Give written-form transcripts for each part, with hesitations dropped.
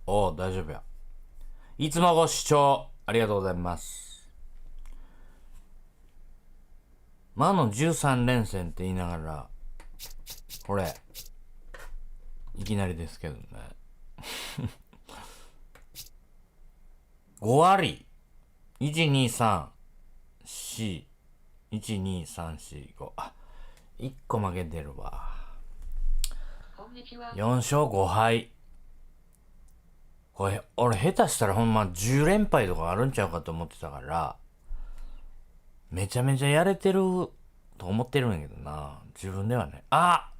おう、大丈夫や。いつもご視聴ありがとうございます。魔の13連戦って言いながら、これ、いきなりですけどね。5割。1、2、3、4、1、2、3、4、5。あ、1個負けてるわ。4勝5敗。これ、俺下手したらほんま10連敗とかあるんちゃうかと思ってたから、めちゃめちゃやれてると思ってるんやけどな。自分ではね。あ、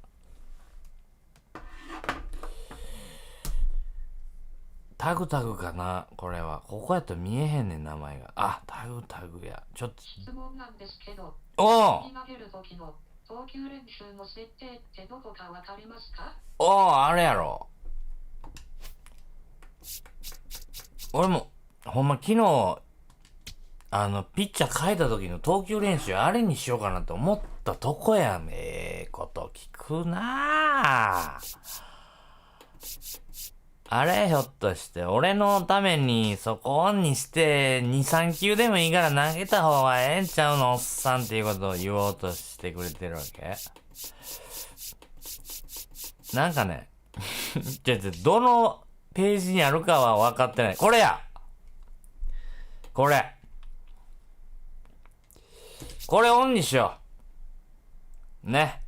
タグかなこれは。ここやと見えへんねん、名前が。あ、タグや。ちょっと。質問なんですけど、お投げる時の投球練習の設定ってどこかわかりますか？あれやろ。俺も、ほんま昨日、ピッチャー変えた時の投球練習あれにしようかなと思ったとこやね。こと聞くなぁ。あれひょっとして俺のためにそこオンにして2、3球でもいいから投げた方がええんちゃうのおっさんっていうことを言おうとしてくれてるわけ？なんかね、どのページにあるかは分かってない。これや！これオンにしよう。ね。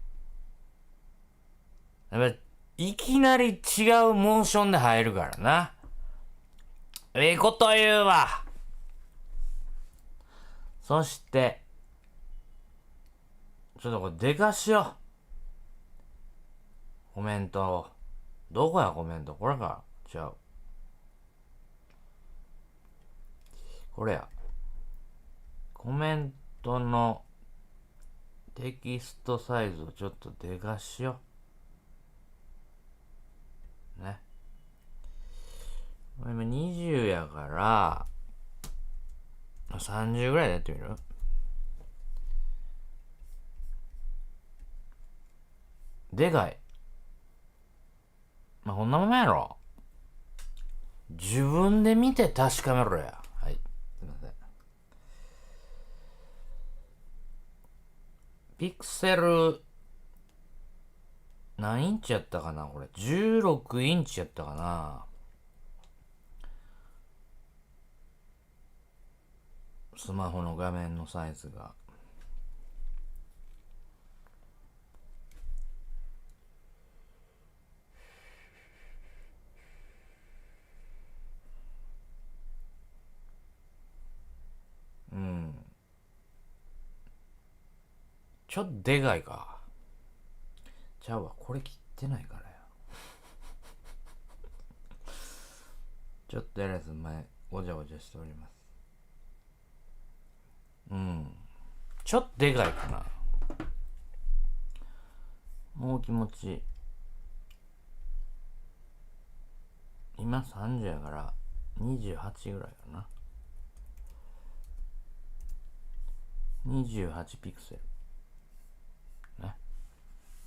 やっぱいきなり違うモーションで入るからな。ええこと言うわ。そして、ちょっとこれでかしよう。コメントを。どこやコメント？これか。違う。これや。コメントのテキストサイズをちょっとでかしよう。ね。今20やから、30ぐらいでやってみる？でかい。まあ、こんなもんやろ。自分で見て確かめろや。はい。すいません。ピクセル、何インチやったかなこれ。16インチやったかな。スマホの画面のサイズが。うん。ちょっとでかいか。ちゃうわ。これ切ってないからや。ちょっとやらず前、ごちゃごちゃしております。うん。ちょっとでかいかな。もう気持ちいい。今30やから28ぐらいかな。28ピクセル。ね。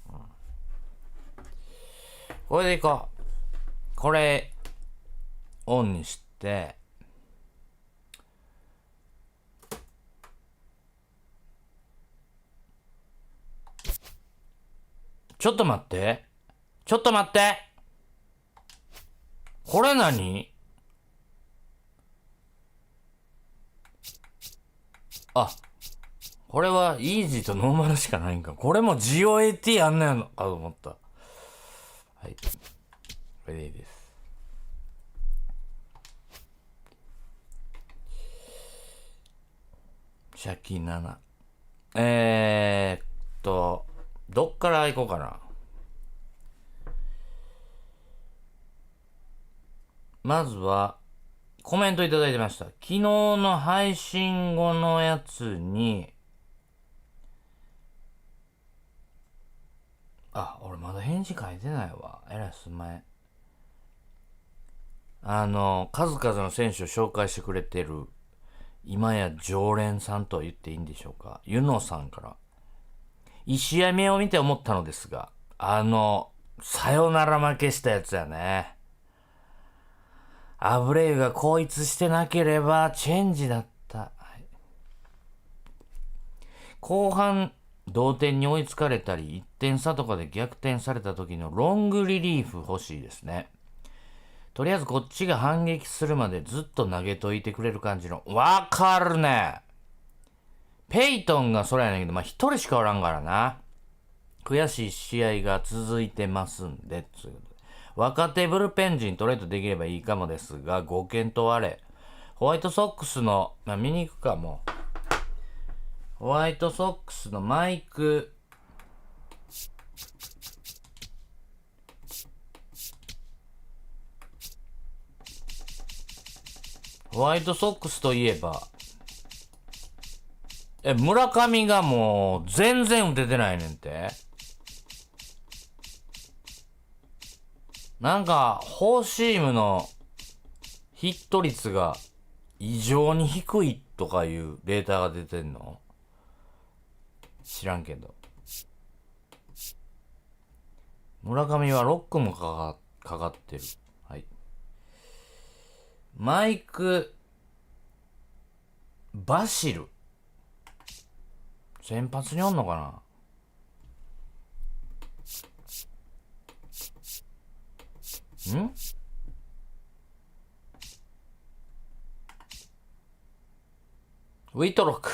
うん。これでいこう。これ、オンにして、ちょっと待って。ちょっと待って。これ何？あ、これはイージーとノーマルしかないんか。これも GOAT やんねんのかと思った。はい。これでいいです。借金7。どっから行こうかな。まずは、コメントいただいてました。昨日の配信後のやつに、俺まだ返事書いてないわ。えらいすんまへん。数々の選手を紹介してくれてる、今や常連さんと言っていいんでしょうか。ゆのさんから。1試合目を見て思ったのですが、サヨナラ負けしたやつやね。アブレイユが後逸してなければチェンジだった。はい、後半同点に追いつかれたり1点差とかで逆転された時のロングリリーフ欲しいですね。とりあえずこっちが反撃するまでずっと投げといてくれる感じの。わかるね。ペイトンがそれやねんけど、まあ一人しかおらんからな。悔しい試合が続いてますんで、ということで。若手ブルペン陣トレードできればいいかもですが、ご検討あれ。ホワイトソックスの、まあ見に行くかも。ホワイトソックスのマイク、ホワイトソックスといえば、村上がもう全然打ててないねんて。なんか、フォーシームのヒット率が異常に低いとかいうデータが出てんの？知らんけど。村上はロックもかかってる。はい。マイク、バシル。先発におんのかな？ウィトロック。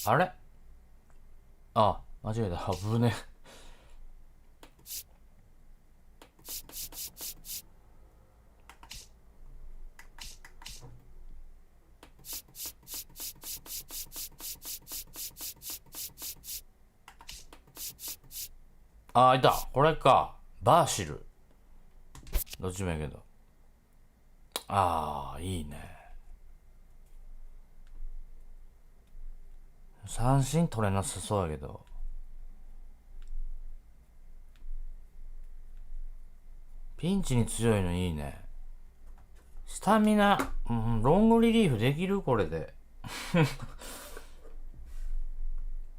あれ？あ、間違えた。危ね。あ、いた。これか。バーシル。どっちもやけど。ああ、いいね。三振取れなさそうやけど。ピンチに強いのいいね。スタミナ、ロングリリーフできるこれで。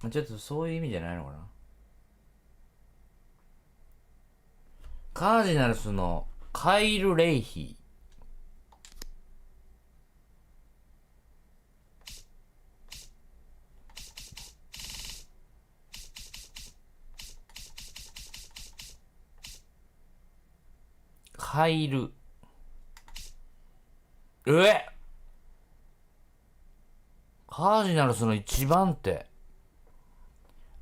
ちょっとそういう意味じゃないのかな。カージナルスのカイル・レイヒー。カイル。カージナルスの一番手。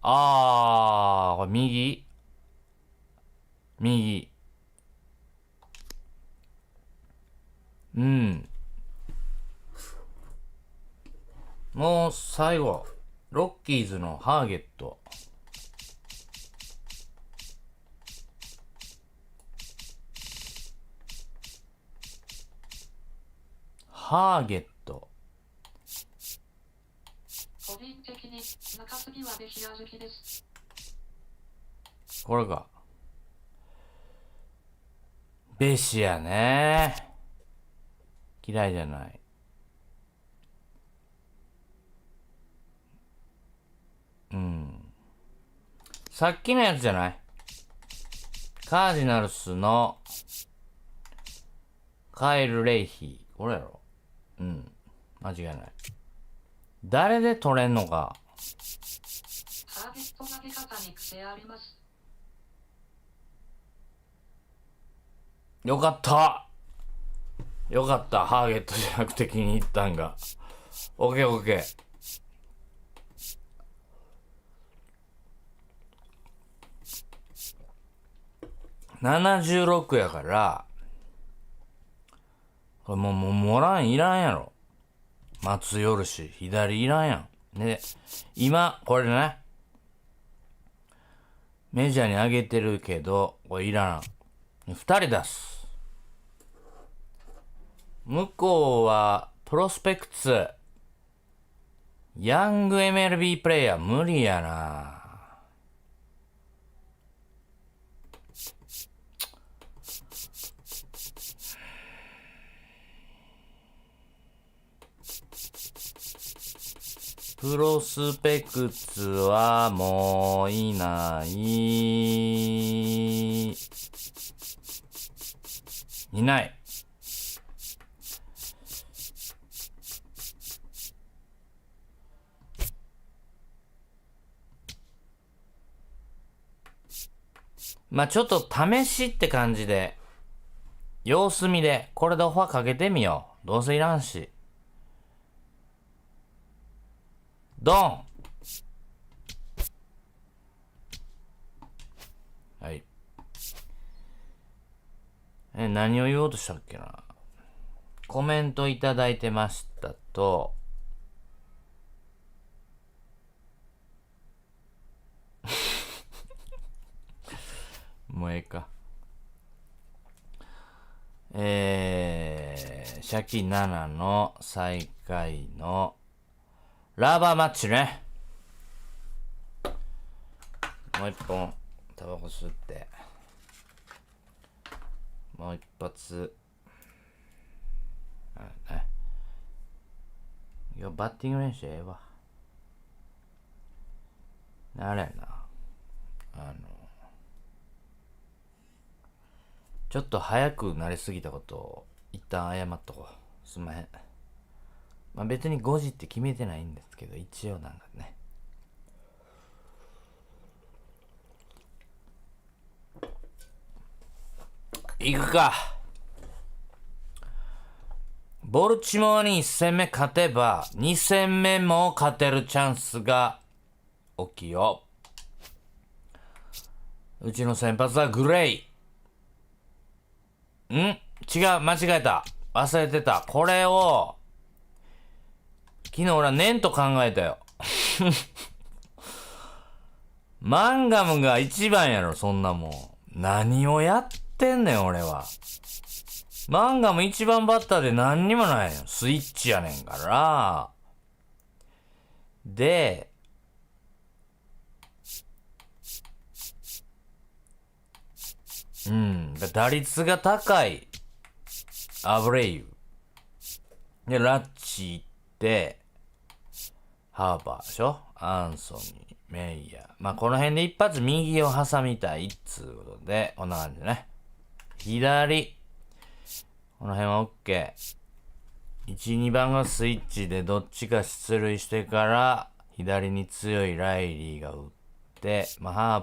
これ右。もう最後。ロッキーズのハーゲット。ハーゲット。個人的に中継ぎはベシア好きです。これか。ベシアね。嫌いじゃない。さっきのやつじゃない？カージナルスのカイル・レイヒー。これやろ？間違いない。誰で取れんのか。ターゲット投げ方に癖あります。よかった。ハーゲットじゃなくて気に入ったんが。オッケー。76やから、これもうモランいらんやろ。松夜氏、左いらんやん。で、今、これね、メジャーに上げてるけど、これいらん。2人出す。向こうは、プロスペクツ。ヤング MLB プレイヤー無理やな。ププロスペクツはもういない。いない。まあちょっと試しって感じで、様子見で、これでオファーかけてみよう。どうせいらんし。ドン。はい。何を言おうとしたっけな。コメントいただいてましたと、もうええか。シャキ7の最下位のラバーマッチね。もう一本タバコ吸って、もう一発。いや、バッティング練習ええわ。あれやな。ちょっと早くなりすぎたことを一旦謝っとこう。すんまへん。まあ別に5時って決めてないんですけど、一応なんかね。行くか。ボルチモアに1戦目勝てば、2戦目も勝てるチャンスが大きいよ。うちの先発はグレイ。違う、間違えた。忘れてた。これを、昨日俺は念と考えたよ。マンガムが一番やろ、そんなもん。何をやってんねん、俺は。マンガム一番バッターで何にもないよ。スイッチやねんから。で、打率が高い。アブレイユ。で、ラッチ行って、ハーバーでしょ、アンソニー、メイヤー。まあ、この辺で一発右を挟みたいっつうことで、こんな感じね。左。この辺は OK。1、2番がスイッチでどっちか出塁してから、左に強いライリーが打って、まあ、ハー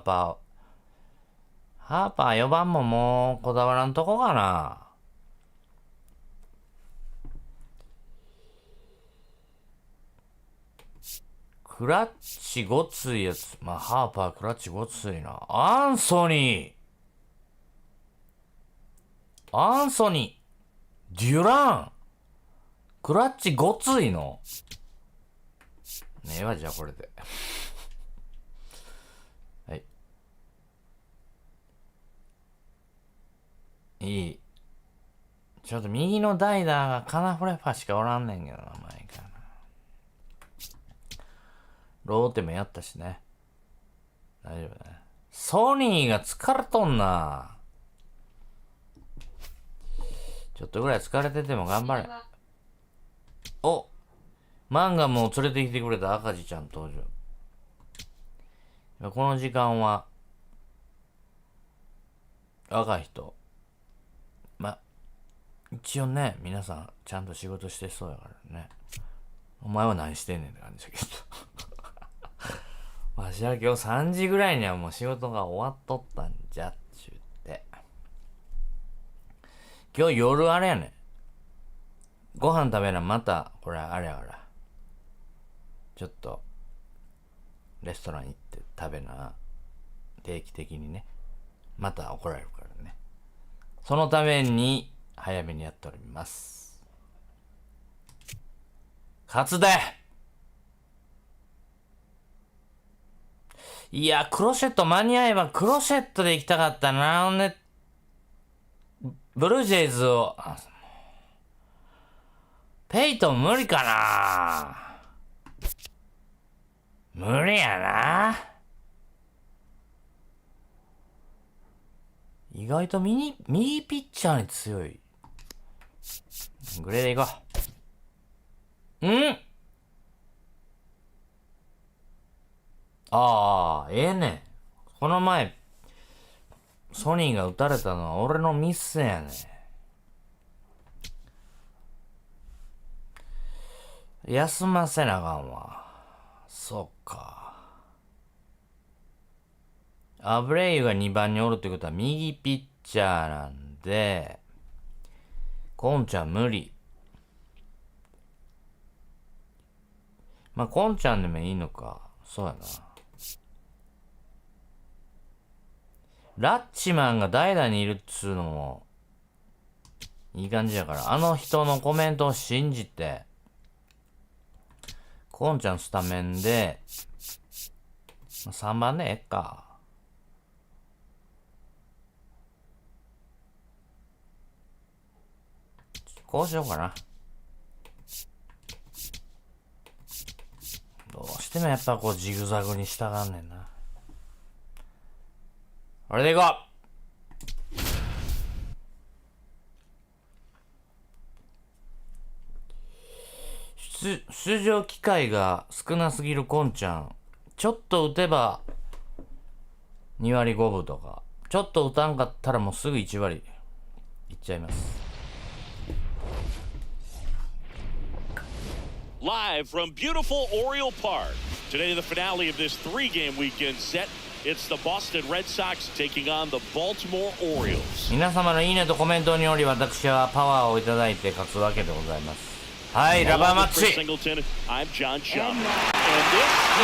パー4番ももうこだわらんとこかな。クラッチごついやつ。まあ、ハーパークラッチごついな。アンソニー、デュラン、クラッチごついの。ねえわ、じゃあこれで。はい。いい。ちょっと右の代打がカナフレファしかおらんねんけどな、前から。ローテもやったしね。大丈夫ね。ソニーが疲れとんな。ちょっとぐらい疲れてても頑張れ。お、マンガムを連れてきてくれた赤字ちゃん登場。この時間は、若い人。ま、一応ね、皆さんちゃんと仕事してそうやからね。お前は何してんねんって感じだけど。わしは今日3時ぐらいにはもう仕事が終わっとったんじゃっちゅうて。今日夜あれやねん。ご飯食べなまた、これあれやから。ちょっと、レストラン行って食べな。定期的にね。また怒られるからね。そのために、早めにやっております。勝つで。いや、クロシェット間に合えばクロシェットで行きたかったな。ほんで、ブルージェイズを、ペイトン無理かな。無理やな。意外と右ピッチャーに強い。グレーでいこう。ああ、ええねん。この前、ソニーが撃たれたのは俺のミスやねん。休ませなあかんわ。そっか。アブレイユが2番におるってことは右ピッチャーなんで、コンちゃん無理。まあ、コンちゃんでもいいのか。そうやな。ラッチマンが代打にいるっつうのも、いい感じやから、あの人のコメントを信じて、コンちゃんスタメンで、まあ、3番でええか。こうしようかな。どうしてもやっぱこうジグザグに従うねんな。これでいこう。出場機会が少なすぎるコンちゃん。ちょっと打てば2割5分とか。ちょっと打たんかったらもうすぐ1割いっちゃいます。Live from beautiful Oriole Park. Today, the finale of this three-game weekend set. It's the Boston Red Sox taking on the Baltimore Orioles. 皆様のいいねとコメントにより私はパワーをいただいて勝つわけでございます。はい、ラバーマッチ。I'm John Shaw. And this is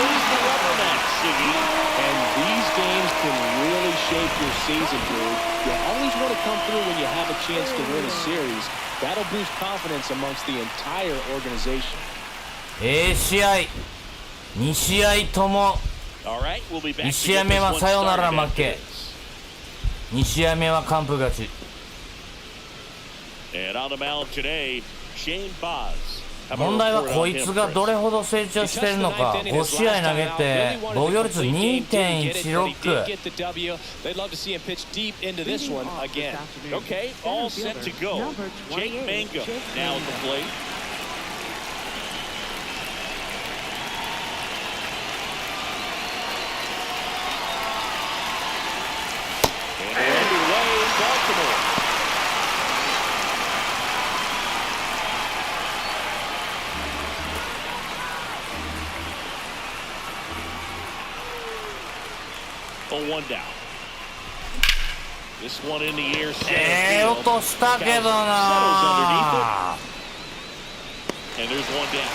the rubber match, Siggy. And these games can really shape your season, dude. You always want to come through when you have a chance to win a series. That'll boost confidence amongst the entire organization. 試合2試合とも1試合目はサヨナラ負け、2試合目は完封勝ち。問題はこいつがどれほど成長してるのか。5試合投げて防御率 2.16。 Okay, all set to go. Jake Mangum now at the plate. And we're underway in Baltimore. Oh, one down. This one in the air. 落としたけどな。 And there's one down.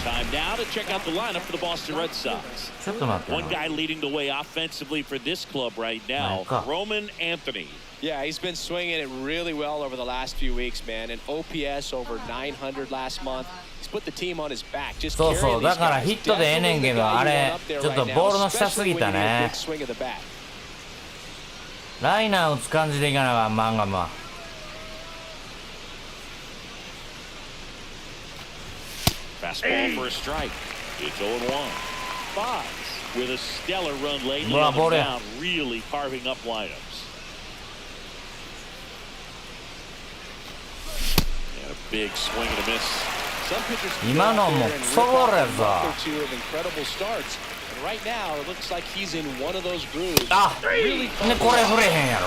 Time now to check out the lineup for the Boston Red Sox. ちょっと待って。 One guy leading the way offensively for this club right now, Roman Anthony. Yeah, he's been swinging it really well over the last few weeks, man. An OPS over 900 last month. He's put the team on his back. Just そうそう、だからヒットでええねんけど、あれちょっとボールの下すぎたね。ライナー打つ感じでいかなかマンガムは。Fastball for a strike. It's 0-1. Fox with a stellar run lately on the mound, really carving up lineups. And a big swing and a miss. Some pitchers 今のもクソボールやぞ。 incredible starts. And right now, it looks like he's in one of those grooves. あ、でこれ振れへんやろ。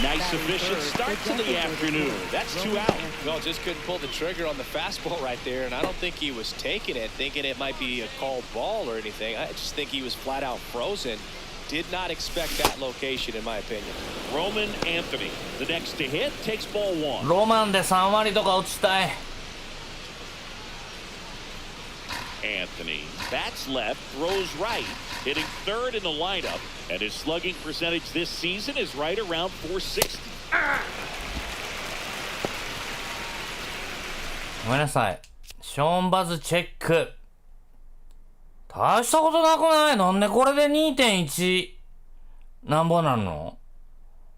Nice efficient start to the afternoon. That's 2 out. Well, just couldn't pull the trigger on the fastball right there, and I don't think he was taking it, thinking it might be a called ball or anything. I just think he was flat out frozen. Did not expect that location, in my opinion. Roman Anthony, the next to hit, takes ball 1. ロマンで3割とか打ちたい。 Anthony bats left, throws right, hitting third in the lineup, and his slugging percentage this season is right around 460. ごめんなさい。ショーンバズチェック。大したことなくない？なんでこれで 2.1 なんぼなんの？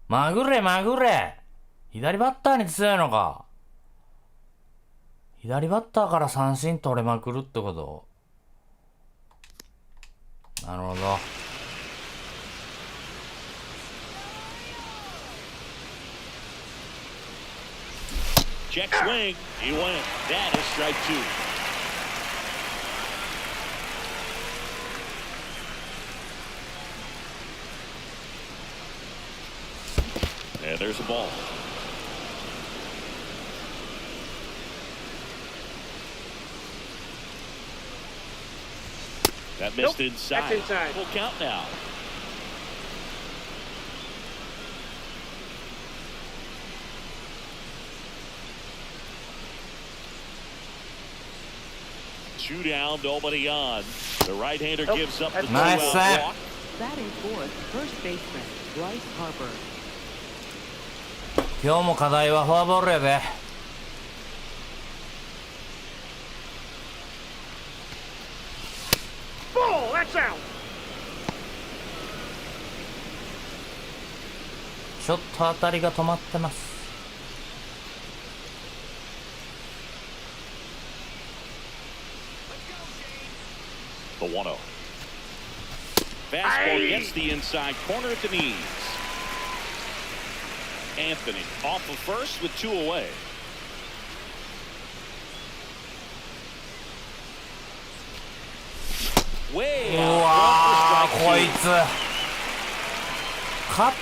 まぐれまぐれ。左バッターに強いのか。左バッターから三振取れまくるってこと？なるほど。Check swing, he went. That is strike 2. And there's a ball. That missed inside. That's inside. Full count now. Two down, nobody on. The right-hander gives up the Nice two-out sack. walk. Batting fourth, first baseman Bryce Harper. 今日も課題はフォアボールやで。Ball, that's out. ちょっと当たりが止まってます。The 1-0. Fastball gets the inside corner at the knees. Anthony off of first with two away. Way う out わ front ー for こ strike い two. つか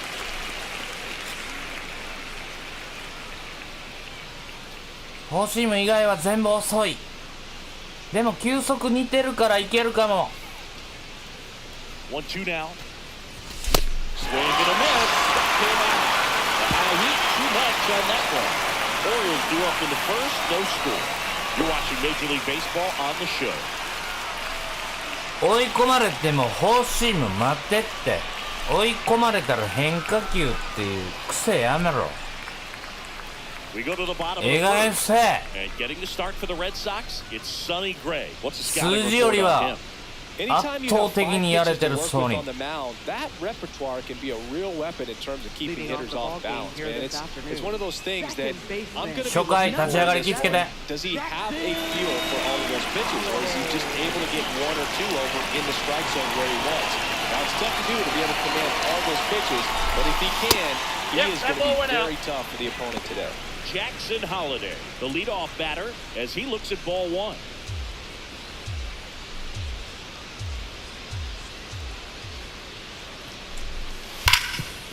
フォーシーム以外は全部遅い。でも球速似てるからいけるかも。 1-2 now. Swing and a miss. Came out. The high heat too much on that one. Orioles due up in the first, no score. You're watching Major League Baseball on the show. 追い込まれてもフォーシーム待ってって。追い込まれたら変化球っていう癖やめろ。 We go to the bottom of the 映画 first. FC And getting the start for the Red Sox, it's Sonny Gray. What's the scouting 数字より report は on him? Anytime you 圧倒 have 的 five にやれ pitches て to る work ソ with ニ on ー。 the mound, that repertoire can be a real weapon in terms of keeping Leading off hitters the off ball game balance, here man. this It's one of those things that I'm going to be 初回 looking 立ち上がり気付けて。 Does he have a feel for all of those pitches, or is he just able to get one or two over in the strike zone where he wants? Now, it's tough to do to be able to command all those pitches, but if he can, he Yep, is that going to ball be went out. very tough for the opponent today. Jackson Holiday, the leadoff batter, as he looks at ball one.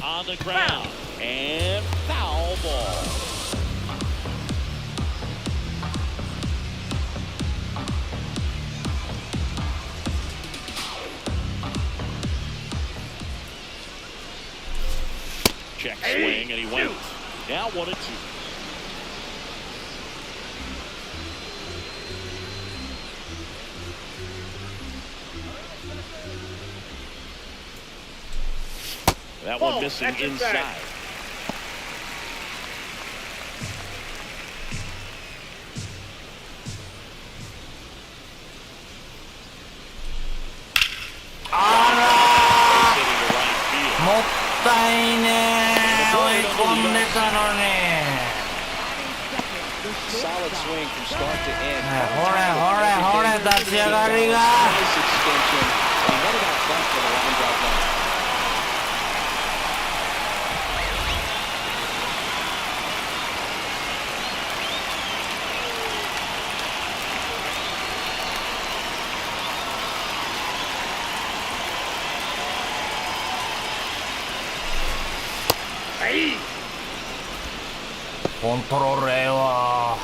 On the ground, and foul ball. Check swing, and he went. Now 1-2. That one Ball, missing that's inside. inside. Hitting to right field. もったいねー。追い込んでたのに。 Solid swing from start to end. ほれ立ち上がりが。 Nice extension. And he let it out front for the line drive now. Hey. コントロールええわ。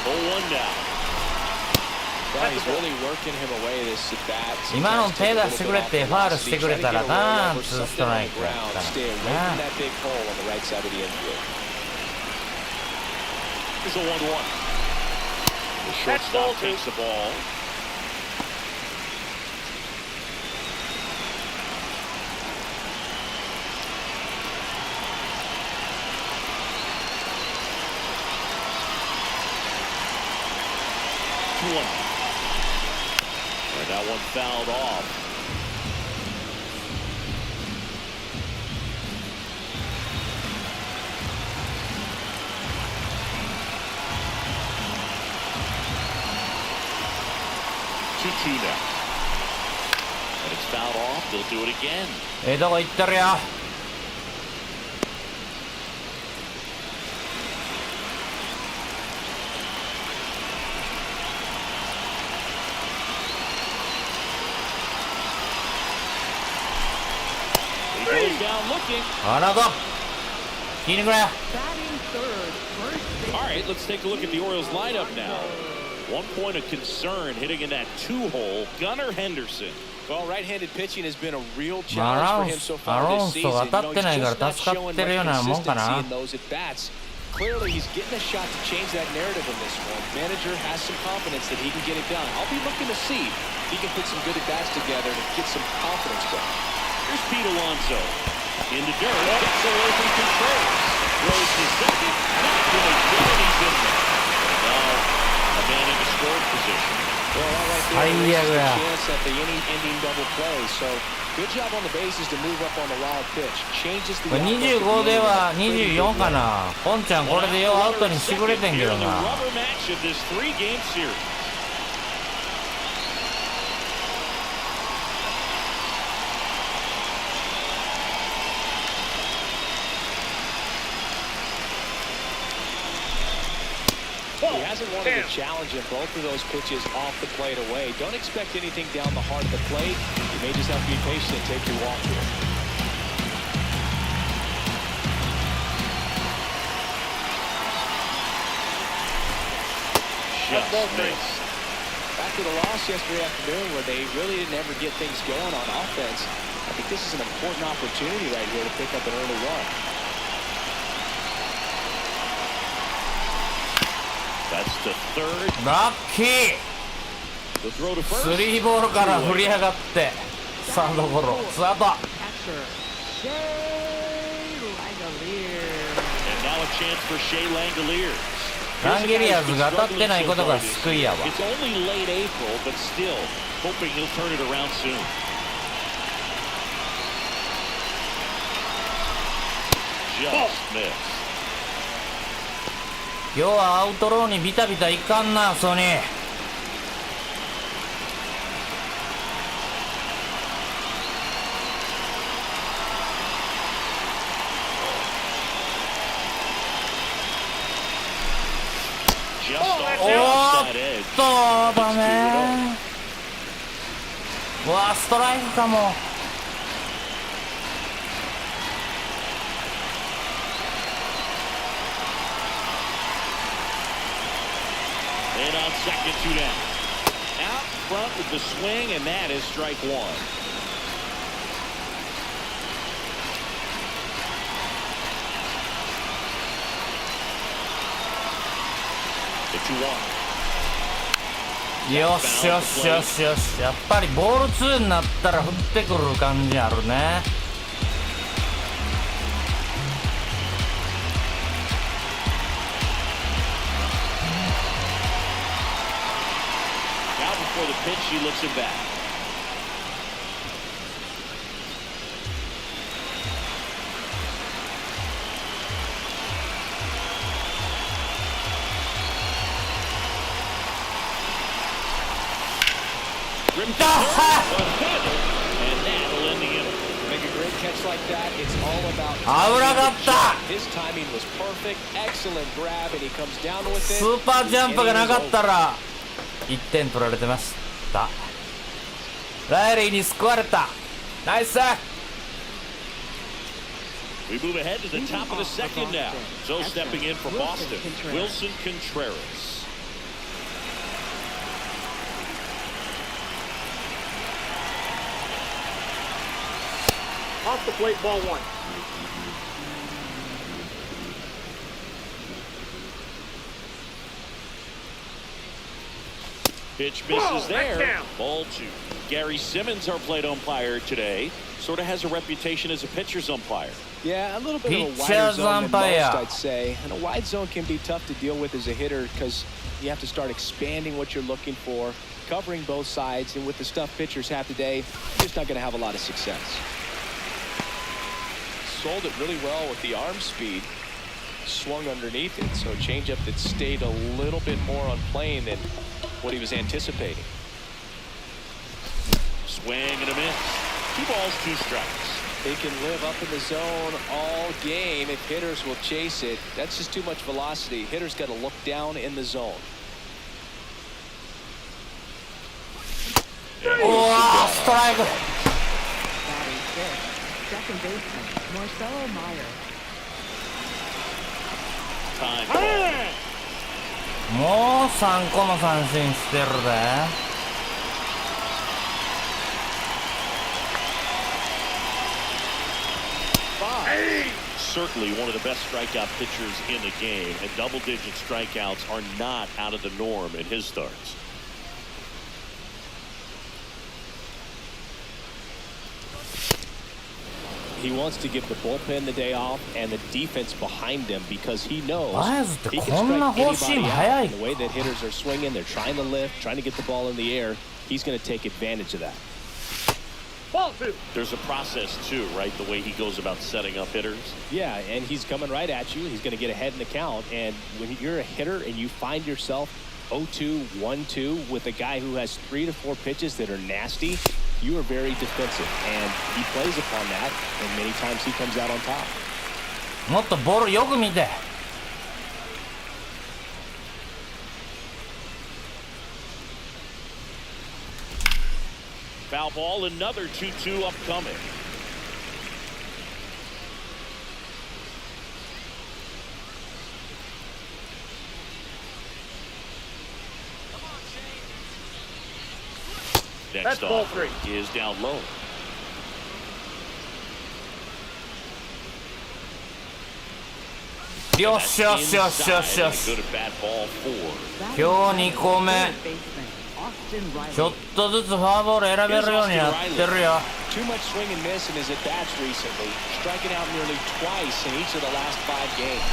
0-1 now. Well, he's really working him away this at bat. 今の手出してくれてファールしてくれたらな、ツーストライクやった Stay away ら from な。 that big hole on the right side of the infield. Here's a 1-1. The That's ball shortstop two. takes the ball. And that one fouled off. Two now. And it's fouled off. They'll do it again. ええとこ行ってるよ。He's down looking. アラド聞いてくれ。 Batting third, first base. All right, let's take a look at the Orioles lineup now. 1 point of concern hitting in that 2-hole, Gunnar Henderson. Well, right-handed pitching has been a real まあ challenge for him so far this アロンソ season. が You 当た know, って he's ないか just ら not 助か showing ってる much ようなもんか consistency な。 in those at bats. Clearly, he's getting a shot to change that narrative in this one. Manager has some confidence that he can get it done. I'll be looking to see if he can put some good at bats together to get some confidence going. Here's Pete Alonso. In the dirt, gets away from Contreras. Throws to second, not really good, and he's in there. And now, a man in the scoring position. Well, that right there Ay, raises yeah. the chance at the inning double play. So, good job on the bases to move up on the wild pitch. Changes the これ outlook of 25 the で inning. は24かな。ポンちゃんこれでようアウトにしてくれてんけど Here in the な。 rubber match of this 3-game series. He hasn't wanted a challenge in both of those pitches off the plate away. Don't expect anything down the heart of the plate. You may just have to be patient and take your walk here. Just missed. After the loss yesterday afternoon where they really didn't ever get things going on offense, I think this is an important opportunity right here to pick up an early run. That's the third. ラッキー。 The throw to first. スリーボールから振り上がってサードゴロ。ツーアウト。 Catcher, Shea Langolier. And now a chance for Shea Langolier. ランゲリアーズが当たってないことが救いやわ。 It's only late April, but still hoping he'll turn it around soon. Just missed. 今日はアウトローにビタビタいかんな、ソニー。 Just off the おー outside っ edge. とダメ。うわストライクかも。 And on second, 2 down. Out front with the swing, and that is strike one. The 2-1. よしよしよしよし。やっぱりボール2になったら降ってくる感じあるね。 Now before the pitch, he looks it back. Ripped it ahead, and that'll end the inning. Make a great catch like that. It's all about 危なかった。 his timing was perfect. Excellent grab, and he comes down with it. スーパージャンプがなかったら1点取られてました。ライリーに救われた。ナイス。 We move ahead to the top of the second now. So stepping in for Boston, Wilson Contreras. Off the plate, ball one. Pitch misses there. Touchdown. Ball two. Gary Simmons, our plate umpire today, sort of has a reputation as a pitcher's umpire. Yeah, a little bit of a wider Pitcher's zone than most, umpire. I'd say. And a wide zone can be tough to deal with as a hitter because you have to start expanding what you're looking for, covering both sides, and with the stuff pitchers have today, you're just not going to have a lot of success. Sold it really well with the arm speed. Swung underneath it, so a changeup that stayed a little bit more on plane than what he was anticipating. Swing and a miss. 2 balls, 2 strikes. They can live up in the zone all game if hitters will chase it. That's just too much velocity. Hitters got to look down in the zone. おわストライク。 Batting fifth, second baseman, Marcelo Meyer. Time ball. もう3個も三振してるで。Certainly one of the best strikeout pitchers in the game, and double-digit strikeouts are not out of the norm in his starts. He wants to give the bullpen the day off and the defense behind him because he knows バイアズって he こ can んな strike フォーシー anybody ム速 out. い The way that hitters are swinging, they're trying to lift, trying to get the ball in the air. He's going to take advantage of that. There's a process too, right? The way he goes about setting up hitters. Yeah, and he's coming right at you. He's going to get ahead in the count. And when you're a hitter and you find yourself 0-2, 1-2 with a guy who has 3 to 4 pitches that are nasty, you are very defensive. And he plays upon that, and many times he comes out on top. もっとボールよく見て。Foul ball, another 2-2 upcoming. Next off is down low. よしよしよしよしよし。 Good at bat ball 4. 今日2個目。 Third baseman, Austin Riley. ちょっとずつフォアボール選べるようになってるよ。 Too much swing and miss in his at-bats recently, striking out nearly twice in each of the last 5 games.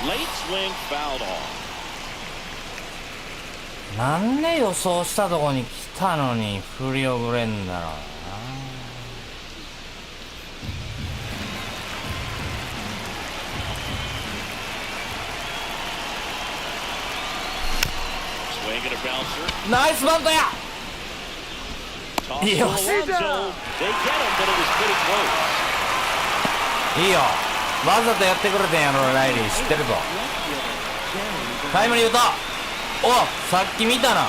Late swing fouled off. なんで予想したとこに来たのに振り遅れんだろうな。Swing and a bouncer. ナイスバントや。 Toss to Yes. Alonso. They get him, but it was pretty close. いいよ。わざとやってくれてんやろライリー、知ってるぞ。タイムリー打った。お、さっき見たな。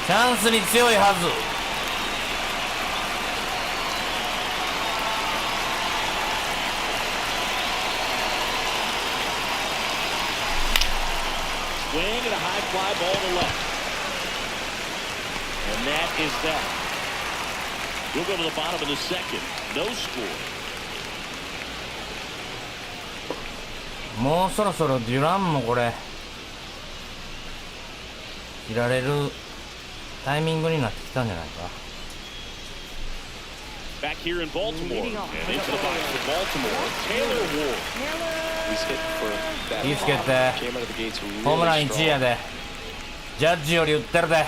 チャンスに強いはず。Swing and a high fly ball to left. And that is that. We'll go to the bottom of the second. No score. もうそろそろデュランもこれ切られるタイミングになってきたんじゃないか。 Back here in Baltimore. And into the box for Baltimore. Taylor Ward. He's hit for that. 気ぃつけて。 Came out of the gates ホームラン really 1位や strong. で。ジャッジより打ってるで。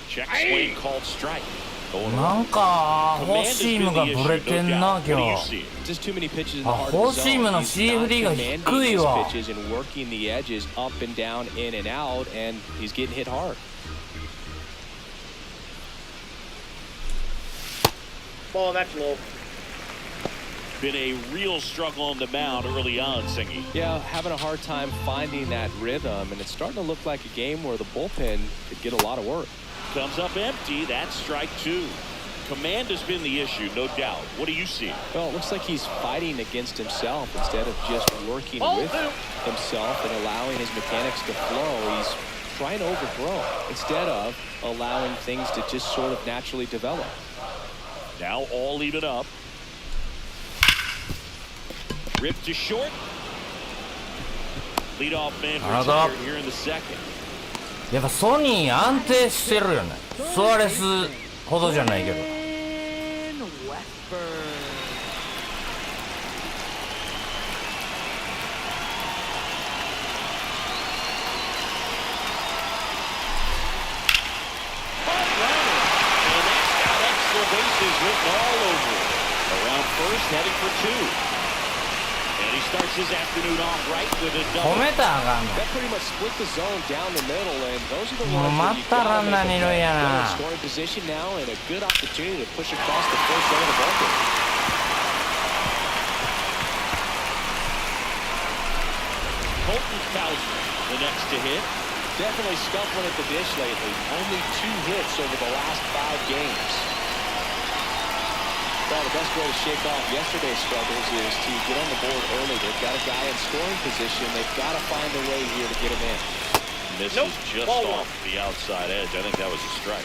Check swing called strike. なんかフォーシームがブレてんな今日。 Just too many pitches in the あ、 heart フ of ォー the シーム zone. の He's not CFD が commanding 低い these わ。 pitches and working the edges up and down, in and out, and he's getting hit hard. Ball, that's low. Been a real struggle on the mound early on, Singy. Yeah, having a hard time finding that rhythm, and it's starting to look like a game where the bullpen could get a lot of work. Comes up empty. That's strike 2. Command has been the issue, no doubt. What do you see? Well, it looks like he's fighting against himself instead of just working with himself and allowing his mechanics to flow. He's trying to overgrow instead of allowing things to just sort of naturally develop. Now all even up. Ripped to short. Leadoff man for Taylor here in the second. やっぱソニー安定してるよね。スアレスほどじゃないけど。 In Westburn. And that's got extra bases written all over it. Around first, heading for 2. And he starts his afternoon off right with a 褒 double. めたらあかんの。 That pretty much split the zone down the middle, and those are the Well, ones where you mata gotta ran na make a nilo play. yan, They're in ah. scoring position now, and a good opportunity to push across the first zone of the ballgame. Colton Cowser, the next to hit. Definitely scuffling at the dish lately. Only 2 hits over the last 5 games. Well, the best way to shake off yesterday's struggles is to get on the board early. They've got a guy in scoring position. They've got to find a way here to get him in. Misses just off the outside edge. I think that was a strike.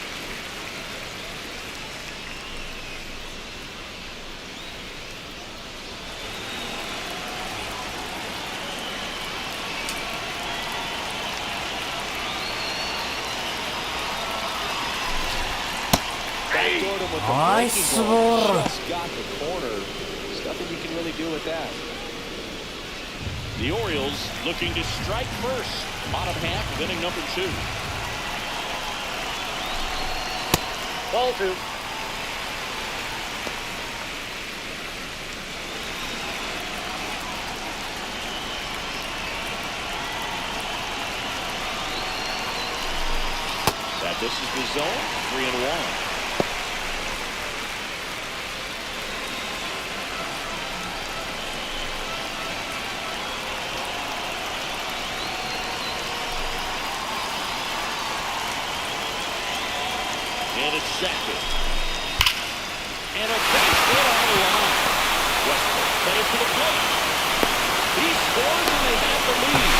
Nice ball. Just got the corner. There's nothing you can really do with that. The Orioles looking to strike first. Bottom half of inning number 2. Ball 2. This is the zone. 3-1. And it's second. And a base hit on the line. Westbrook headed to the plate. He scores and they have the lead.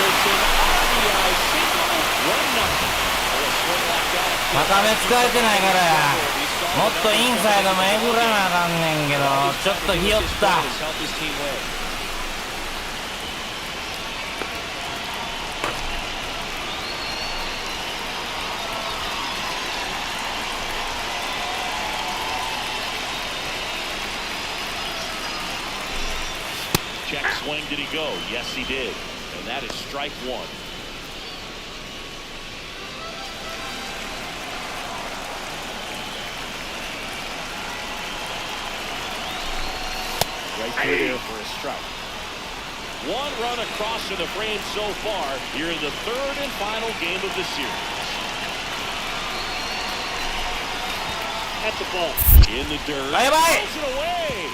It's an RBI single, 1-0. 高め使えてないからや。もっとインサイドもえぐらなあかんねんけど、ちょっとひよった。Check swing, did he go? Yes, he did. And that is strike 1. Right through there for a strike. 1 run across in the frame so far here in the 3rd and final game of the series. That's a ball. In the dirt. やばい。 Throws it away.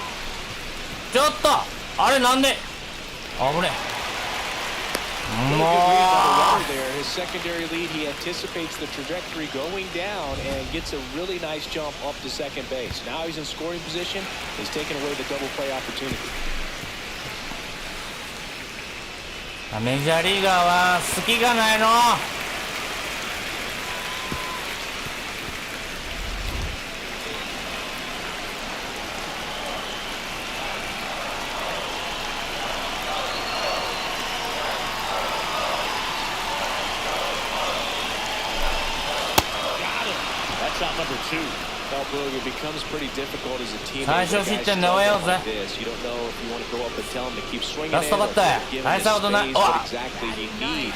ちょっとあれなんで危ねえ。もう there. His secondary lead, he anticipates the trajectory going down and gets a really nice jump up to second base. Now he's in scoring position. He's taking away the double play opportunity. メジャーリーガーは隙がないの。Number 2. Well, Boog, it becomes pretty difficult as a team. 最少失点で終えようぜ。 You don't know if you want to go up and tell him to keep swinging. ラストバッターや。大したことない。おわ。Exactly he needs.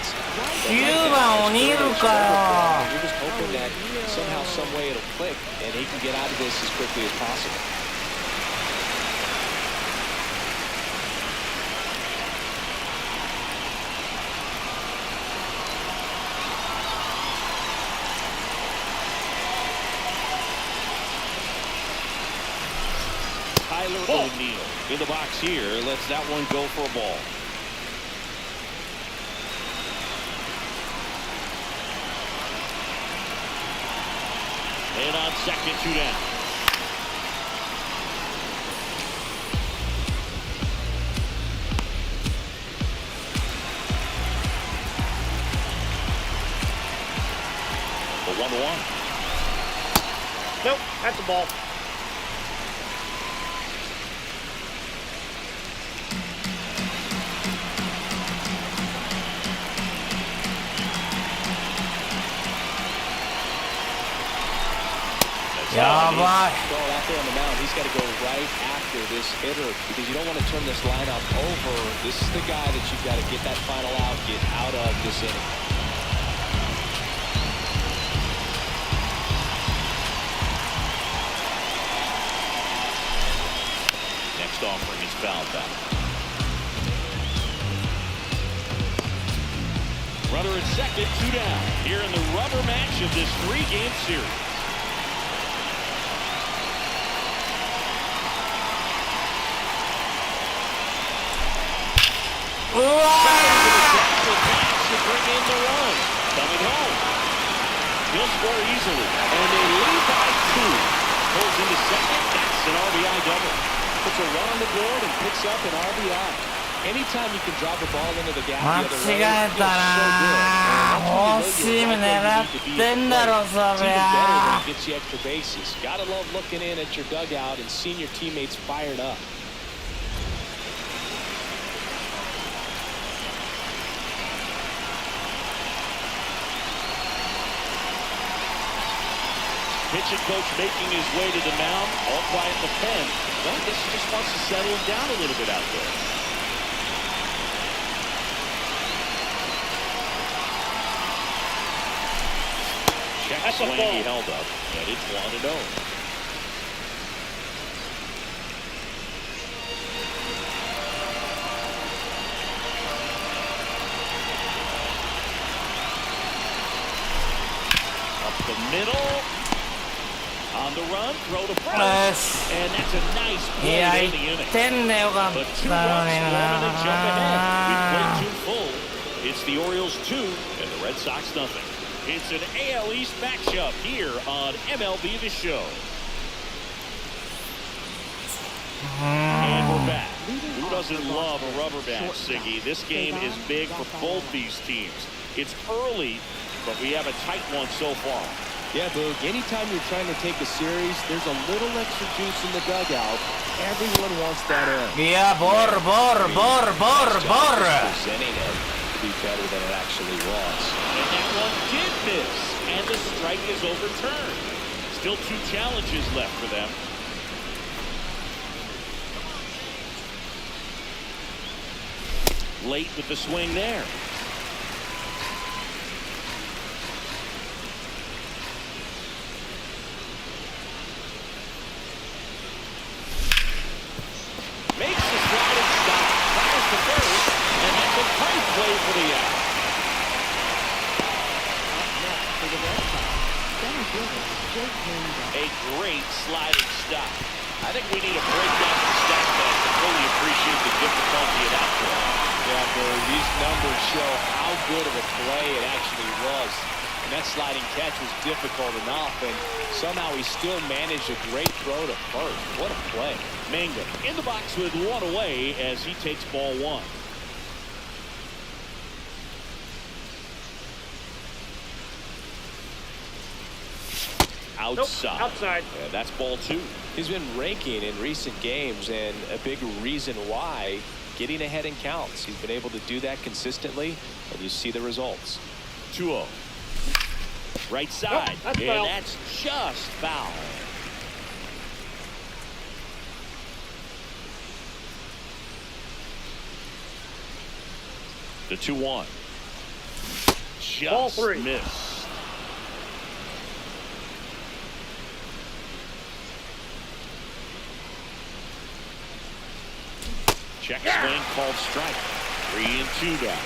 9番を握るかよ。 You're just hoping that somehow, some way it'll click and he can get out of this as quickly as possible. O'Neal in the box here lets that one go for a ball. And on second, 2 down. The 1-1. Nope, that's a ball. Yeah, boy. Well, out there on the mound, he's got to go right after this hitter because you don't want to turn this lineup over. This is the guy that you've got to get that final out, get out of this inning. Next offering is fouled back. Runner at second, 2 down. Here in the rubber match of this 3-game series. They'll score easily, and they lead by 2. Pulls into second. That's an RBI double. Puts a run on the board and picks up an RBI. Anytime you can drop a ball into the gap the other way, 間違えたなー。フォーシーム狙ってんだろそりゃ。 Gets you extra bases. Gotta love looking in at your dugout and seeing your teammates fired up. Pitching coach making his way to the mound, all quiet in the pen. Well, I guess he just wants to settle him down a little bit out there. Check swing he held up, and it's 1-0. Up the middle. On the run, throw to first, and that's a nice play in the inning. 点でよかっ But 2 たの runs に scored and a jump ahead. We've な played 2 full. It's the Orioles 2 and the Red Sox nothing. It's an AL East matchup here on MLB The Show. And we're back. Who doesn't love a rubber match, Siggy? This game is big for both these teams. It's early, but we have a tight one so far. Yeah, Boog, anytime you're trying to take a series, there's a little extra juice in the dugout. Everyone wants that in. いやボールボールボールボールボール Presenting it to be better than it actually was. And that one did miss, and the strike is overturned. Still 2 challenges left for them. Late with the swing there. Makes the sliding stop, fires to first, and that's a tight play for the out. Up next for the Red Sox, center fielder Jake Hayden. A great sliding stop. I think we need a breakdown of the stat pad to fully appreciate the difficulty of that play. Yeah, Boog, these numbers show how good of a play it actually was. And that sliding catch was difficult enough, and somehow he still managed a great throw to first. What a play. Mangum in the box with 1 away as he takes ball 1. Outside. Nope, outside. Yeah, that's ball 2. He's been raking in recent games, and a big reason why, getting ahead in counts. He's been able to do that consistently, and you see the results. 2-0. Right side. Nope, that's and foul. that's just foul. The 2-1. Ball Just 3. missed. Check swing called strike. 3-2 down.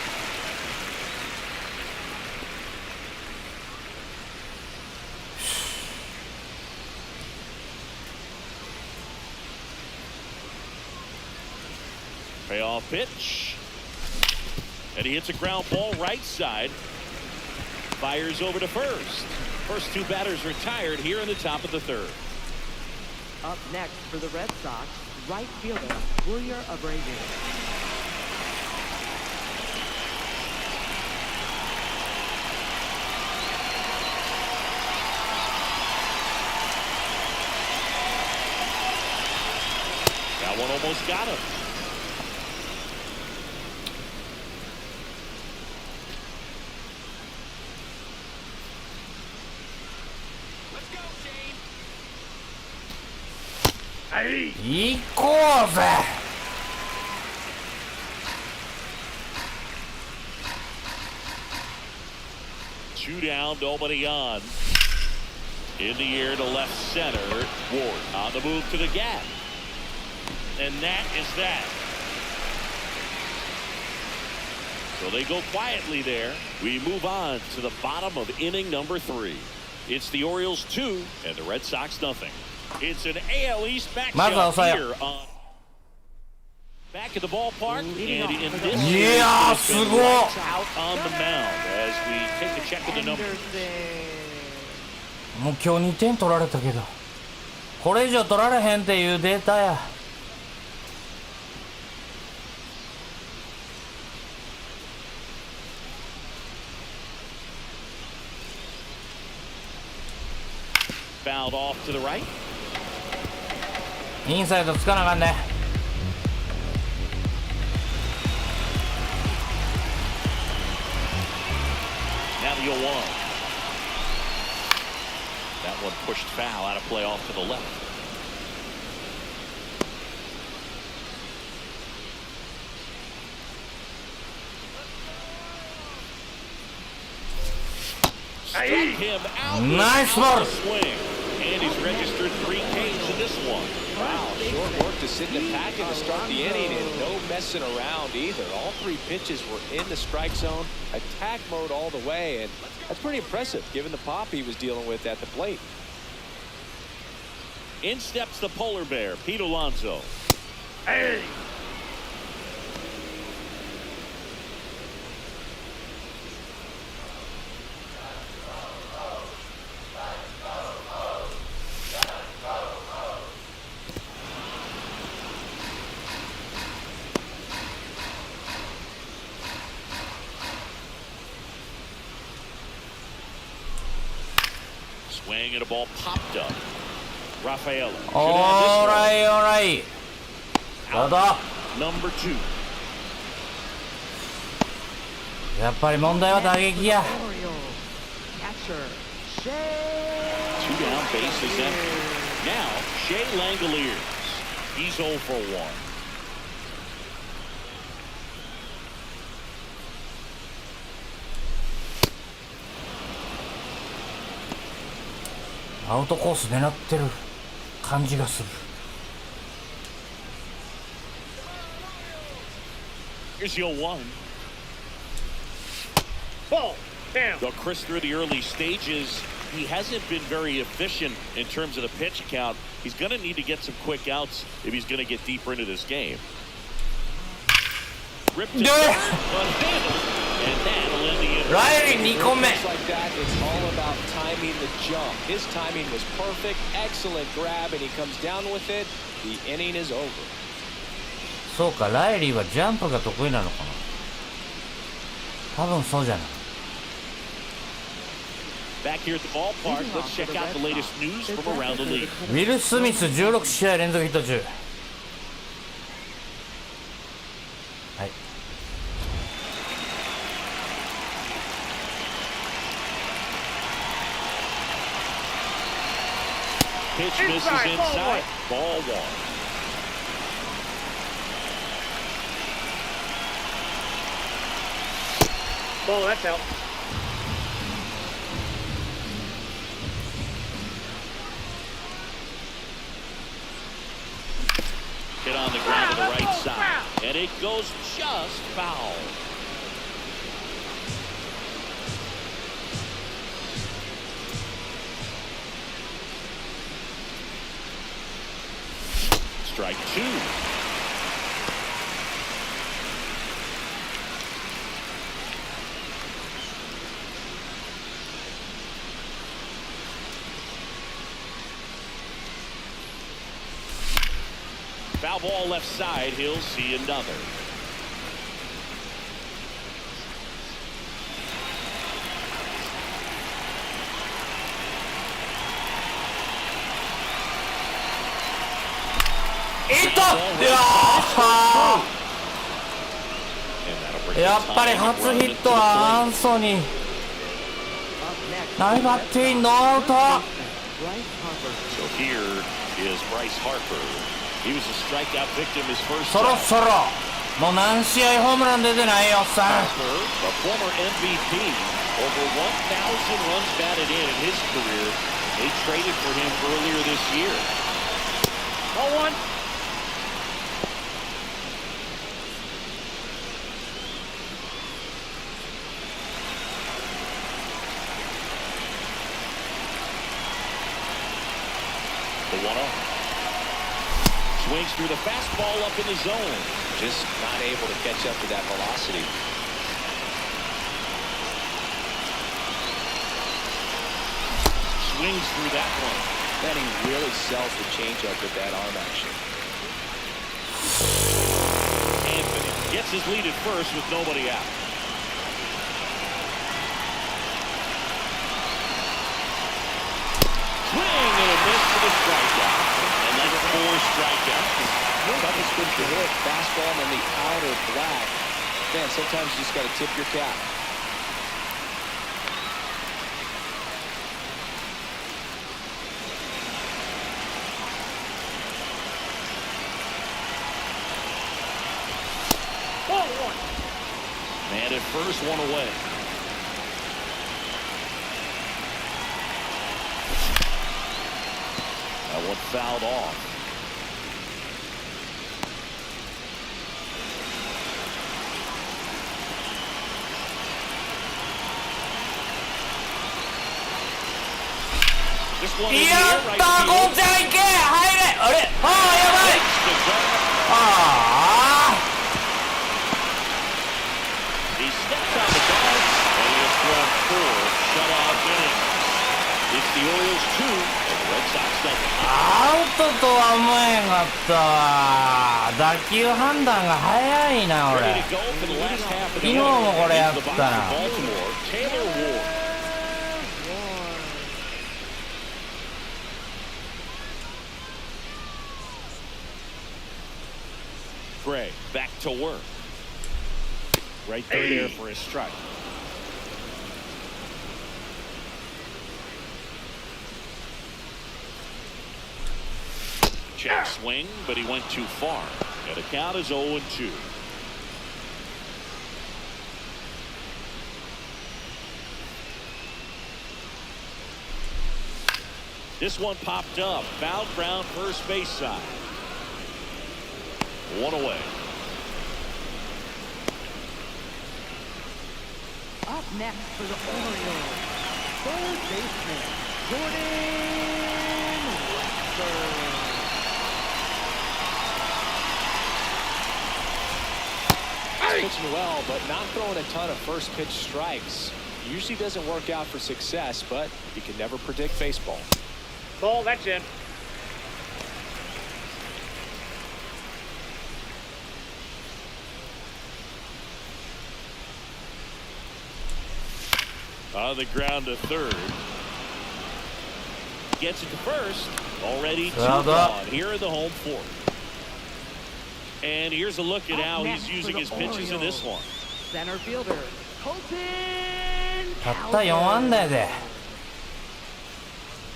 Payoff pitch. And he hits a ground ball right side. Fires over to first. First 2 batters retired here in the top of the 3rd. Up next for the Red Sox, right fielder Wilyer Abreu. That one almost got him.行こうぜ。 2 down, nobody on. In the air to left center. Ward on the move to the gap. And that is that. So they go quietly there. We move on to the bottom of inning number 3. It's the Orioles 2 and the Red Sox nothing. It's an AL East matchup here on back at the ballpark, and in this Yeah, series, it's beenすごい。 lights out on the mound as we take a check of the numbers. Anderson. もう今日2点取られたけど、これ以上取られへんっていうデータや。Fouled off to the right. インサイドつかなあかんね。Now the 0-1. That one pushed foul out of play off to the left. Struck him out. Nice ball. Swing. And he's registered 3 Ks in this one. Wow, short work to sit in the pack and to start the inning, and no messing around either. All 3 pitches were in the strike zone, attack mode all the way, and that's pretty impressive given the pop he was dealing with at the plate. In steps the polar bear, Pete Alonso. Hey! Swing and a ball popped up. Rafaela. オーライオーライ。どうぞ。 Number 2. やっぱり問題は打撃や。 Catcher, 2 down, bases empty. Now, Shea Langoliers. He's 0 for 1. アウトコース狙ってる感じがする。 Here's the 0-1. Ball. Down. Well, Chris, through the early stages, he hasn't been very efficient in terms of the pitch count. He's going to need to get some quick outs if he's going to get deeper into this game. Ripped it Yeah. unhandled, and that'll end the inning. ライリー2個目。 Just like that, it's all about timing the jump. His timing was perfect, excellent grab, and he comes down with it. The inning is over. そうか、ライリーはジャンプが得意なのかな。多分そうじゃない。 Back here at the ballpark, let's check out the latest news from around the league. ウィル・スミス16試合連続ヒット中。はい。 Pitch misses inside. Ball 1. Ball. That's out. Hit on the ground to the right side. And it goes just foul. Strike 2. Foul ball left side. He'll see another. And that'll bring やっ the ぱり tying 初 run ヒ to ッ the トは plate. アンソニー。 up next. ナイバッティンノーアウト。 Bryce Harper. So here is Bryce Harper. He was a strikeout victim his first そろ time. そろもう何試合ホームラン出てないよおっさん。 Harper, a former MVP, over 1,000 runs batted in his career. They traded for him earlier this year. Ball 1. The 1-0. Swings through the fastball up in the zone. Just not able to catch up to that velocity. swings through that one. Man, he really sells the changeup with that arm action. Anthony gets his lead at first with nobody out. Swing and a miss for the strikeout. And that's 4 strikeouts. Toughest pitch to hit, fastball on the outer black. Man, sometimes you just got to tip your cap. Ball one. Man at first, one away. That one fouled off. This one in the や air っ right たー、ゴン field. ちゃんいけ、入れ、あれ、ああ、やばい、 あ He steps on the ball and he has thrown 4 shutout innings. It's the Orioles 2 and the Red Sox 7. あ、アウトとは思えんかったわ。打球判断が早いな、 Ready 俺。 to go for the last half of the 昨日もこれやっ Into the box たな。 of Baltimore, Taylor Ward. Gray back to work. Right through there for his strike. Check swing, but he went too far. And the count is 0-2. This one popped up. Foul ground first base side. One away. Up next for the Orioles, third baseman, Jordan Westburg. He's pitching well, but not throwing a ton of first pitch strikes. Usually doesn't work out for success, but you can never predict baseball. Ball, that's in. On the ground to third. Gets it to first. Already 2 gone here in the home fourth. And here's a look at how he's using his pitches in this one. Center fielder, Colton たった4安打やで。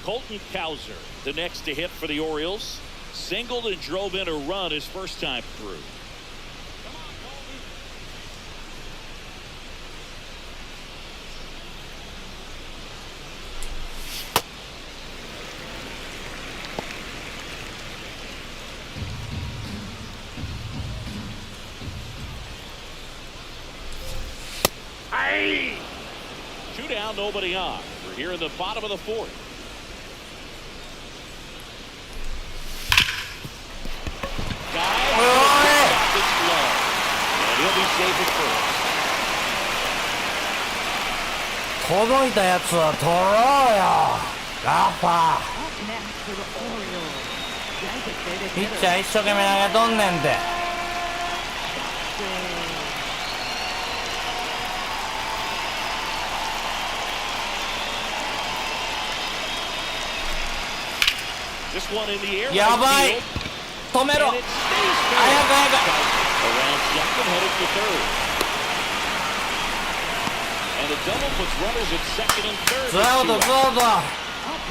Colton Cowser, the next to hit for the Orioles. Singled and drove in a run his first time through. Aye. 2 down, nobody on. We're here in the bottom of the fourth. Guy, it's low. And he'll be safe at first. 届いたやつは取ろうよ、ラファ Up next for the Orioles, ピ designated ッチャー一生懸命投げとんねんて。 This one in the air. やばい、 right field. 止めろ、 And it stays fair. 早く早く。 Around second, headed to third. And the double puts runners at second and third. ツーアウト、ツーアウト。 Up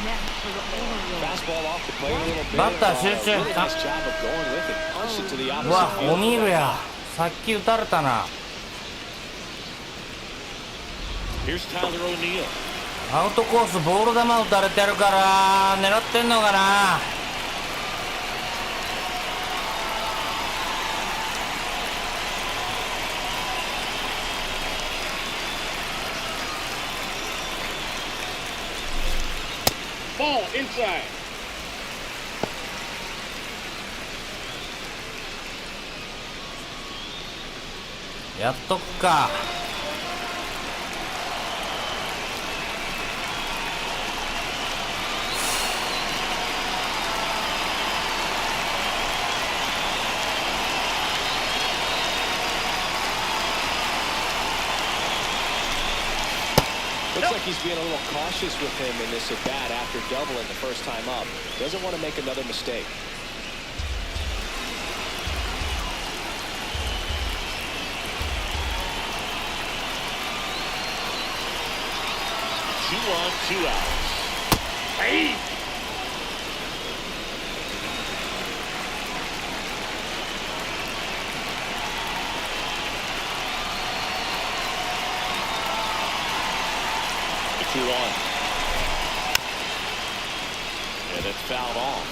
next for the Orioles, Fastball off the plate a little bit. バッター集中。 Really nice job of going with it. Punched it to the う opposite わ、お field. みるや。さっき打たれたな。 Here's Tyler O'Neill. アウトコースボール球打たれてるから狙ってんのかな。 Ball inside. やっとくか。Looks like he's being a little cautious with him in this at bat after doubling the first time up. Doesn't want to make another mistake. Two on, two outs. Hey! The 2-1. And it's fouled off.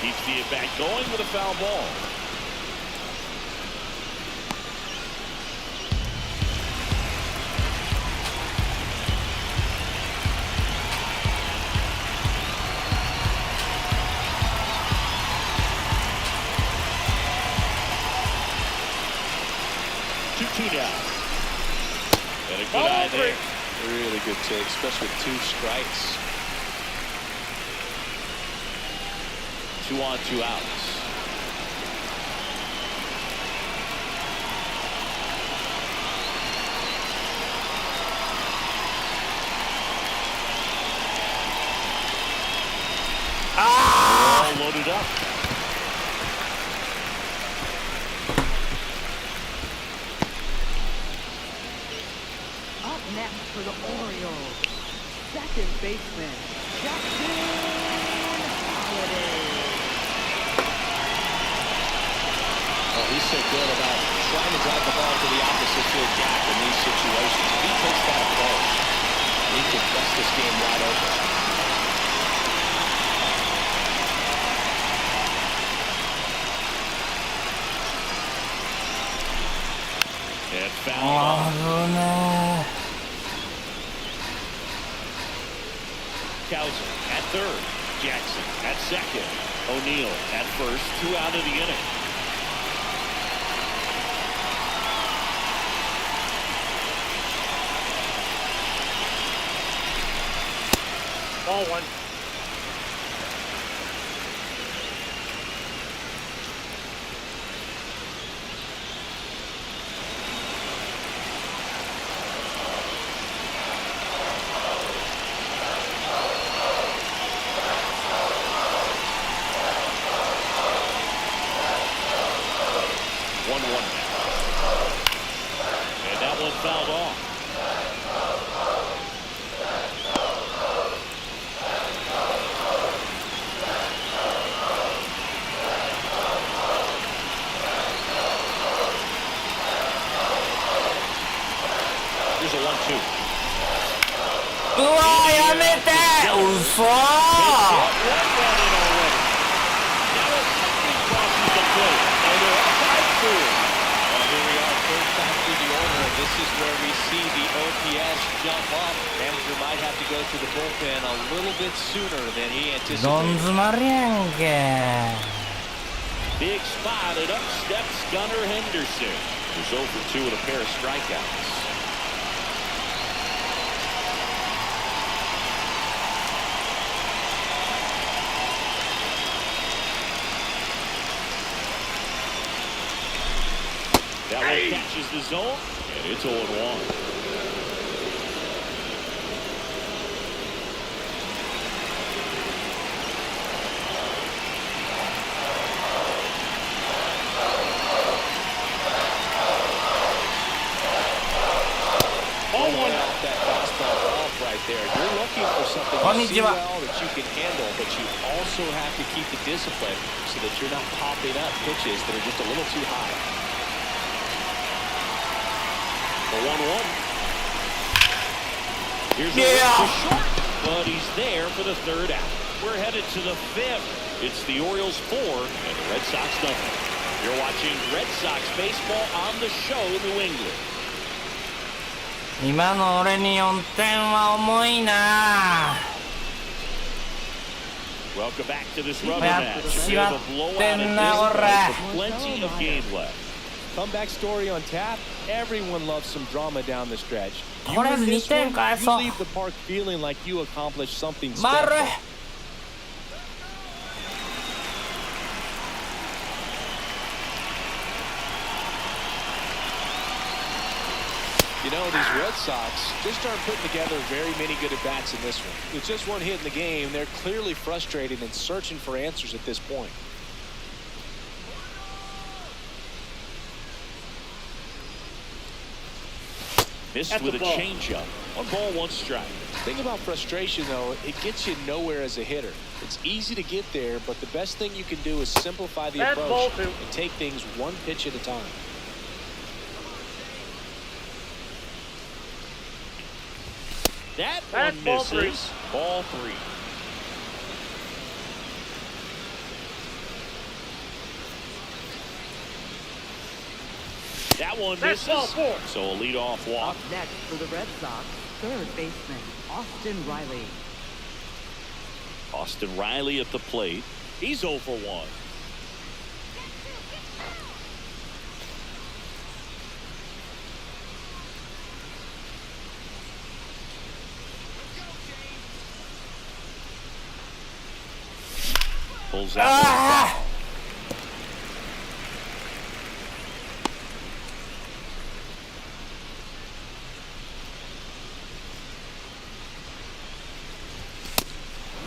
Keeps the at-bat going with a foul ball. Now. And a good eye there. Really good take, especially with 2 strikes. 2 on, 2 outs. All loaded up. Up next for the Orioles, second baseman, Justin Holiday. Oh, he's so good about trying to drive the ball to the opposite field gap in these situations. If he takes that approach, he can bust this game wide open. And foul. Cowser at third. Jackson at second. O'Neill at first. 2 out of the inning. Ball 1. And that one fouled off. Here's a 1-2. うわーやめて嘘ー One run in already. Now it's something crosses the plate. And they're outside field. Well, here we are, third time through the order, and this is where we see the OPS jump up. Manager might have to go to the bullpen a little bit sooner than he どん anticipated. 詰まりやんけ Big spot, and up steps Gunnar Henderson. He's 0 for 2 with a pair of strikeouts. That one catches the zone, and it's 0-1. Off that fastball off right there. You're looking for something you see well that you can handle, but you also have to keep the discipline so that you're not popping up pitches that are just a little too high. The 1-1. Here's a to short, but he's there for the third out. We're headed to the fifth. It's the Orioles 4 and the Red Sox nothing. You're watching Red Sox baseball on the show, New England. 今の俺に4点は重いな Welcome back to this rubber やっ match. ち We ま have a って blowout ん at な this 俺 point with plenty of game left. Comeback story on tap. Everyone loves some drama down the stretch. You とりあえず win 2 this 点 one, 返 you そう。 leave the park feeling like you accomplished something 丸 special. You know, these Red Sox just aren't putting together very many good at-bats in this one. With just one hit in the game, they're clearly frustrated and searching for answers at this point. Missed with a changeup. 1 ball, 1 strike. The thing about frustration, though, it gets you nowhere as a hitter. It's easy to get there, but the best thing you can do is simplify the approach and take things one pitch at a time. That one misses. Ball 3. That one misses. So a leadoff walk. Up next for the Red Sox, third baseman Austin Riley. Austin Riley at the plate. He's 0 for 1. Pulls out.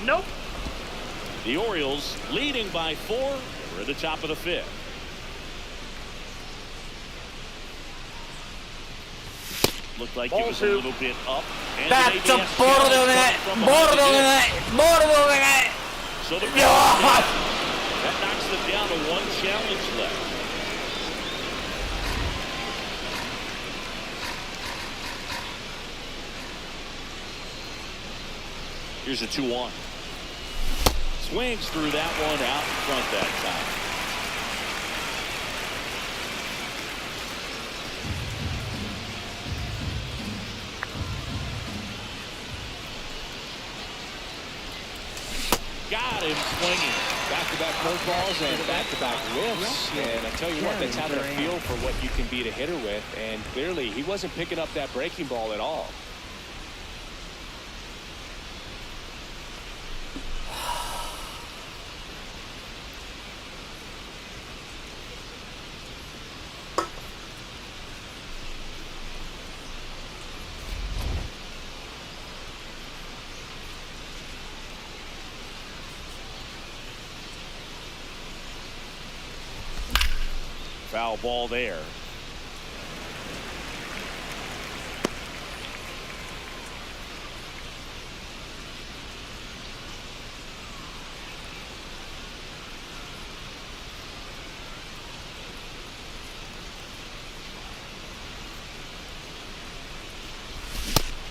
Nope. The Orioles leading by 4. We're at the top of the 5th. Looked like it was a little bit up. And だちょっとボールでお願いボールでお願いボールでお願い So the that knocks them down to 1 challenge left. Here's a 2-1. Swings through that one out in front that time. Got him swinging. Back-to-back curveballs and back-to-back whiffs. And I tell you what, that's having a feel for what you can beat a hitter with. And clearly, he wasn't picking up that breaking ball at all. Foul ball there.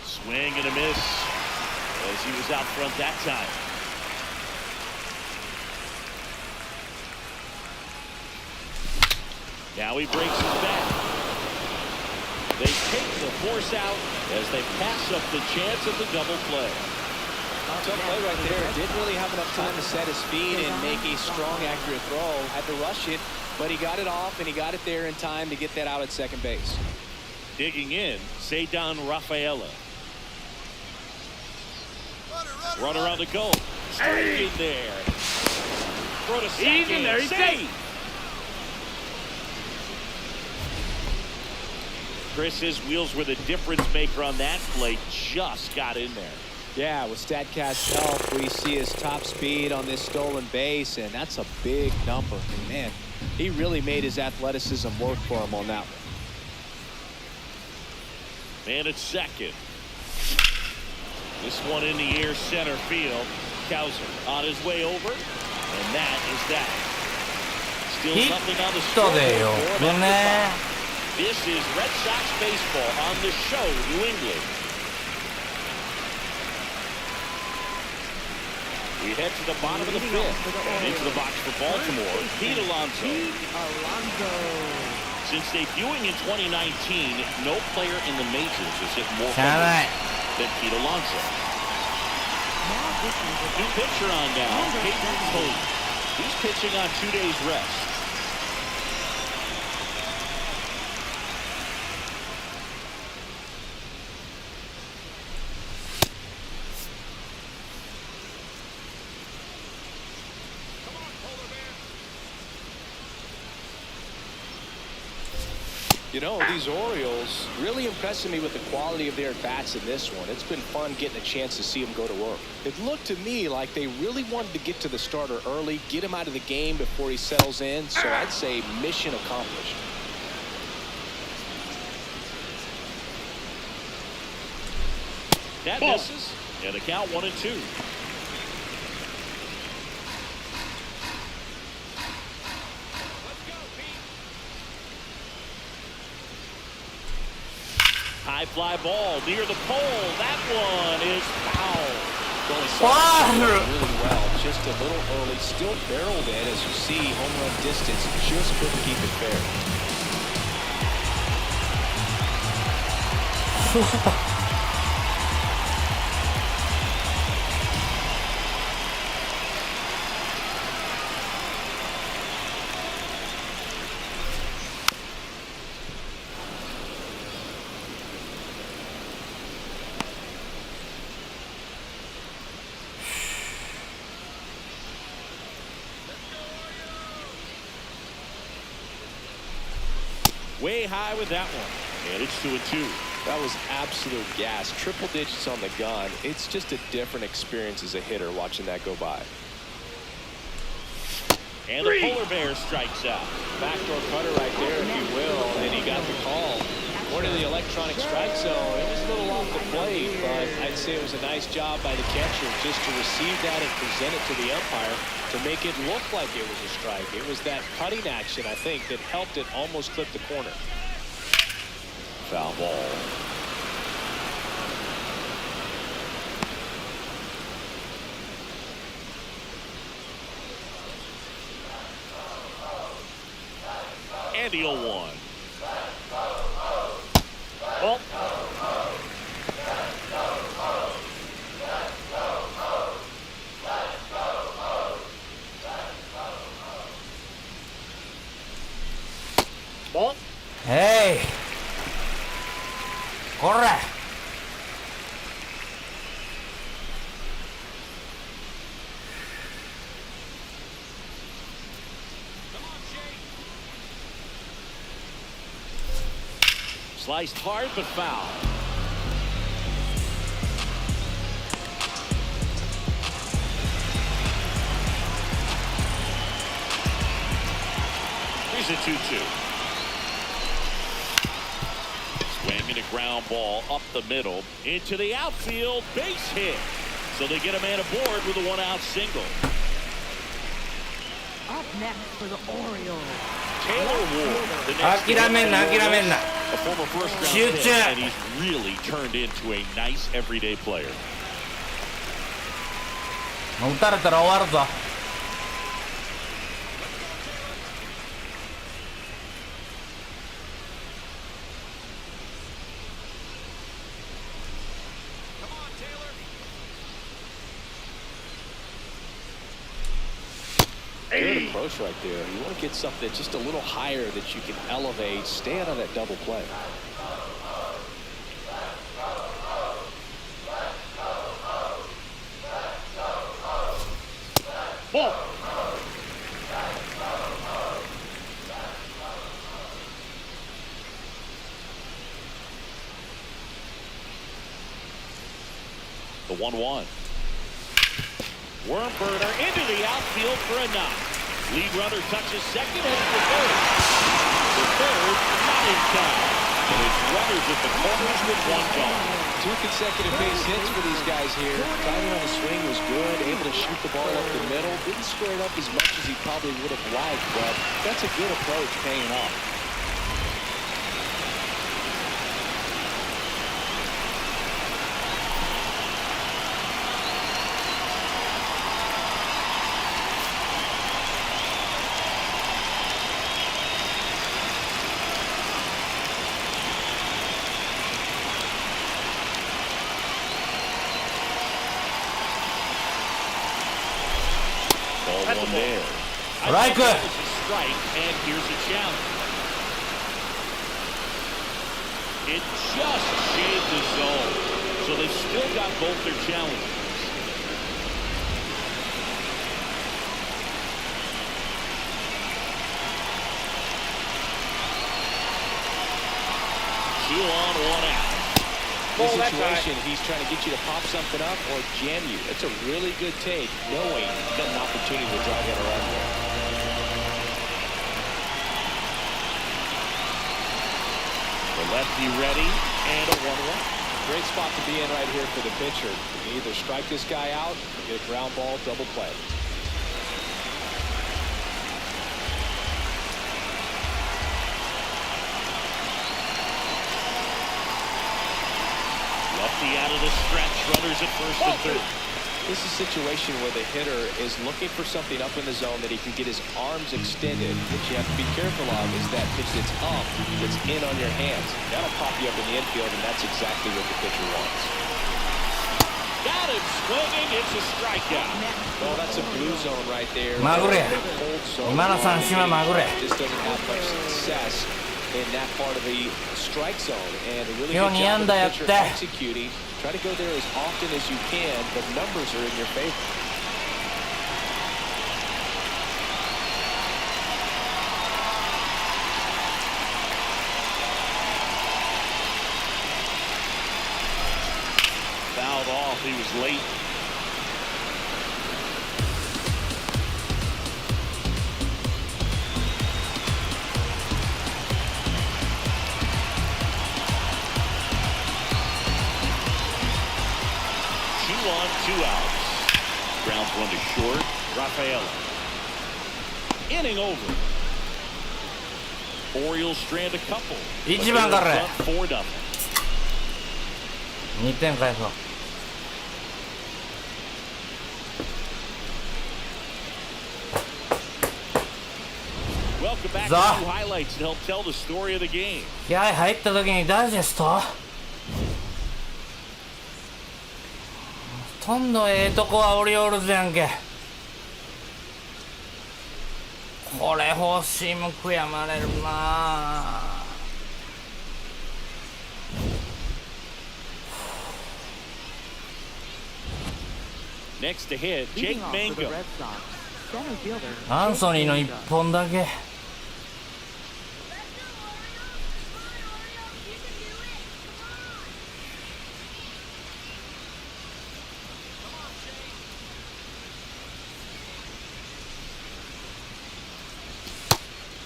Swing and a miss as he was out front that time. Now he breaks his back. They take the force out as they pass up the chance of the double play. Tough play right there. Didn't really have enough time to set his speed and make a strong, accurate throw. Had to rush it, but he got it off, and he got it there in time to get that out at second base. Digging in, Cedar Rafaela. Runner on the goal. Strike in there. Throw to second. There he's Save. Chris, his wheels were the difference maker on that play. Just got in there. Yeah, with StatCast help, we see his top speed on this stolen base, and that's a big number. And man, he really made his athleticism work for him on that one. Man at second. This one in the air center field. Cowser on his way over, and that is that. Still nothing on the scoreboard. This is Red Sox baseball on the show, New England. We head to the bottom of the 5th and into the box for Baltimore. Pete Alonso. Since debuting in 2019, no player in the majors has hit more homers than Pete Alonso. New pitcher on now, Peyton Cole. He's pitching on 2 days rest. You know, these Orioles really impressing me with the quality of their at-bats in this one. It's been fun getting a chance to see them go to work. It looked to me like they really wanted to get to the starter early, get him out of the game before he settles in. So I'd say mission accomplished. That misses, and the count 1-2. High fly ball near the pole. That one is foul. Really well, just a little early, still barreled in. As you see, home run distance just couldn't keep it fair. Way high with that one. And it's 2-2. That was absolute gas. Triple digits on the gun. It's just a different experience as a hitter watching that go by. And the polar bear strikes out. Backdoor cutter right there, if you will, and he got the call. More to the electronic strike zone. It was a little off the plate, but I'd say it was a nice job by the catcher just to receive that and present it to the umpire to make it look like it was a strike. It was that cutting action, I think, that helped it almost clip the corner. Foul ball. And the 0-1. Ball. Ball. Hey! これ Sliced hard but foul. Here's a 2-2. Swinging a ground ball up the middle into the outfield, base hit. So they get a man aboard with a one-out single. Up next for the Orioles. Taylor Ward, the next 諦めんな諦めんな a former first-round Shoot pick, ya. and he's really turned into a nice everyday player. もう打たれたら終わるぞ Good approach right there. You want to get something just a little higher that you can elevate, stand on that double play. Ball. The 1-1. Worm burner into the outfield for a knock. Lead runner touches second, headed for third. The third, not in time. And it's runners at the corners with one gone. 2 consecutive base hits for these guys here. Timing on the swing was good, able to shoot the ball up the middle. Didn't square it up as much as he probably would have liked, but that's a good approach paying off. Ball one there. Strike. It's a strike, and here's a challenge. It just shaved the zone, so they've still got both their challenges. on, 1 out. This Ball that situation, he's trying to get you to pop something up or jam you. That's a really good take, knowing you've got an opportunity to drive that around there. The lefty ready, and a 1-1. Great spot to be in right here for the pitcher. You can either strike this guy out or get a ground ball, double play. Lefty out of the stretch, runners at first and third. This is a situation where the hitter is looking for something up in the zone that he can get his arms extended. What you have to be careful of is that pitch that's up, that's in on your hands. That'll pop you up in the infield, and that's exactly what the pitcher wants. Got him swinging, it's a strikeout. Oh, that's a blue zone right there. まぐれや。 Cold zone. 今の三振はまぐれ。 Just doesn't have much success in that part of the strike zone, and a really Yo, good ni job of the anda pitcher yatte. executing. Try to go there as often as you can. The numbers are in your favor. Fouled off, he was late. On, 2 outs. Grounds 1 to short. Rafaela. Inning over. Orioles strand a couple. 1番からや。 4-0. 2点返そう。 Welcome back to Za. new highlights to help tell the story of the game. 気合入った時にダイジェストほとんどええとこはオリオールズやんけ。これフォーシーム悔やまれるなあ。Next to hit, Jake Leading off for the Mango. Red Sox, center fielder アンソニーの1本だけ。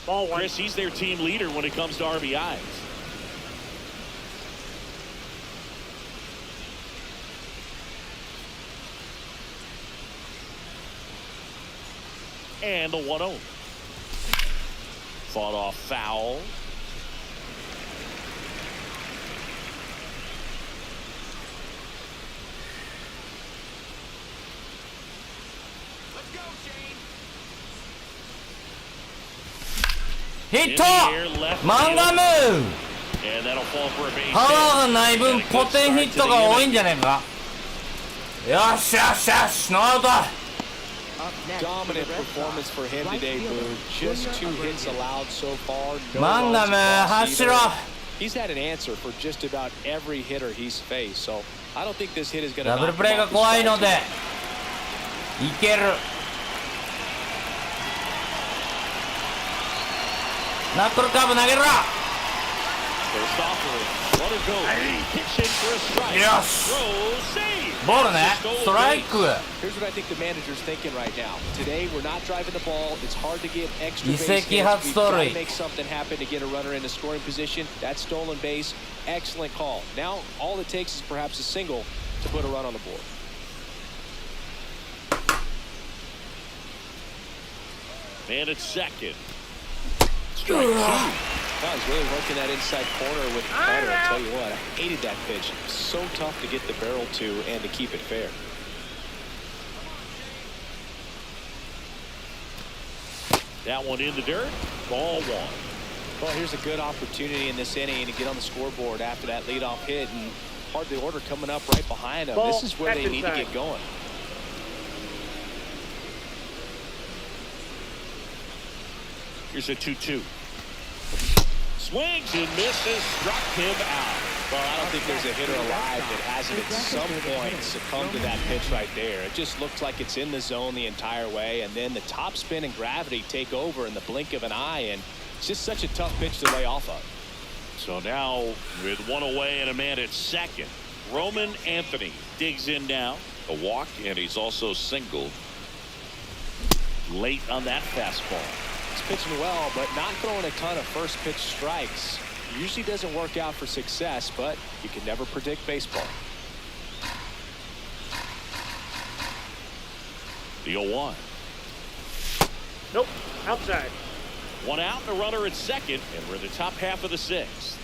Ball 1. Chris, he's their team leader when it comes to RBIs. And the 1-0. Fought off foul. In ヒット the air, left マンガム And that'll fall for a base パワー hit. がない分 And a ポ good テン start ヒッ to ト the が多い inning. んじゃねえか。よしよしよしノーアウト。 up next for Dominant the Red performance Sox, for him right today, fielder Boone. Just 2 Julio hits Abreu. allowed so far. No マンガ runs ム lost 走 either. ろ。 He's had an answer for just about every hitter he's faced, so I don't think this hit is going to ダブル knock プレ him ーが off his 怖いの stride で too. いける。ナックルカーブ投げろ。 First offer, let it go. Pitch in for a strike. Yes. Throw, save. ボールね。ストライク。 Here's what I think the manager's thinking right now. Today, we're not driving the ball. It's hard to get extra 移 base 籍 hits. 初 We've 盗 got 塁 to make something happen to get a runner into scoring position. That stolen base, excellent call. Now, all it takes is perhaps a single to put a run on the board. Man at second. Strike 2. Wow, he's really working that inside corner with the cutter. I'll tell you what, I hated that pitch. So tough to get the barrel to and to keep it fair. That one in the dirt. Ball 1. Well, here's a good opportunity in this inning to get on the scoreboard after that leadoff hit, and part of the order coming up right behind them. Ball, This is where they catch need to inside. get going. Here's a 2-2. Swings and misses. Struck him out. Well, I don't think there's a hitter alive that hasn't at some point succumbed to that pitch right there. It just looks like it's in the zone the entire way, and then the top spin and gravity take over in the blink of an eye, and it's just such a tough pitch to lay off of. So now with one away and a man at second, Roman Anthony digs in now. A walk, and he's also singled late on that fastball. He's pitching well, but not throwing a ton of first pitch strikes. Usually doesn't work out for success, but you can never predict baseball. The 0-1. Nope, outside. One out and a runner at second, and we're in the top half of the sixth.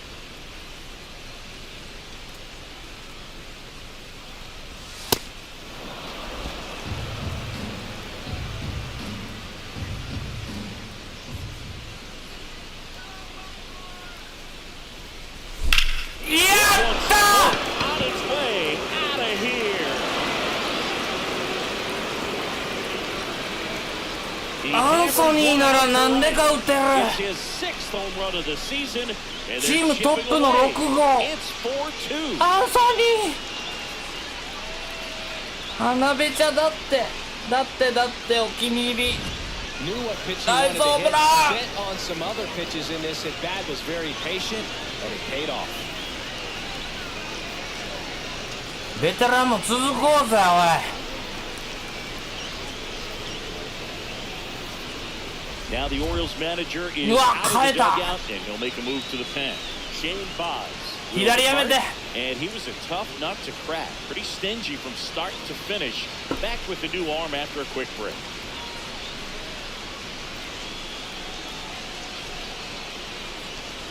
On its way out of here. アンソニーならなんでか打てる。 It's his sixth home run of the season, and they're チームトッ chipping プの away. 6号。 It's 4-2. アンソニー花べちゃだってお気に入り。 Knew what pitch he wanted to hit. Bent on some other pitches in this at bat. Was very patient, and it paid off. ベテランも続こうぜおい。 Now the Orioles manager is うわ、 out of 変え the た。 dugout, and he'll make a move to the pen. Shane Baz. 左やめて。 And he was a tough nut to crack. Pretty stingy from start to finish. Back with the new arm after a quick break.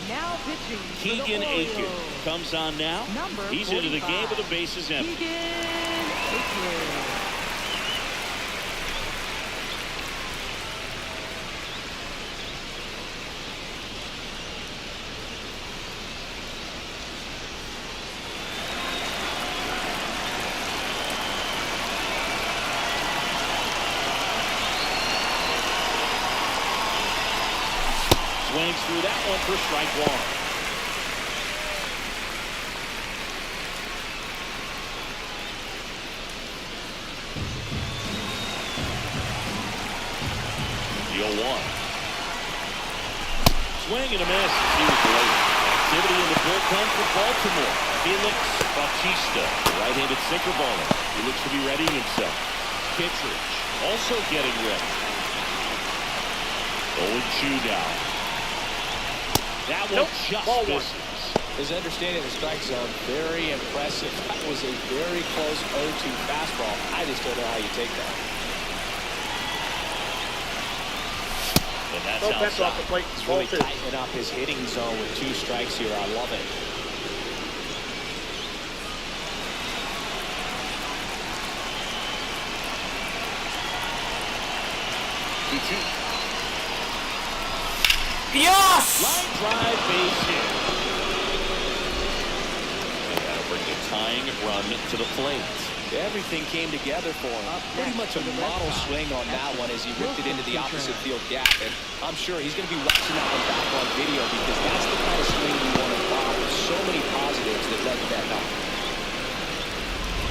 Now pitching for the Keegan Aiken Orioles. comes on now. Number He's into the game 45. with the bases empty. Keegan Aiken. Swings through that one for strike one. The 0-1. Swing and a miss. He was late. Activity in the bullpen for Baltimore. Felix Bautista, right-handed sinker baller. He looks to be readying himself. Kittredge also getting ready. 0-2 now. That one just ball one. misses. His understanding of the strike zone, very impressive. That was a very close 0-2 fastball. I just don't know how you take that. And that's Don't catch off outside. the plate. He's Ball really two. tightening up his hitting zone with 2 strikes here. I love it.よし。 Line drive base hit. And that'll bring the tying run to the plate. Everything came together for him. Pretty much a model swing on that one as he ripped it into the opposite field gap. And I'm sure he's going to be watching that one back on video because that's the kind of swing you want to follow. So many positives that led to that knock.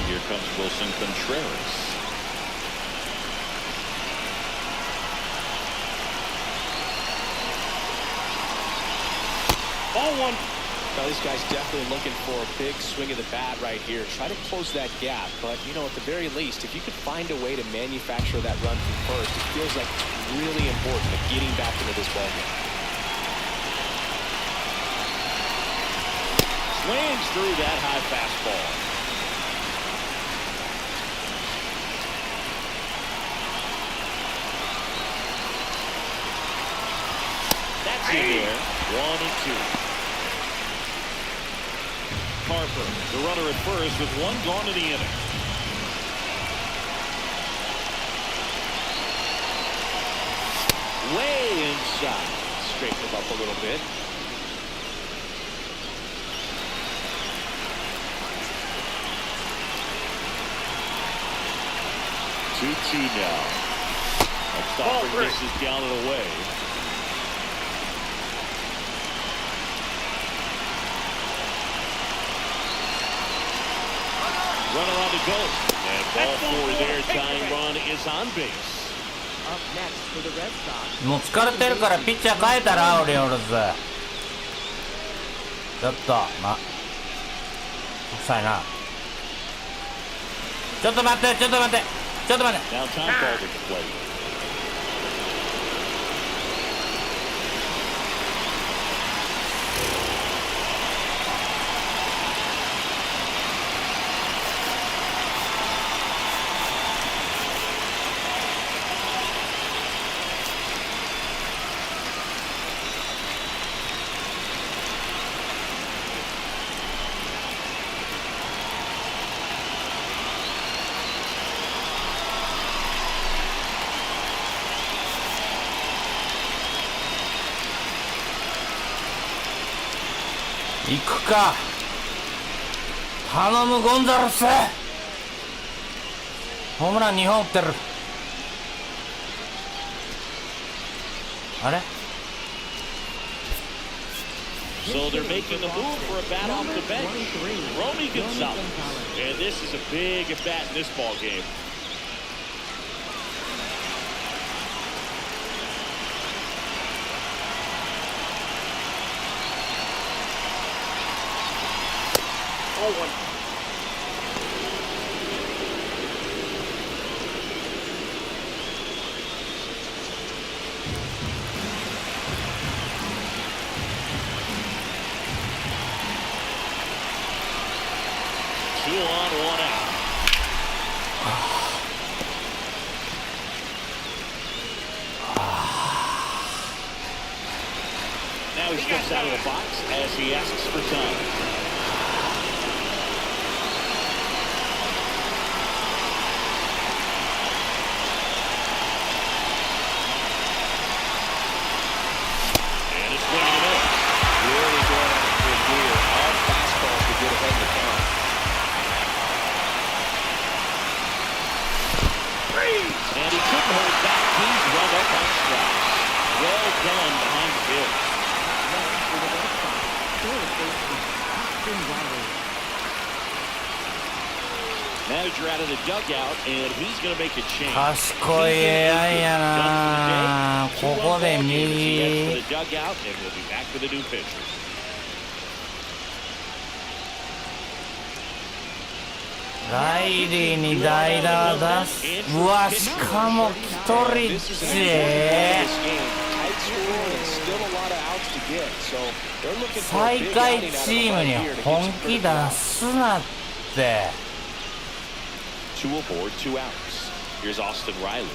Here comes Wilson Contreras. Ball one. Now this guy's definitely looking for a big swing of the bat right here. Try to close that gap, but you know, at the very least, if you could find a way to manufacture that run from first, it feels like it's really important to getting back into this ballgame. Swings through that high fastball. That's in there. 1-2. Harper, the runner at first with one gone in the inning. Way inside. Straighten him up a little bit. Two now. That stopper misses down and away. Runner on the go. And ball 4 there. Tying run is on base. Up next for the Red Sox. もう疲れてるからピッチャー変えたらオリオールズ。ちょっと臭いな。ちょっと待って。Now time called at the plate.行くか。頼むゴンザレス。ホームラン2本打ってる。あれ So they're making a move for a bat off the bench. Romy Gonzalez. And this is a big at bat in this ball game. Oh, one. Two on, one out. Now he steps out of the box as he asks for time. And it's swinging and a miss. Really going after it here. All fastballs to get ahead in the count. And he couldn't hold back. He's run up on strikes. Well done behind the field. Next for the Red Sox, third baseman Austin Riley. Manager out of the dugout, and he's going to make a change. 賢い AI やな。ここで He heads to 右。 the dugout, and we'll be back with a new pitcher. ライリーに代打を出す。うわ、しかもキトリッ This is チ。 an important game. Tight score and still a lot of outs to get. So they're looking for a 最 big 下位 outing out of チーム the に here to get 本 some 気 critical 出すなって。 Two aboard, 2 outs. Here's Austin Riley.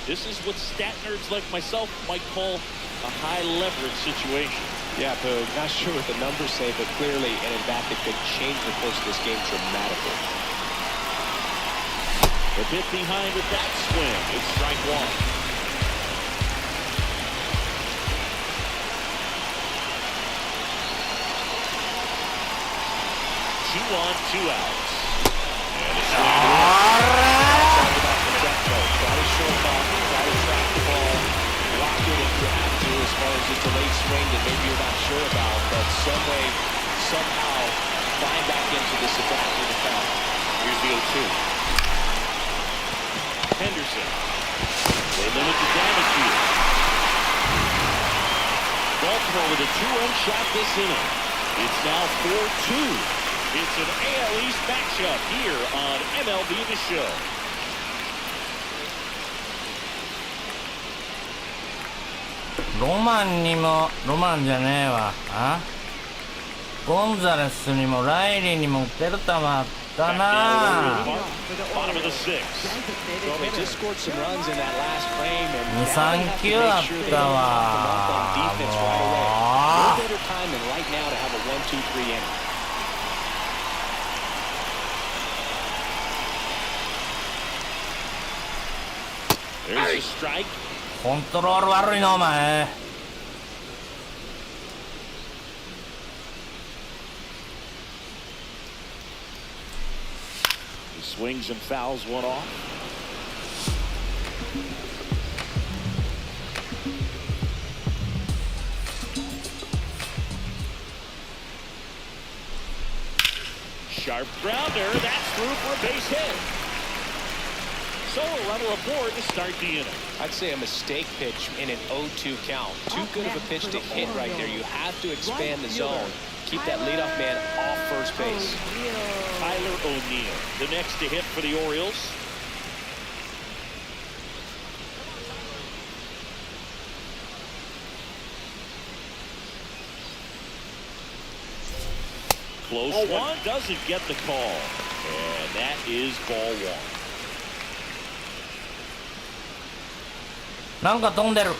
This is what stat nerds like myself might call a high leverage situation. Yeah, but not sure what the numbers say, but clearly an at bat that could change the course of this game dramatically. A bit behind with that swing. It's strike one. Two on, 2 outs. And it's Talk about the tempo. Try to short off, try to track the ball, lock it if you have to, as far as it's a late swing that maybe you're not sure about, but some way, somehow, find back into this at bat with the count. Here's the 0-2. Henderson. They limit the damage here. Baltimore with a 2-run shot this inning. It's now 4-2. It's an AL East matchup here on MLB The Show. ロマンにも、ロマンじゃねえわ。ゴンザレスにもライリーにも打てる球あったな。 Bottom of the 6th. Well, they just scored some runs in that last frame, and 2、3球あったわ。 defense right away. No better time than right now to have a 1-2-3 inning. There's a strike. コントロール悪いなお前。 He swings and fouls one off. Sharp grounder. That's through for a base hit. So a runner aboard to start the inning. I'd say a mistake pitch in an 0-2 count. Too good of a pitch to hit right there. You have to expand the zone keep that leadoff man off first base. Tyler O'Neill, the next to hit for the Orioles. Close one, doesn't get the call. And that is ball one. なんか飛んでる。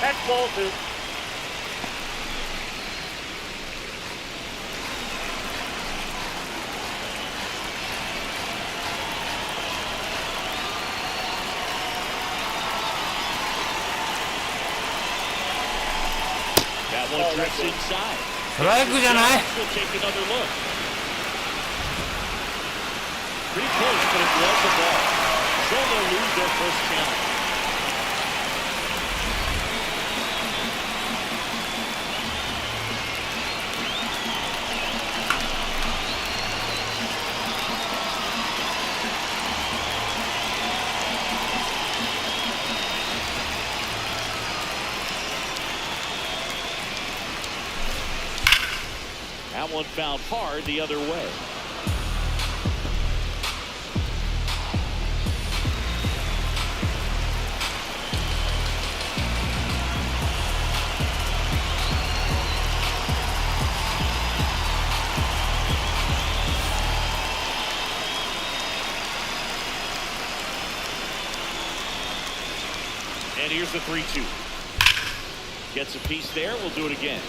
That's ball two. That one drifts inside. ストライクじゃない。 We'll take another look. Pretty close, but it was a ball. So they'll lose their first challenge. That one found hard the other way. And here's the 3-2. Gets a piece there. We'll do it again.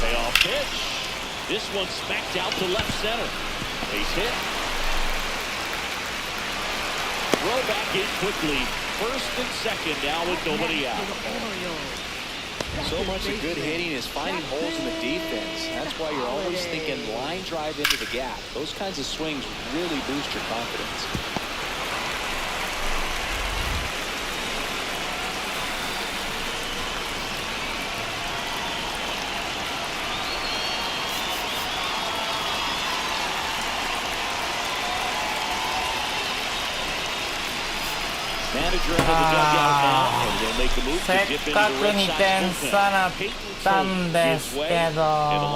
Payoff pitch. This one smacked out to left center. Base hit. Throw back in quickly. First and second now with nobody out. So much of good hitting is finding holes in the defense. That's why you're always thinking line drive into the gap. Those kinds of swings really boost your confidence. Manager out of the dugout now, and they'll make the move to せ dip っ into か the く Red 2 Sox 点 bullpen. 差なっ Peyton た Cole んで gives す way, け and the ど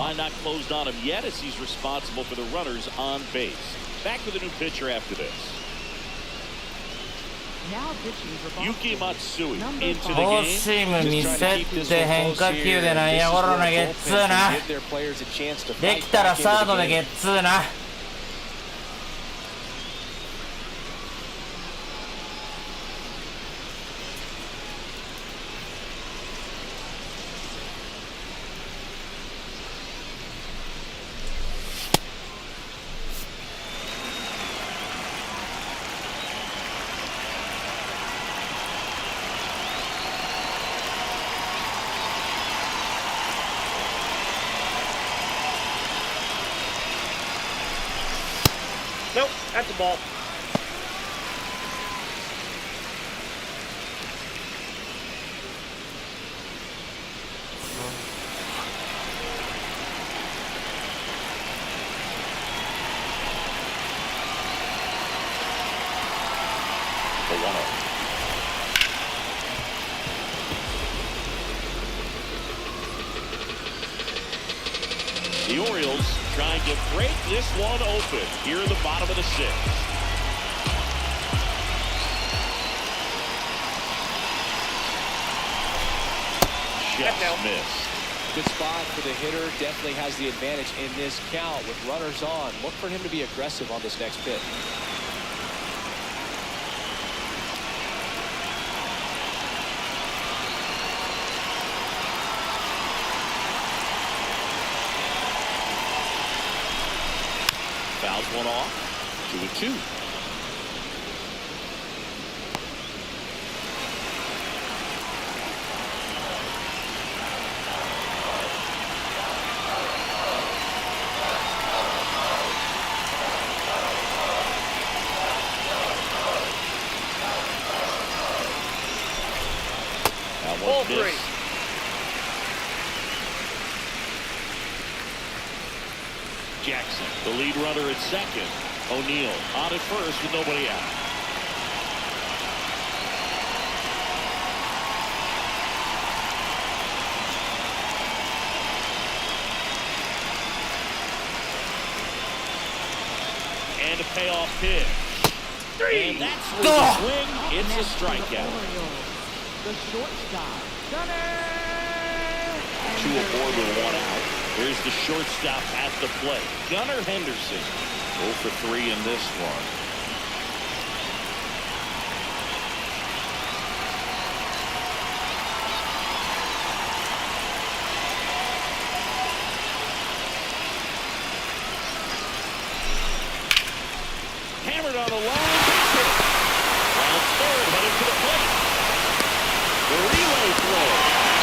line not closed on him yet as he's responsible for the runners on base. Back with a new pitcher after this. Now pitching for Yuki Boston. Matsui Number into the フォー game. シーム見せて変化球で内野ゴロのゲッツーな。できたらサードでゲッツーな。Nope, that's a ball. The 1-0. The Orioles trying to break this one open here in the bottom of the 6th. Just missed. Good spot for the hitter. Definitely has the advantage in this count with runners on. Look for him to be aggressive on this next pitch. Fouls one off. 2-2. Ball three. Jackson, the lead runner at second. O'Neal on at first with nobody out. And a payoff pitch. And that's with the swing. It's a strikeout. The shortstop, Gunner. 2 aboard with 1 out. Here's the shortstop at the plate. Gunnar Henderson. 0 for 3 in this one. Hammered on the line. Round third, headed to the plate. The relay throw.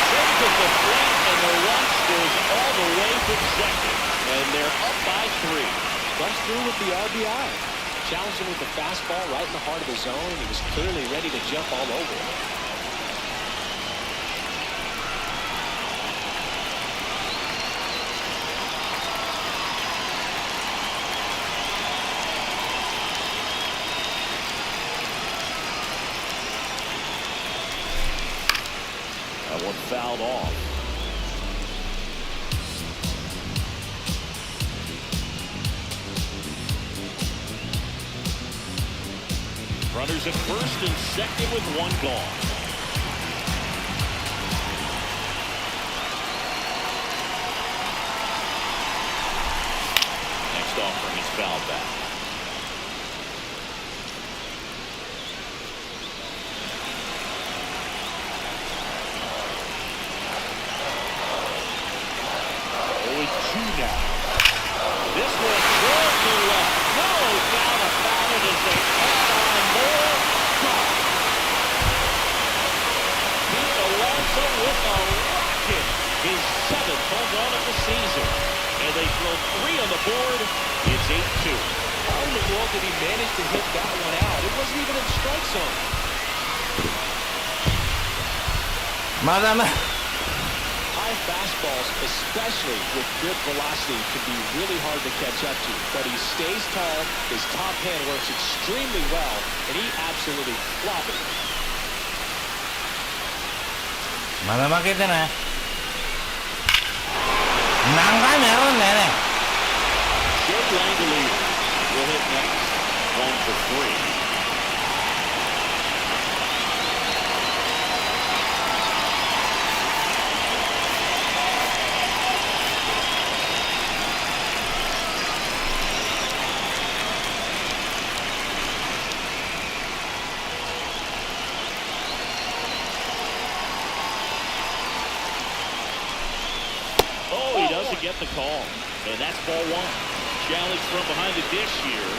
Saved at the plate, and the run goes all the way to second. And they're up by 3. Comes through with the RBI. Challenged him with the fastball right in the heart of the zone, and he was clearly ready to jump all over it. That one fouled off. Runners at first and second with 1 gone. Next offering is fouled back. Only 2 now. This one short to left. No, down about it as they add on more. Pete Alonso with a rocket. His 7th home run of the season. And they throw 3 on the board. It's 8-2. How in the world did he manage to hit that one out? It wasn't even in strike zone. まだま High fastballs, especially with good velocity, can be really hard to catch up to. But he stays tall, his top hand works extremely well, and he absolutely flopped it. まだ負けてない。何回もやるんだよね。Jake Langeliers will hit next. 1 for 3. He doesn't get the call, and that's ball 1. Challenge from behind the dish here,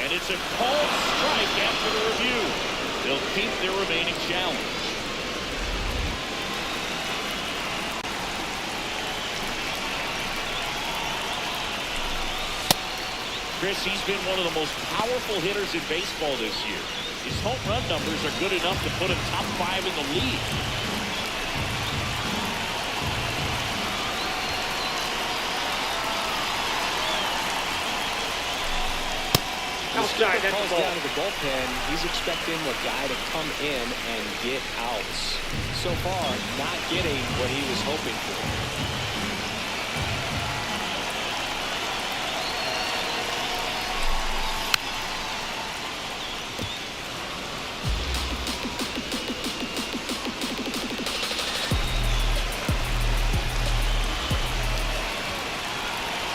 and it's a called strike after the review. They'll keep their remaining challenge. Chris, he's been one of the most powerful hitters in baseball this year. His home run numbers are good enough to put him top 5 in the league. Outside, that's Calls the ball. down to the bullpen. He's expecting the guy to come in and get outs. So far, not getting what he was hoping for.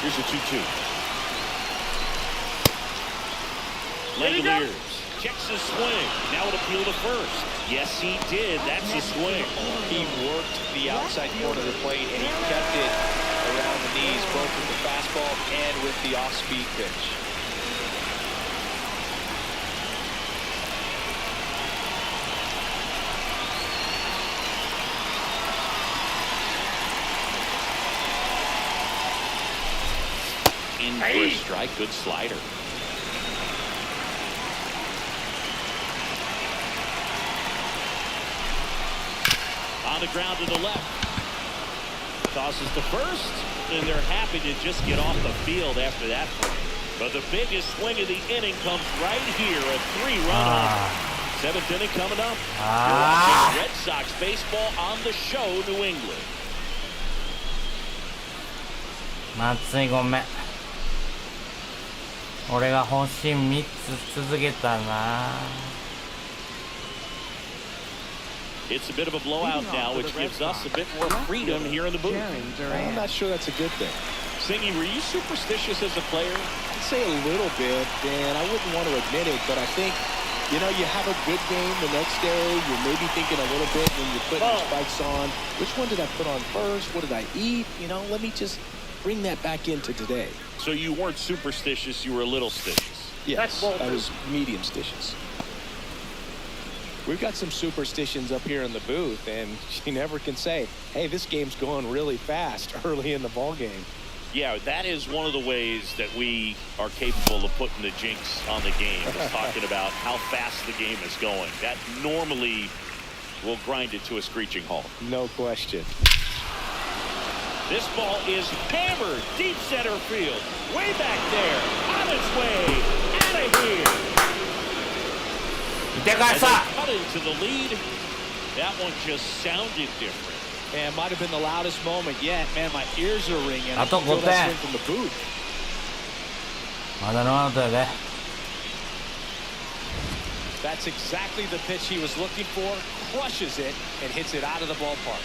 Here's a 2-2. Langeliers checks his swing. Now an appeal to first. Yes, he did. That's a swing. He worked the outside corner of the plate, and he kept it around the knees, both with the fastball and with the off-speed pitch. In for a strike, good slider. On the ground to the left. Tosses to first, and they're happy to just get off the field after that play. But the biggest swing of the inning comes right here, a 3-run home. Seventh inning coming up. You're watching Red Sox baseball on the show, New England. 松井ごめん。俺が本心3つ続けたな。It's a bit of a blowout now, which gives us a bit more freedom here in the booth. I'm not sure that's a good thing. Singy, were you superstitious as a player? I'd say a little bit, and I wouldn't want to admit it, but I think, you know, you have a good game the next day. You're maybe thinking a little bit when you're putting your spikes on. Which one did I put on first? What did I eat? You know, let me just bring that back into today. So you weren't superstitious, you were a little stitious. Yes, I was medium stitious. We've got some superstitions up here in the booth, and you never can say, hey, this game's going really fast early in the ball game. Yeah, that is one of the ways that we are capable of putting the jinx on the game, is talking about how fast the game is going. That normally will grind it to a screeching halt. No question. This ball is hammered deep center field, way back there, on its way, out of here. As they cut into the lead, that one just sounded different. Man, might have been the loudest moment yet. Man, my ears are ringing. I feel feel that swing from the booth. まだノーアウトやで。 That's exactly the pitch he was looking for. Crushes it and hits it out of the ballpark.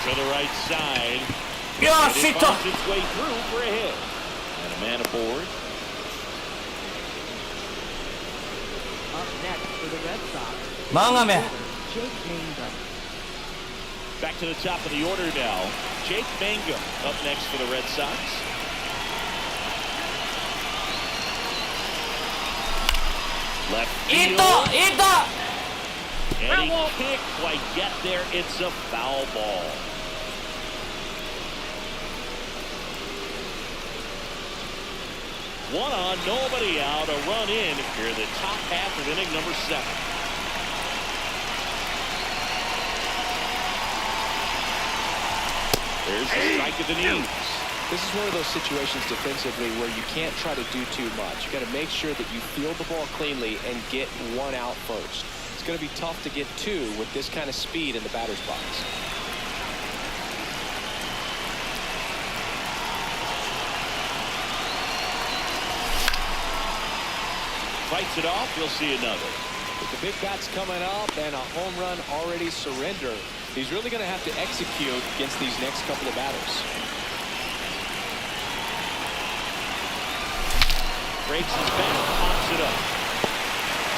To the right side. Yeah, and it finds its way through for a hit. And a man aboard. Up next for the Red Sox, 漫画め。 Jake Mangum. Back to the top of the order now. Jake Mangum up next for the Red Sox. Left field. And he can't quite get there. It's a foul ball. One on, nobody out. A run in here, the top half of inning number 7. There's the strike of the knees. This is one of those situations defensively where you can't try to do too much. You got to make sure that you field the ball cleanly and get one out first. It's going to be tough to get 2 with this kind of speed in the batter's box. Fights it off, you'll see another. With the big bats coming up and a home run already surrendered, he's really going to have to execute against these next couple of batters. Breaks his back, pops it up.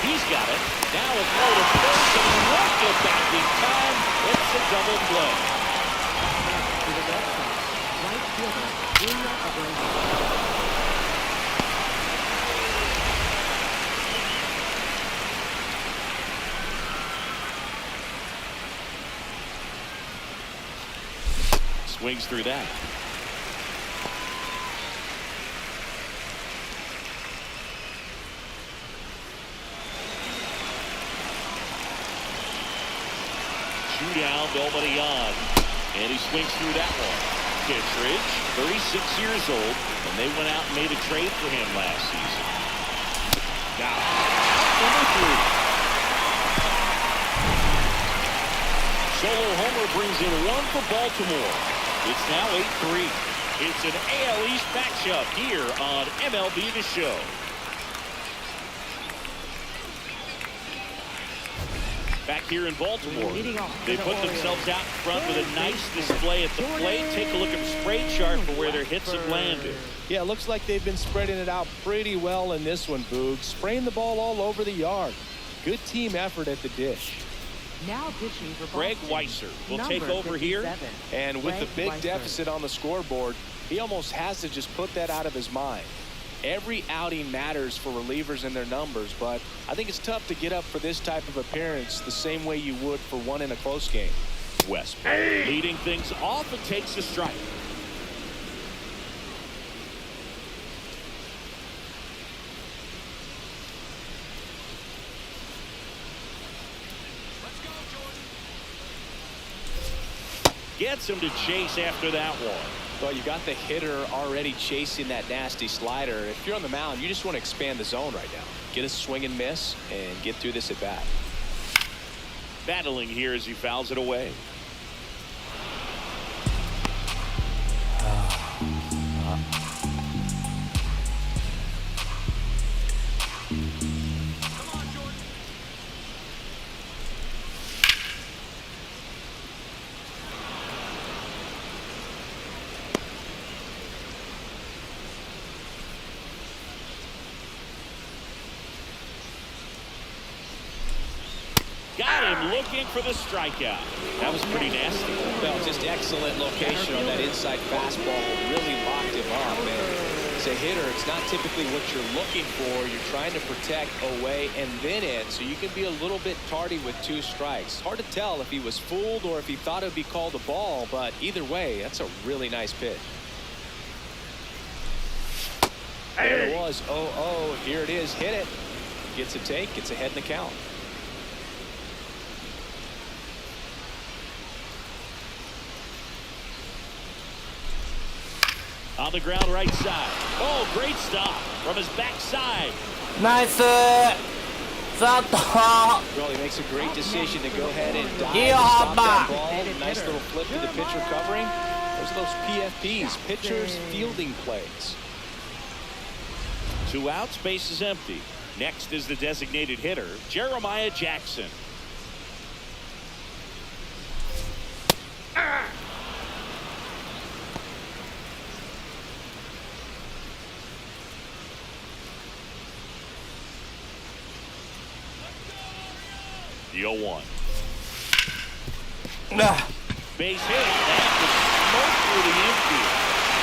He's got it. Now a throw to first, and he won't get back in time. It's a double play. For the Red Sox, right fielder, Julio Abreu. Swings through that. Down, nobody on, and he swings through that one. Kittredge, 36 years old, and they went out and made a trade for him last season. Now, number 3. Solo homer brings in 1 for Baltimore. It's now 8-3. It's an AL East matchup here on MLB The Show. Back here in Baltimore, Leading off they for the put Orioles, themselves out in front with a nice display at the plate. Take a look at the spray chart for where their hits have landed. Yeah, it looks like they've been spreading it out pretty well in this one, Boog. Spraying the ball all over the yard. Good team effort at the dish. Now pitching for Greg Boston, Weiser will number take over here. 57, And with the Greg big Weiser. deficit on the scoreboard, he almost has to just put that out of his mind. Every outing matters for relievers and their numbers, but I think it's tough to get up for this type of appearance the same way you would for one in a close game. West leading things off and takes a strike. Gets him to chase after that one. Well, you got the hitter already chasing that nasty slider. If you're on the mound, you just want to expand the zone right now. Get a swing and miss and get through this at bat. Battling here as he fouls it away. Got him looking for the strikeout. That was pretty nasty. Well, just excellent location on that inside fastball. Really locked him up. And as a hitter, it's not typically what you're looking for. You're trying to protect away and then in, so you can be a little bit tardy with 2 strikes. Hard to tell if he was fooled or if he thought it would be called a ball, but either way, that's a really nice pitch. There it was. 0-0. Here it is. Hit it. Gets a take. Gets ahead in the count. On the ground right side. Oh, great stop from his backside. ナイスさっと Well, he makes a great decision to go ahead and dive Yeah, and stop that but- ball. Nice little flip to the pitcher covering. Those are those PFPs, pitchers fielding plays. 2 outs, base is empty. Next is the designated hitter, Jeremiah Jackson. The 0-1. あ Base hit. That was smoke through the infield.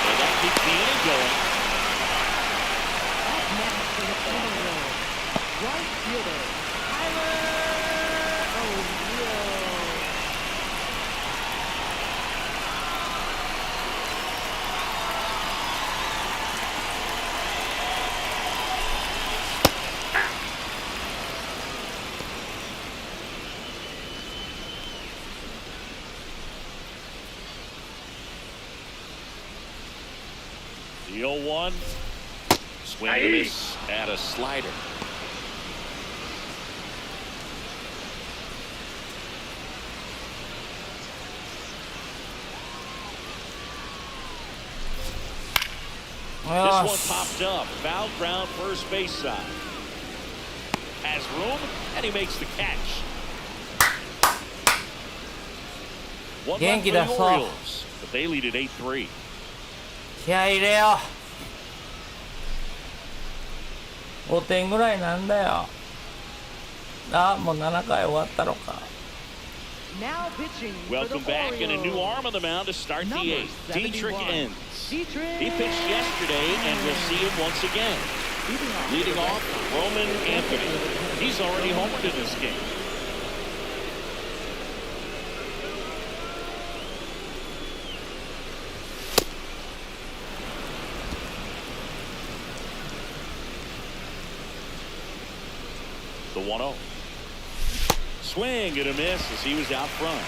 And that keeps the inning going. Up next for the Orioles, right fielder, Tyler O'Neill. The 0-1. Swing and a miss at a slider. This よ one し popped up. Foul ground first base side. Has room, and he makes the catch. 1 元 left 気 for 出 the そう Orioles, but they lead at 8-3. 気合い入れよ5点ぐらいなんだよあもう7回終わったのか Now pitching for Welcome the back, and a new Orioles. arm on the mound to start the Number 8th. Dietrich 71. Enns. Dietrich He pitched yesterday, and we'll see him once again. Leading off, Roman Anthony. He's already homered in this game. The 1-0. Swing and a miss as he was out front.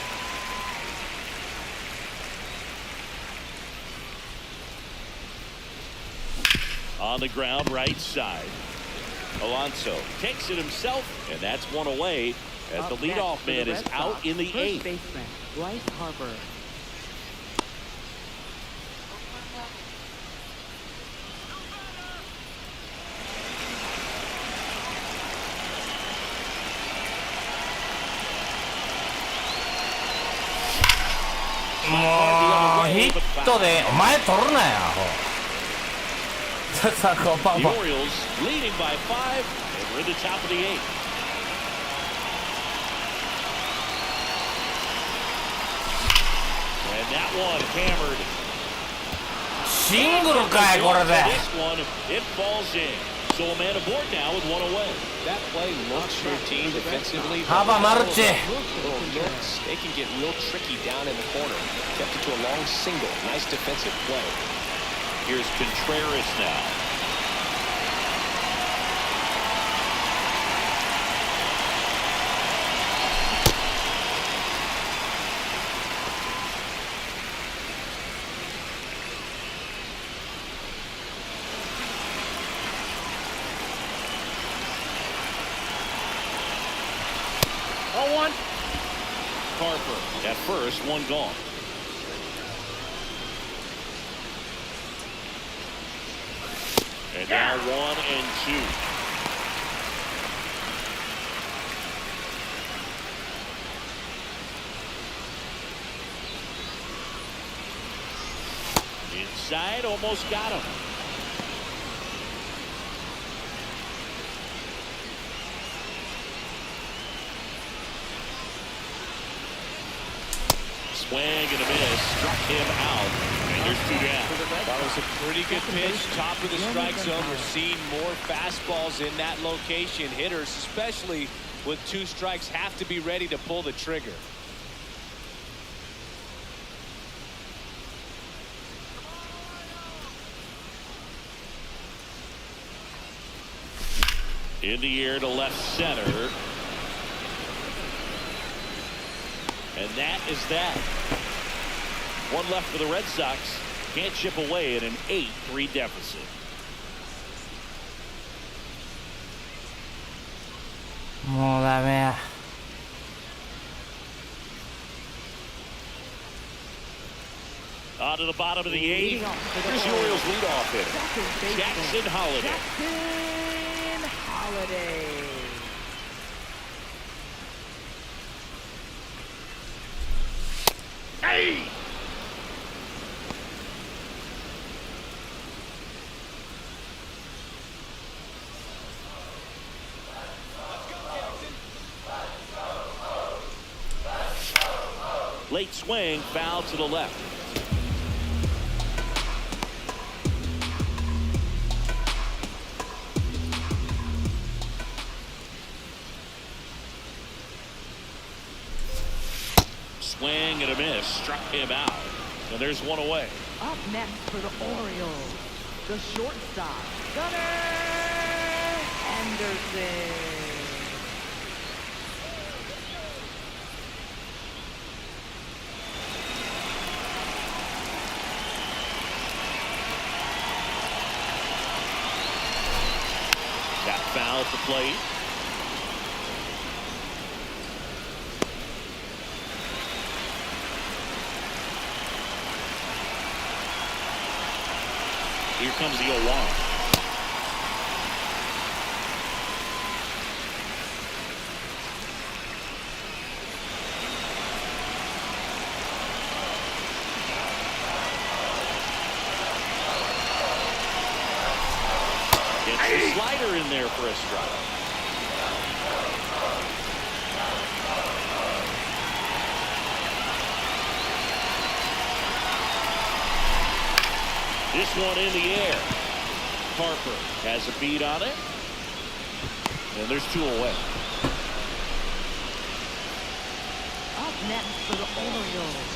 On the ground right side. Alonso takes it himself, and that's one away as the Up next leadoff for the man is Red out Sox, in the first 8th. baseman, Bryce Harper. もうヒットでお前取るなよアホ。さあこんばん The は。 Orioles leading by 5, and we're in the top of the 8th. And that one hammered. シングルかいこれで。 This one, it falls in. So a man aboard now with one away. That play looks routine defensively. How about Marchi? Little looks, they can get real tricky down in the corner. Kept it to a long single. Nice defensive play. Here's Contreras now. Harper at first, one gone. And now 1 and 2. Inside, almost got him. Swing and a miss, struck him out, and there's 2 down. That was a pretty good pitch, top of the strike zone. We're seeing more fastballs in that location. Hitters, especially with 2 strikes, have to be ready to pull the trigger. In the air to left center. And that is that. 1 left for the Red Sox. Can't chip away at an 8-3 deficit. More than me. On to the bottom of the 8th. Here's the Orioles leadoff hitter, Jackson Holiday. Jackson Holiday. Hey! Late swing, foul to the left. Swing and a miss, struck him out. And there's 1 away. Up next for the Orioles, the shortstop, Gunnar Henderson. Got foul at the plate. Here comes the 0-1. Gets the slider in there for a strike. This one in the air. Harper has a beat on it. And there's 2 away. Up next for the Orioles,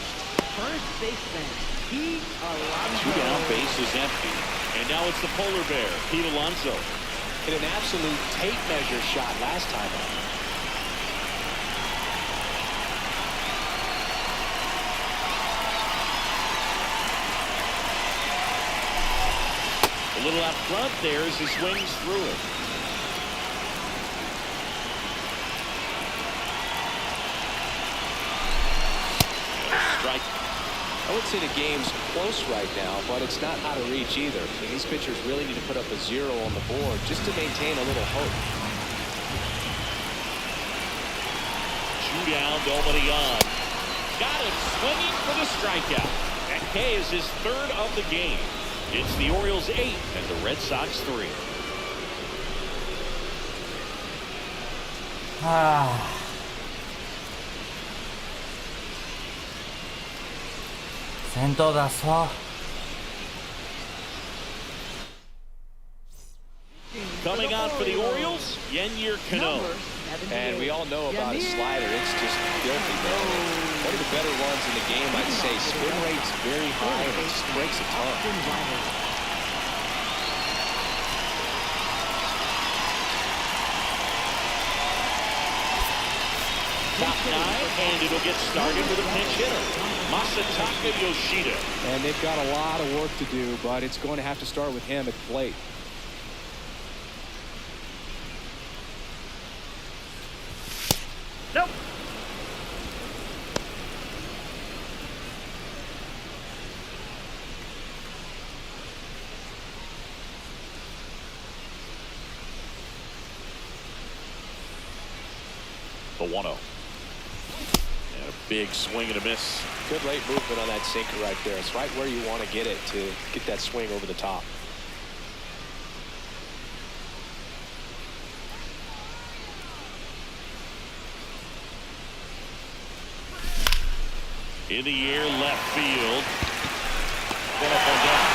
first baseman, Pete Alonso. 2 down, base is empty. And now it's the polar bear, Pete Alonso. Hit an absolute tape measure shot last time out. A little out front there as he swings through it. Strike. I would say the game's close right now, but it's not out of reach either. These pitchers really need to put up a 0 on the board just to maintain a little hope. 2 down, nobody on. got him swinging for the strikeout. And K is his third of the game. It's the Orioles 8 and the Red Sox 3. はあ、先頭出そう。Coming out for the Orioles, Yennier Cano. And we all know about his slider. It's just filthy, man. One of the better runs in the game, I'd say. Spin rate's very high and it just breaks a ton. Top 9, and it'll get started with a pinch hitter, Masataka Yoshida. And they've got a lot of work to do, but it's going to have to start with him at the plate. Nope. The 1-0. And a big swing and a miss. Good late movement on that sinker right there. It's right where you want to get it to get that swing over the top. In the air, left field. One up, one down.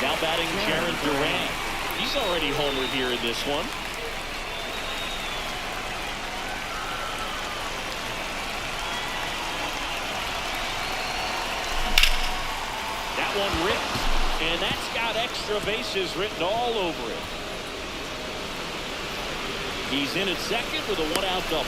Now batting Jaron Duran. He's already homered here in this one. That one ripped, and that's got extra bases written all over it. He's in at second with a one-out double.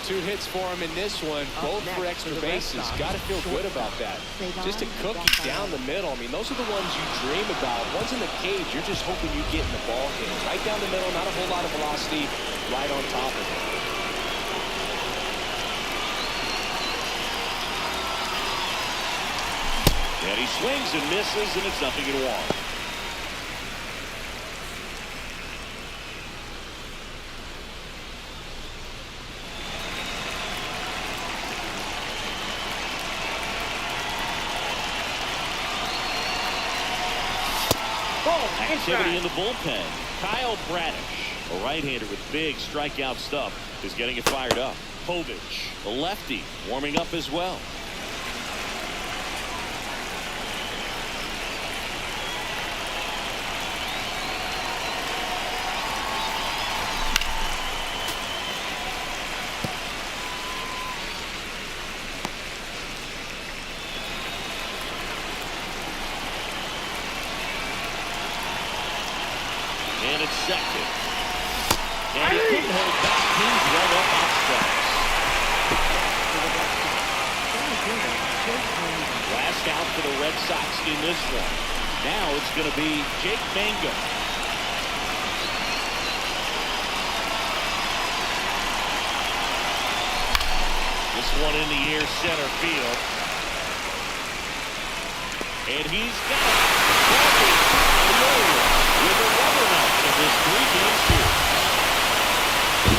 2 hits for him in this one, both for extra bases. Got to feel good about that. Just a cookie down the middle. I mean, those are the ones you dream about. Ones in the cage, you're just hoping you get in the ball game. Right down the middle, not a whole lot of velocity, right on top of it. And he swings and misses, and it's 0-1. Activity in the bullpen. Kyle Bradish, a right-hander with big strikeout stuff, is getting it fired up. Povich, a lefty, warming up as well. And it's second. And he couldn't hold back. He's run up on strikes. Last out for the Red Sox in this one. Now it's going to be Jake Mangum. This one in the air, center field. And he's got it. With a rubber match of this 3-game series.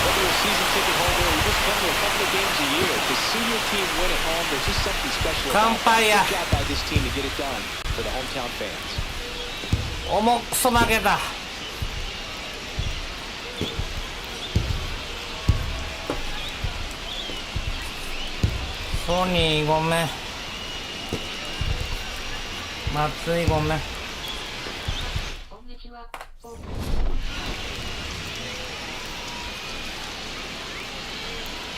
Whether you're a season ticket holder or you just come to a couple of games a year, to see your team win at home, there's just something special about it. Good job by this team to get it done for the hometown fans. 重くそ投げた。ソニーごめん。松井ごめん。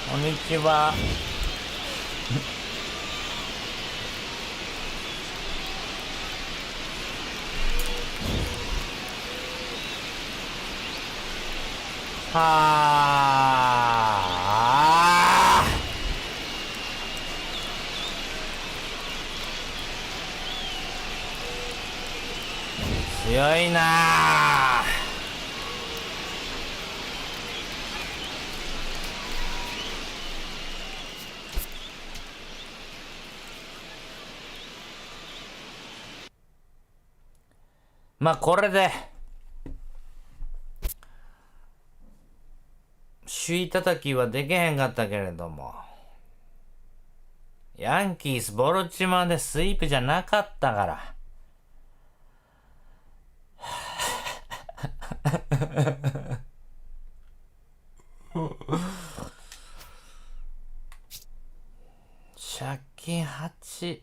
こんにちは。はあ。強いなあ。まあこれで首位叩きはできへんかったけれども、ヤンキースボルチモアでスイープじゃなかったから。借金8。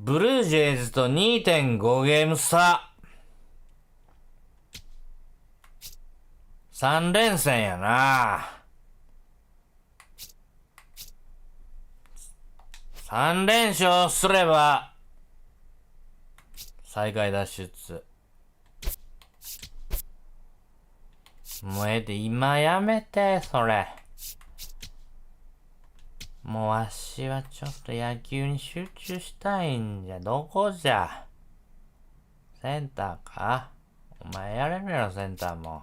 ブルージェイズと 2.5 ゲーム差。3連戦やな。3連勝すれば最下位脱出。もうええで、今やめて、それ。もうわしはちょっと野球に集中したいんじゃ。どこじゃ。センターか。お前やれるやろ、センターも。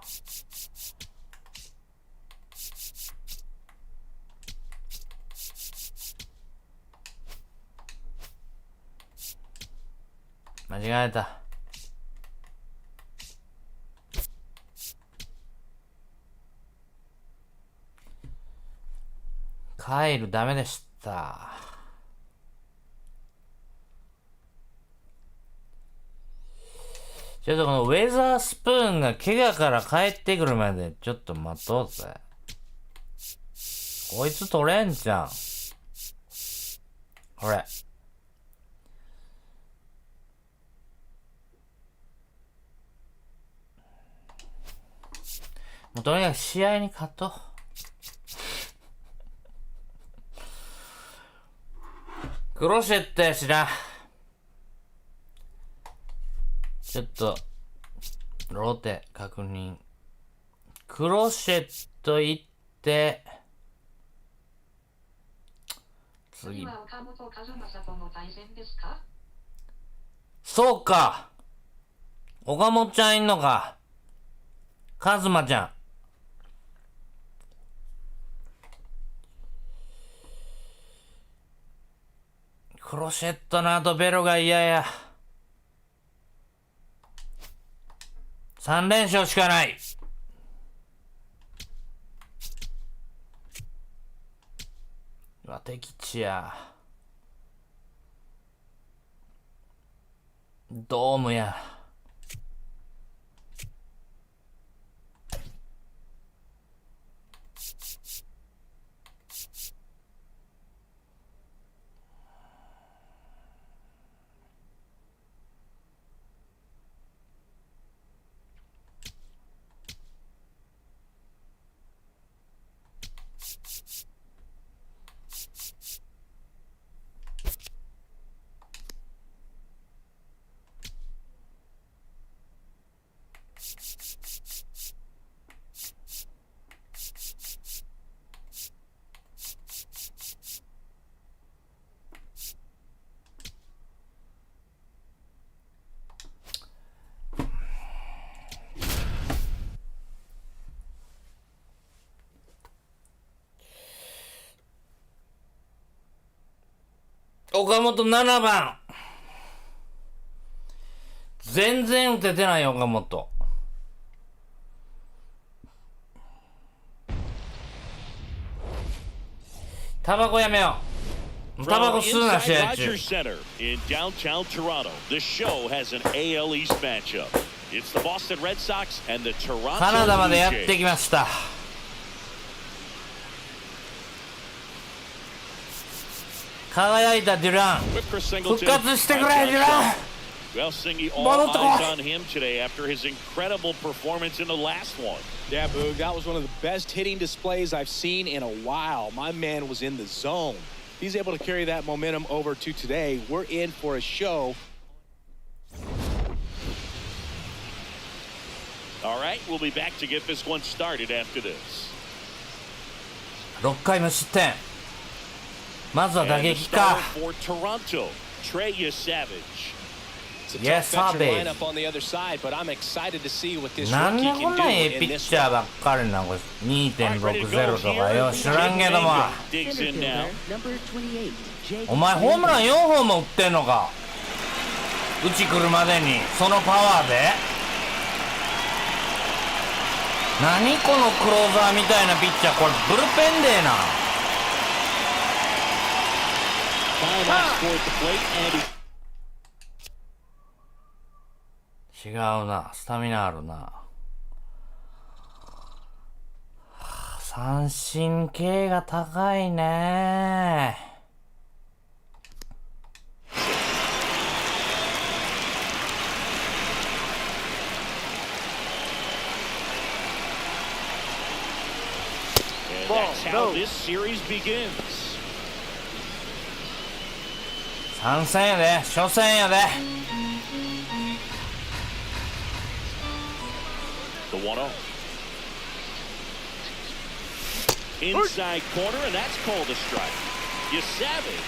間違えた。帰るダメでした。ちょっとこのウェザースプーンが怪我から帰ってくるまでちょっと待とうぜ。こいつ取れんじゃん。これ。もうとにかく試合に勝とう。クロシェットやしな。ちょっと、ローテ確認。クロシェット行って、次。は岡本和正との対戦ですか？そうか。岡本ちゃんいんのか。カズマちゃん。クロシェットの後ベロが嫌や。3連勝しかない。うわ、敵地や。ドームや。岡本7番。全然打ててない岡本。タバコやめよう。タバコ吸うな、試合中。In downtown Toronto, the show has an AL East matchup. It's the Boston Red Sox and the Toronto カナダまでやっ Blue Jays. てきました。輝いたデュラン、復活してくれ、デュラン。 Well, Singy, all eyes on him today after his incredible performance in the last one. Yeah, Boog, that was one of the best hitting displays I've seen in a while. My man was in the zone. He's able to carry that momentum over to today. We're in for a show. All right, we'll be back to get this one started after this. 6回無失点。まずは打 And the 撃か。 starter for Toronto, Trey Savage. It's a Yes, tough veteran Savage. lineup on the other side, but I'm excited to see what this なんで rookie こん can な do ええ in ピッ this チャー one. ばっかりなんこれ All right, ready to go2.60 とかよ here. 知らんけども。 Digs in now. Number 28, Jake お前ホームラン4本も打ってんのか。うち来るまでにそのパワーで。何このクローザーみたいなピッチャー、これブルペンデーな。違うな、スタミナあるな。三振系が高いね。And that's how this series begins. 3戦やで、初戦やで。The 1-0. Inside corner, and that's called a strike. Savage,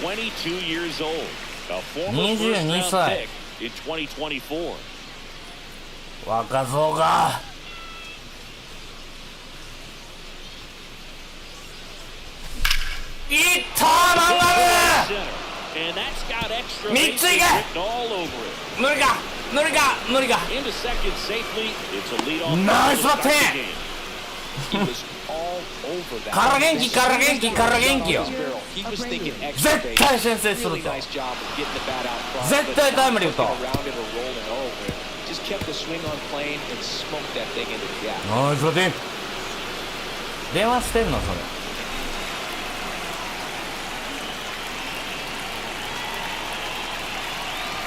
22 years old. A former first-round pick in 2024. 若造が。いったー、漫画And that's got extra 3つ bases いけ。 written all over it. 無理か無理か無理か。 Into second safely. It's a leadoff. ナイスバッテン。 He was all over that. から元気から元気から元気よ。 He was thinking extra 絶 base. 対先制する Really と。 nice job of getting the bat out front. 絶対タイムリー打とう。 Around it or rolling over it. Just kept the swing on plane and smoked that thing into the gap. ナイスバッテン。電話してんのそれ。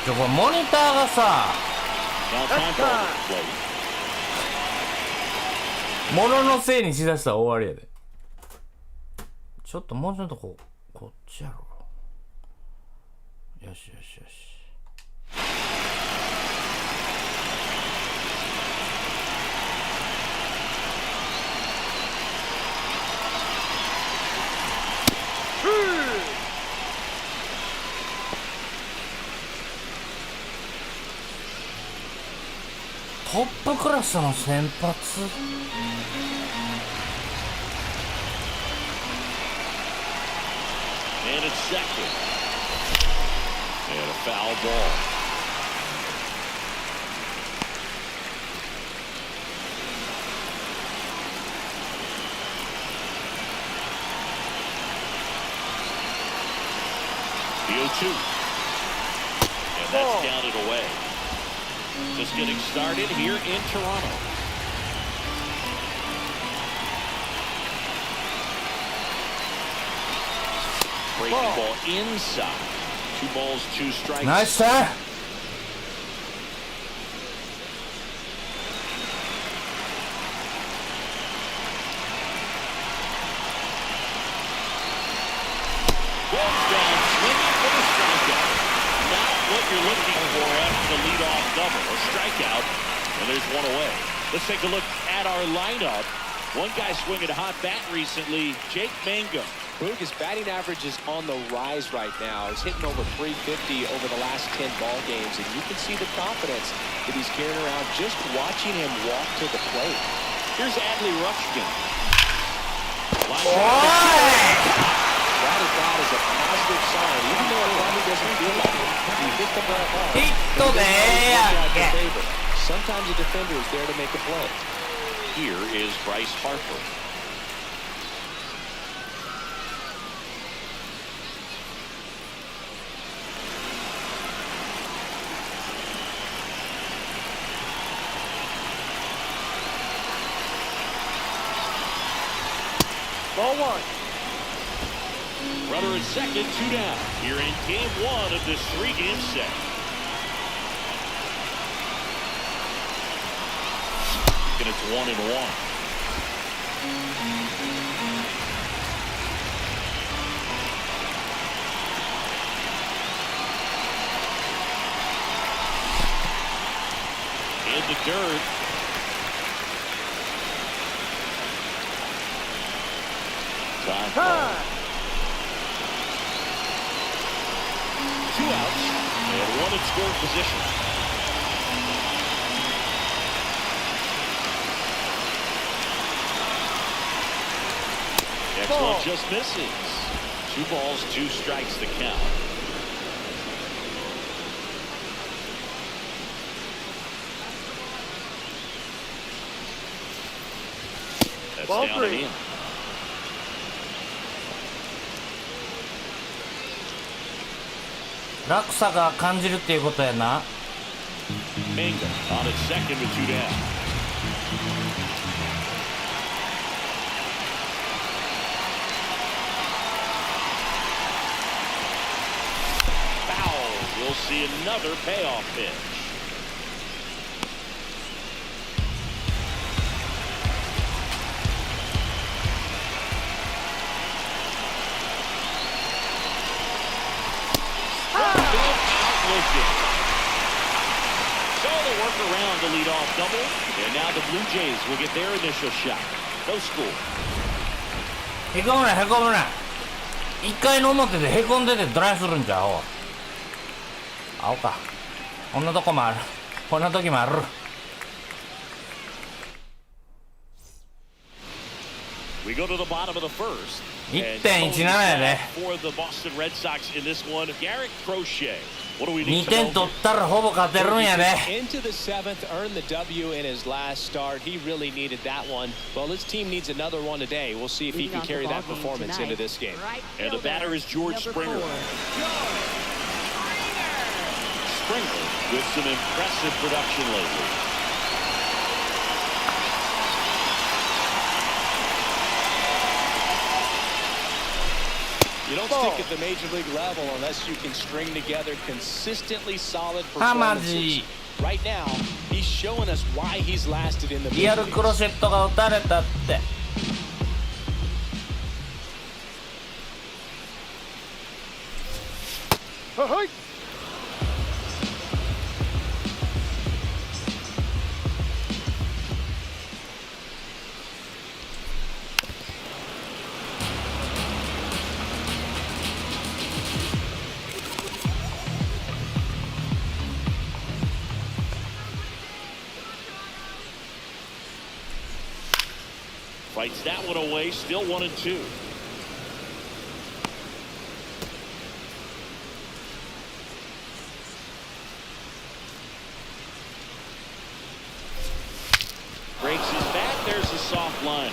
これモニターがさ、 Now time for the play. 物のせいにしだしたら終わりやで。ちょっともうちょっとこっちやろ。よしよしよし。トップクラスの先発。 And it's second. And a foul ball. The 0-2. And that's downed away. Just getting started here in Toronto. Breaking ball inside. 2 balls, 2 strikes. ナイスターン。 Walks down, swinging for the strikeout. Not what you're looking for after the leadoff double. A strikeout, and there's one away. Let's take a look at our lineup. One guy swinging a hot bat recently, Jake Mangum. Boog, his batting average is on the rise right now. He's hitting over 350 over the last 10 ball games, and you can see the confidence that he's carrying around just watching him walk to the plate. Here's Adley Rutschkin. That is a positive sign. Even though it probably doesn't feel like it, he hit the ball hard. ヒットでええやんけ。 Sometimes a defender is there to make a play. Here is Bryce Harper. Ball 1. Runner at second, 2 down. Here in game 1 of this 3-game set. And it's 1-1. In the dirt. Time ball. 2 outs and 1 in scoring position. Next one just misses. 2 balls, 2 strikes to count. That's Ball down and three. in. -落差が感じるっていうことやな。Minga on its second with 2 down. Foul. We'll see another payoff pitch. So the workaround to lead off double, and now the Blue Jays will get their initial shot. No score. へこむなへこむな。一回の表でへこんでてドライするんじゃおう。青か。こんなとこもある。こんな時もある。We go to the bottom of the first. 1.17 やで。 For the Boston Red Sox in this one, Garrett Crochet. What do we 2 need to 点 know? 取ったらほぼ勝てるんやで。 Into the seventh, earned the W in his last start. He really needed that one. Well, his team needs another one today. We'll see if he can carry that performance into this game. And the batter is George Springer. Springer with some impressive production lately. You don't stick at the major league level unless you can string together consistently solid ハマ performances. ジ Right now, he's showing us why he's lasted in the リア big ルクロ leagues. シェットが打たれたって。はい。Fights that one away, still 1-2. Breaks his bat, there's a soft liner.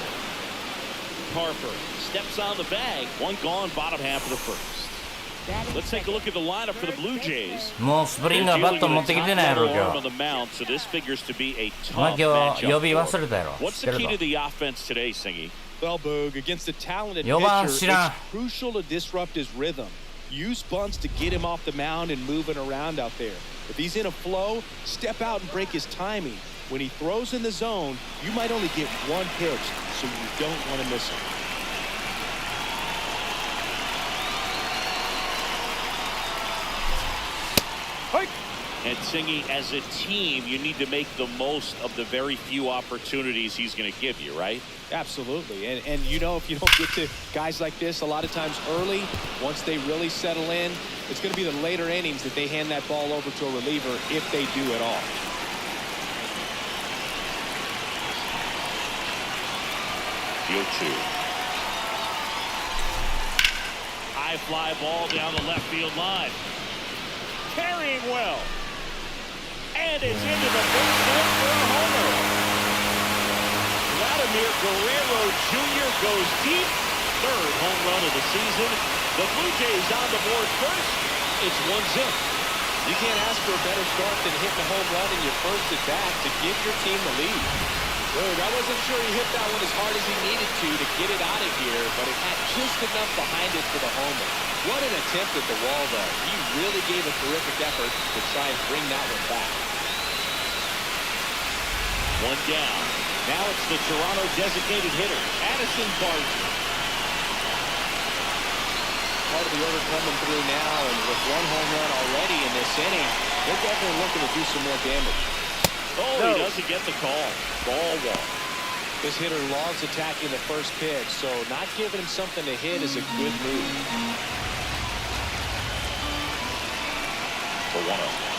Harper steps on the bag, one gone, bottom half of the first. Let's take a look at the lineup for the Blue Jays. もうスプリンガーバット持ってきてないやろ今 on 日。 the mound, so this figures to be a お前 tough 今日 matchup 呼び for 忘 him. れたやろ。 What's 知って the る key ぞ to the offense today, Singy? Well, Boog, against a talented 4番 pitcher, 知らん。 it's crucial to disrupt his rhythm. Use bunts to get him off the mound and moving around out there. If he's in a flow, step out and break his timing. When he throws in the zone, you might only get one pitch, so you don't want to miss him. And Singy, as a team, you need to make the most of the very few opportunities he's going to give you, right? Absolutely. And you know, if you don't get to guys like this a lot of times early, once they really settle in, it's going to be the later innings that they hand that ball over to a reliever if they do at all. The 0-2. High fly ball down the left field line. Carrying well. And it's into the first net for a homer. Vladimir Guerrero Jr. goes deep. Third home run of the season. The Blue Jays on the board first. It's 1-0. You can't ask for a better start than hitting a home run in your first at bat to give your team the lead. Look, I wasn't sure he hit that one as hard as he needed to get it out of here, but it had just enough behind it for the homer. What an attempt at the wall, though. He really gave a terrific effort to try and bring that one back. One down. Now it's the Toronto designated hitter, Addison Barton. Part of the order coming through now, and with one home run already in this inning, they're definitely looking to do some more damage. Oh, he doesn't get the call. Ball one. This hitter loves attacking the first pitch, so not giving him something to hit is a good move. For 1-0.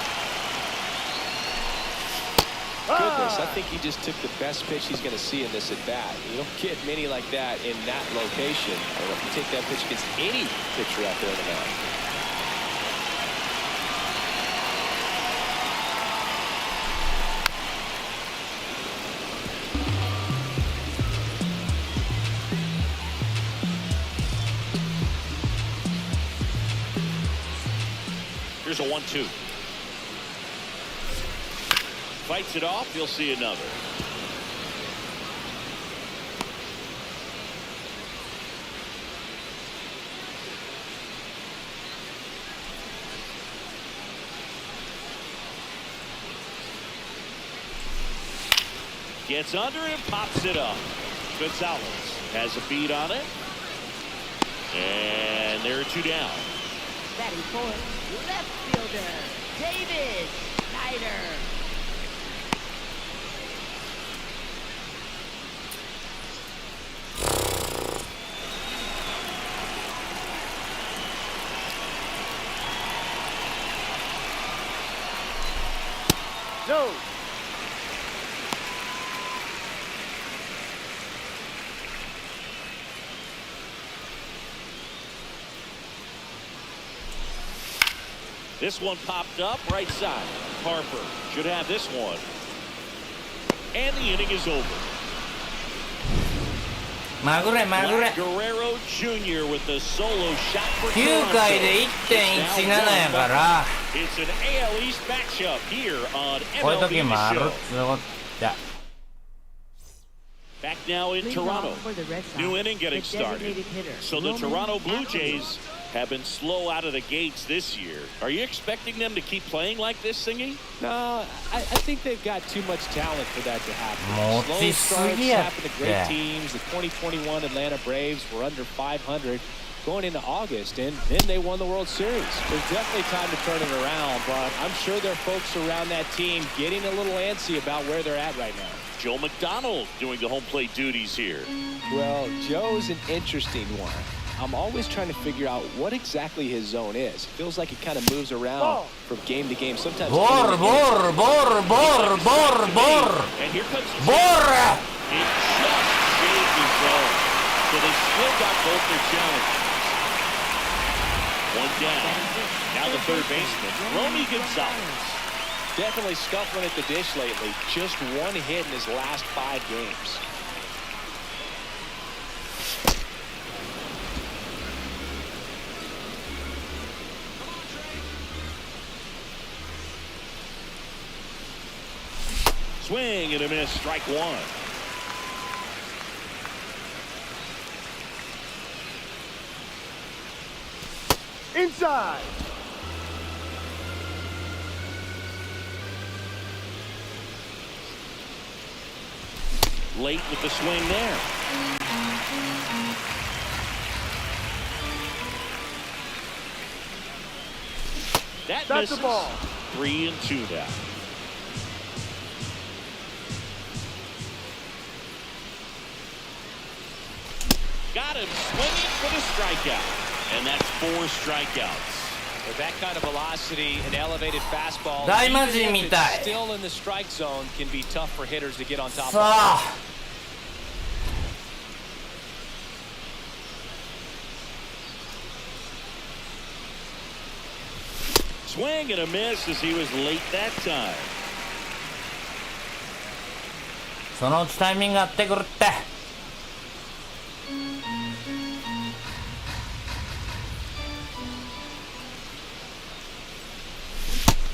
Goodness, I think he just took the best pitch he's going to see in this at-bat. You don't get many like that in that location. I don't know if you take that pitch against any pitcher out there in the mound. Here's a 1-2. Fights it off. You'll see another. Gets under and pops it up. Gonzalez has a beat on it. And there are two down. Batting fourth, left fielder, David Snyder. No. This one popped up right side. Harper should have this one. And the inning is over. まぐれまぐれ。 Guerrero Jr. with the solo shot for 9 回で 1.17 やから、 It's an AL East matchup here on こういう時もある MLBTheSHOW. ってことじゃ。 Back now in Toronto. New inning getting started. So the Toronto Blue Jays have been slow out of the gates this year. Are you expecting them to keep playing like this, Singy? No, I think they've got too much talent for that to happen. 持 Slow ちす starts ぎやっ happen to て。 great teams. The 2021 Atlanta Braves were under 500 going into August, and then they won the World Series. There's definitely time to turn it around, but I'm sure there are folks around that team getting a little antsy about where they're at right now. Joe McDonald doing the home plate duties here. Well, Joe's an interesting one. I'm always trying to figure out what exactly his zone is. It feels like he kind of moves around from game to game. Sometimes. ボールボールボールボールボールボール And here comes ボール It just saved his zone. So they still got both their challenges. One down. Now the third baseman, Romy Gonzalez. Definitely scuffling at the dish lately. Just one hit in his last 5 games. Swing and a miss, strike one. Inside. Late with the swing there. That That's misses. the ball. 3-2 now. Got him swinging for the strikeout. And that's 4 strikeouts. With that kind of velocity and elevated fastball, 大魔神 even み if た it's い。 still in the strike zone, can be tough for hitters to get on top さ of. あ Swing and a miss as he was late that time. そのうちタイミング合ってくるって。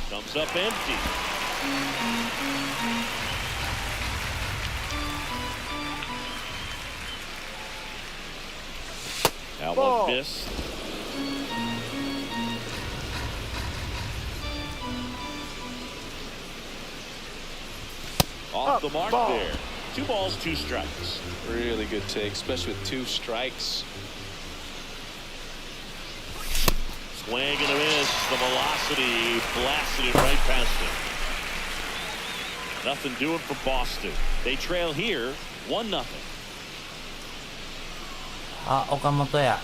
Comes up empty. That Ball. one missed. Off the mark ball. there. 2 balls, 2 strikes. Really good take, especially with 2 strikes. Swing and a miss. The velocity blasted it right past him. Nothing doing for Boston. They trail here 1-0. あ、岡本や。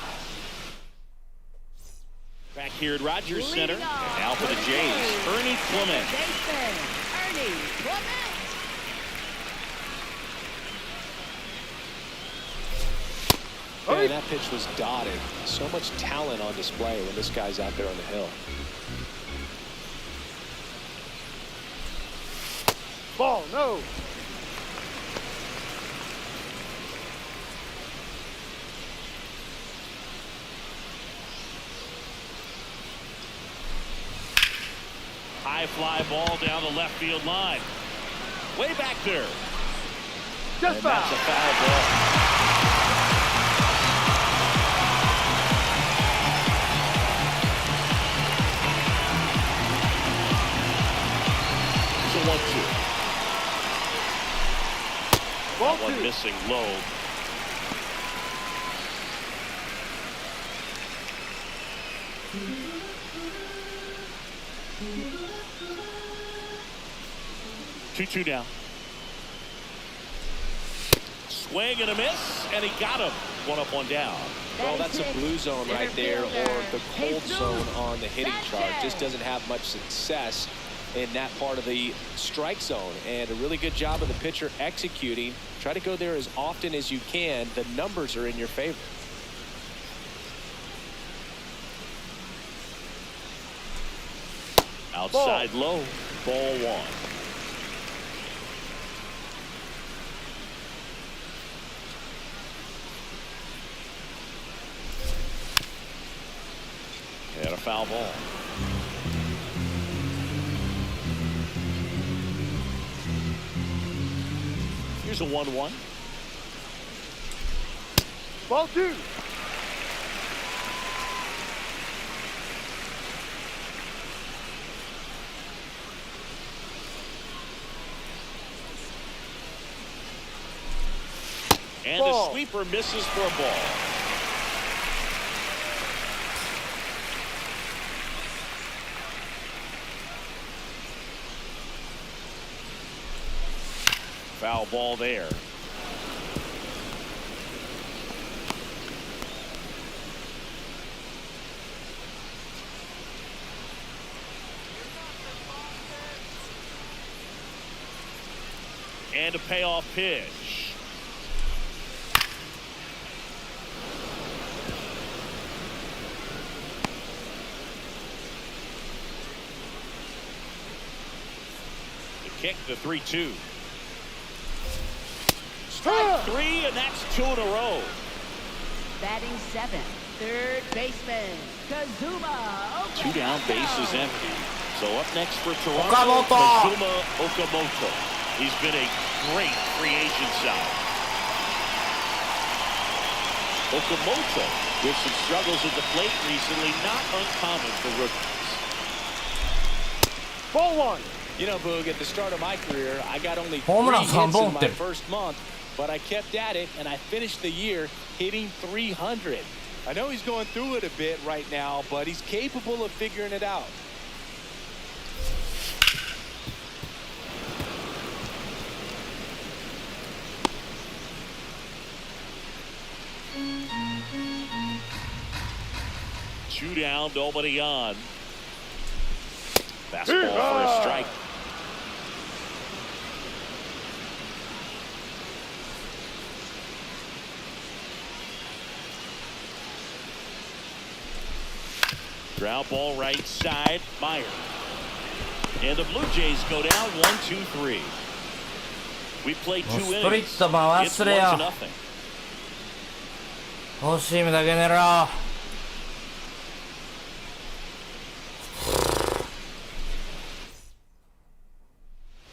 Back here at Rogers Center. And now for the Jays, Ernie Clement. Baseman, Ernie Clement. Man, that pitch was dotted. So much talent on display when this guy's out there on the hill. Ball, no. High fly ball down the left field line. Way back there. Just And that's a foul. foul ball. It's a 1-2. Ball That one two. missing low. Two now. Swing and a miss, and he got him. One up, one down. Well, that's a blue zone right there, or the cold zone on the hitting chart. Just doesn't have much success in that part of the strike zone. And a really good job of the pitcher executing. Try to go there as often as you can. The numbers are in your favor. Outside low, ball one. And a foul ball. Here's a 1-1. Ball two. And the Ball. sweeper misses for a ball. Foul ball there. And a payoff pitch. The kick, the 3-2. Strike three, and that's two in a row. Batting seventh, third baseman, Kazuma Okamoto. Two down, bases empty. So up next for Toronto, Okamoto. Kazuma Okamoto. He's been a great free agent sign. Okamoto with some struggles at the plate recently, not uncommon for rookies. Ball one. You know, Boog, at the start of my career, I got only 3 ホームラン hits 3本 in 打って my る。 first month, but I kept at it, and I finished the year hitting 300. I know he's going through it a bit right now, but he's capable of figuring it out. Two down, nobody on. Fastball for a strike. Ground ball right side, Meyer. And the Blue Jays go down 1-2-3. We played 2 もうス innings. プリット回 It's すれよ。 1-0. フォーシームだけ狙おう。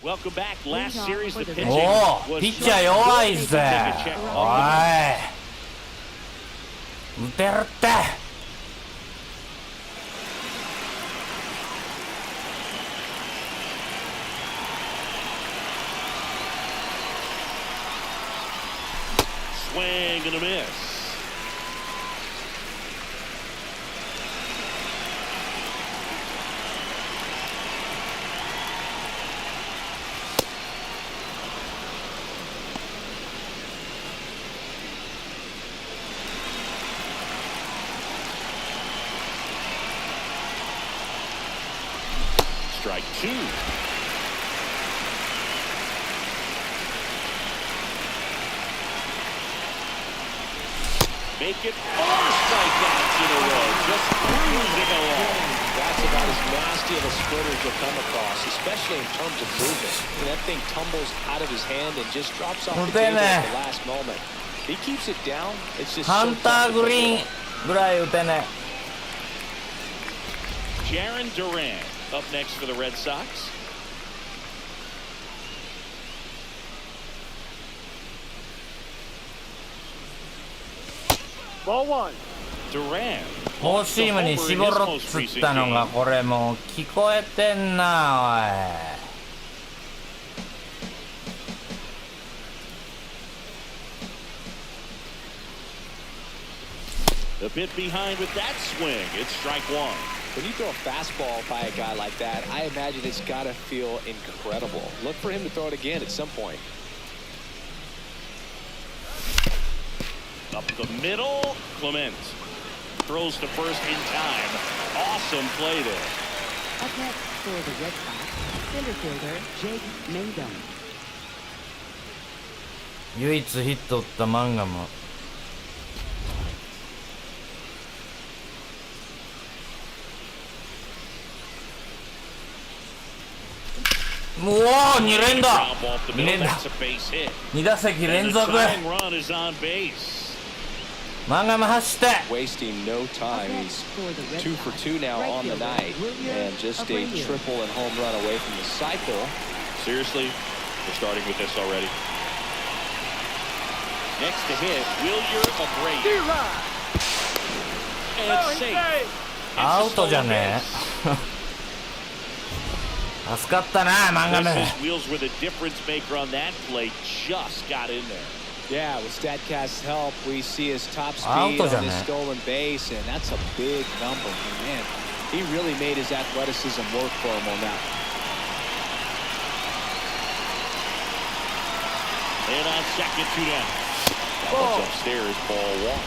Welcome back. Last series, the pitching お was お、ピッチャー弱いぜ。おい。打てるって。swing and a miss. Strike two. Make it 4 strikeouts in a row, just cruising along. That's about as nasty of a splitter as you'll come across, especially in terms of movement. When that thing tumbles out of his hand and just drops off the table at the last moment. If he keeps it down, it's just ハ so ンタ tough ー to グリーン control. ぐらい打てね Jaron Duran Up next for the Red Sox. Ball one. Duran. フォーシームに絞ろっつったのがこれもう聞こえてんなA bit behind with that swing. It's strike one. When you throw a fastball by a guy like that, I imagine it's got to feel incredible. Look for him to throw it again at some point. Up the middle, Clement throws to first in time. Awesome play there. Up next for the Red Sox, center fielder Jake Mangum. 唯一ヒット打ったマンガム。うわー2連打2連打2打席連続マンガム走って Wasting no time. He's 2 for 2 now on the night, and just a triple and home run away from the cycle. Seriously, we're starting with this already. Next to hit, Wilyer Abreu. And it's safe. アウトじゃねえ助かったなマンガム Wheels were the difference maker on that play. Just got in there. Yeah, with StatCast's help, we see his top speed on this stolen base, and that's a big number. Man, he really made his athleticism work for him on that. And on second, 2 down. That one's upstairs, ball one.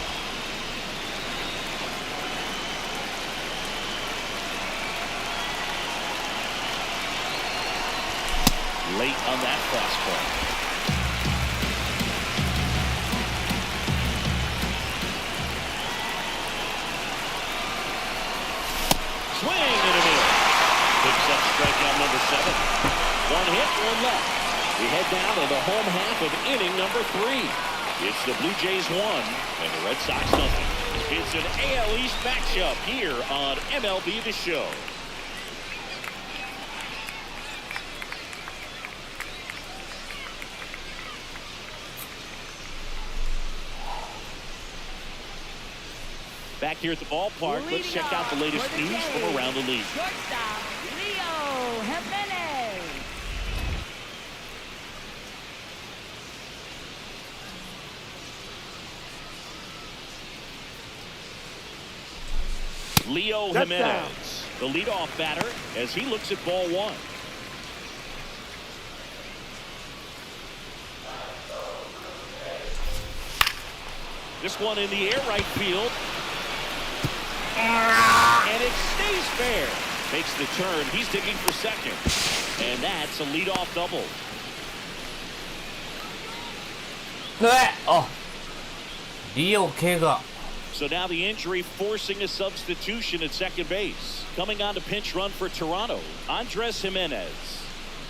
Late on that fastball. Swing and a miss. Picks up strikeout number 7. 1 hit, 1 left. We head down to the home half of inning number 3. It's the Blue Jays 1 and the Red Sox nothing. It's an AL East matchup here on MLB The Show. Back here at the ballpark, let's check out the latest news from around the league. Shortstop Leo Jimenez. Leo Jimenez, the leadoff batter, as he looks at ball one. This one in the air, right field. And it stays fair. Makes the turn. He's digging for second. And that's a leadoff double. あリオ怪我 So now the injury forcing a substitution at second base. Coming on to pinch run for Toronto, Andres Jimenez.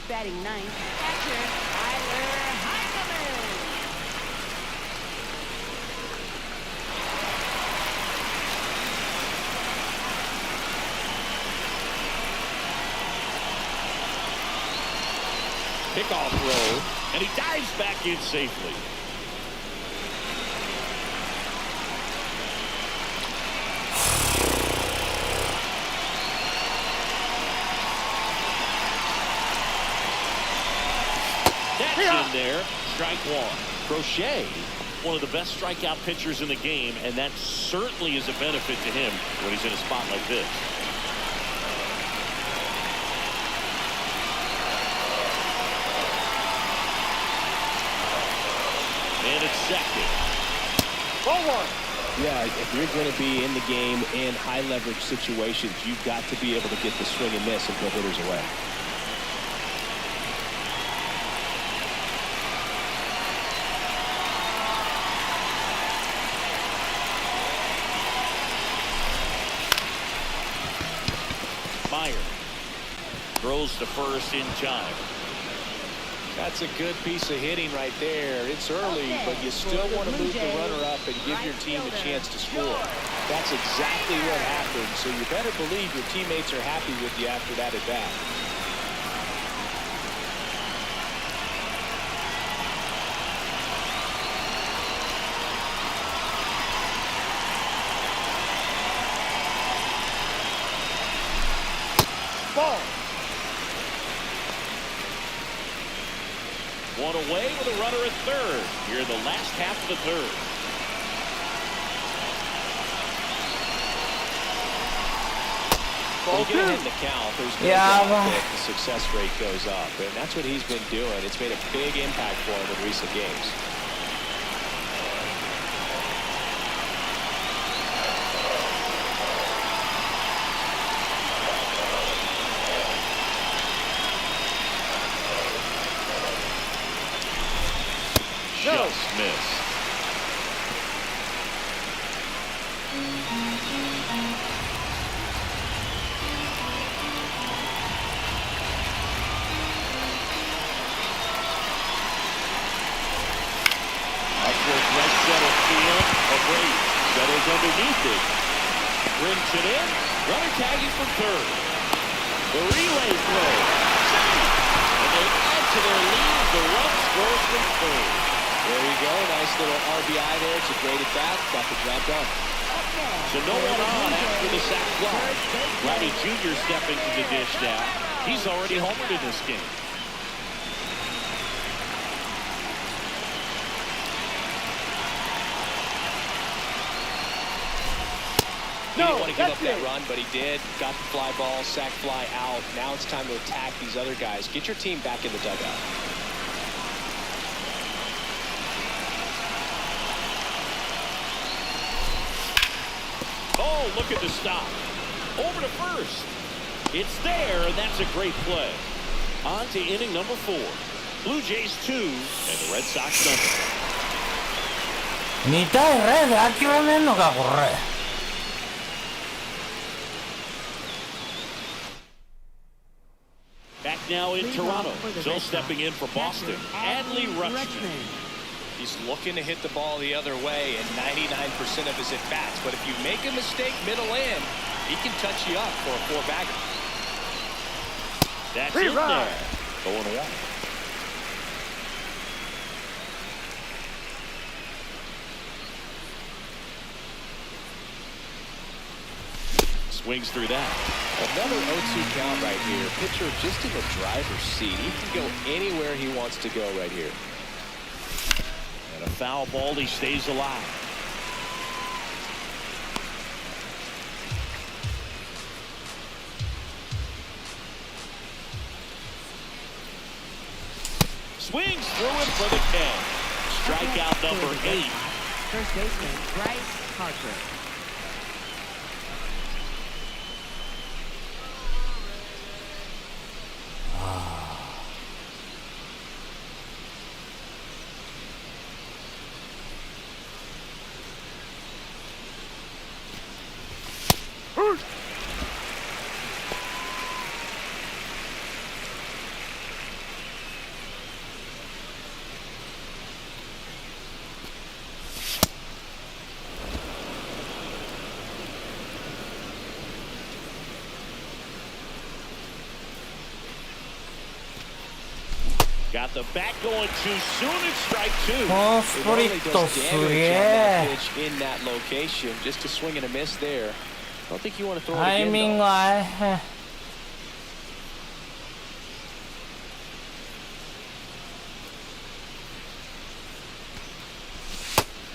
Batting ninth, catcher Tyler Heineman. Kickoff throw, and he dives back in safely. That's in there. Strike one. Crochet, one of the best strikeout pitchers in the game, and that certainly is a benefit to him when he's in a spot like this. And it's second. Ball one. Yeah, if you're going to be in the game in high leverage situations, you've got to be able to get the swing and miss and put hitters away. Meyer throws to first in time. That's a good piece of hitting right there. It's early, but you still want to move the runner up and give your team a chance to score. That's exactly what happened, so you better believe your teammates are happy with you after that at bat. Ball. One away with a runner at third. Here in the last half of the third. When you get ahead in the count, there's no Yeah, doubt that the success rate goes up, and that's what he's been doing. It's made a big impact for him in recent games. Just missed. Upward right center field. A break. Settles underneath it. Brings it in. Runner tagging from third. The relay throw. Safe. And they add to their lead. The run scores from third. There you go. Nice little RBI there. It's a great at bat. Got the job done. So no one on after the sac fly. Vladdy Jr. stepping to the dish now. He's already homered in this game. He didn't want to give up that run, but he did. Got the fly ball, sac fly out. Now it's time to attack these other guys. Get your team back in the dugout. Oh, look at the stop. Over to first. It's there, and that's a great play. On to inning number 4. Blue Jays 2 and the Red Sox nothing. 2対0で諦めんのかこれ。Back now in Toronto. So stepping in for Boston. Adley Rutschman. He's looking to hit the ball the other way in 99% of his at-bats. But if you make a mistake middle in, he can touch you up for a 4-bagger. That's in there. 0-1. Swings through that. Another 0-2 count right here. Pitcher just in the driver's seat. He can go anywhere he wants to go right here. And a foul ball, he stays alive. Swings through it for the catch. Strikeout number 8. First baseman Bryce Harper. Got the bat going too soon and strike 2. このスプリットすげえ。 In that location, just a swing and a miss there. I don't think you want to throw it タイ again, ミン though. グが変。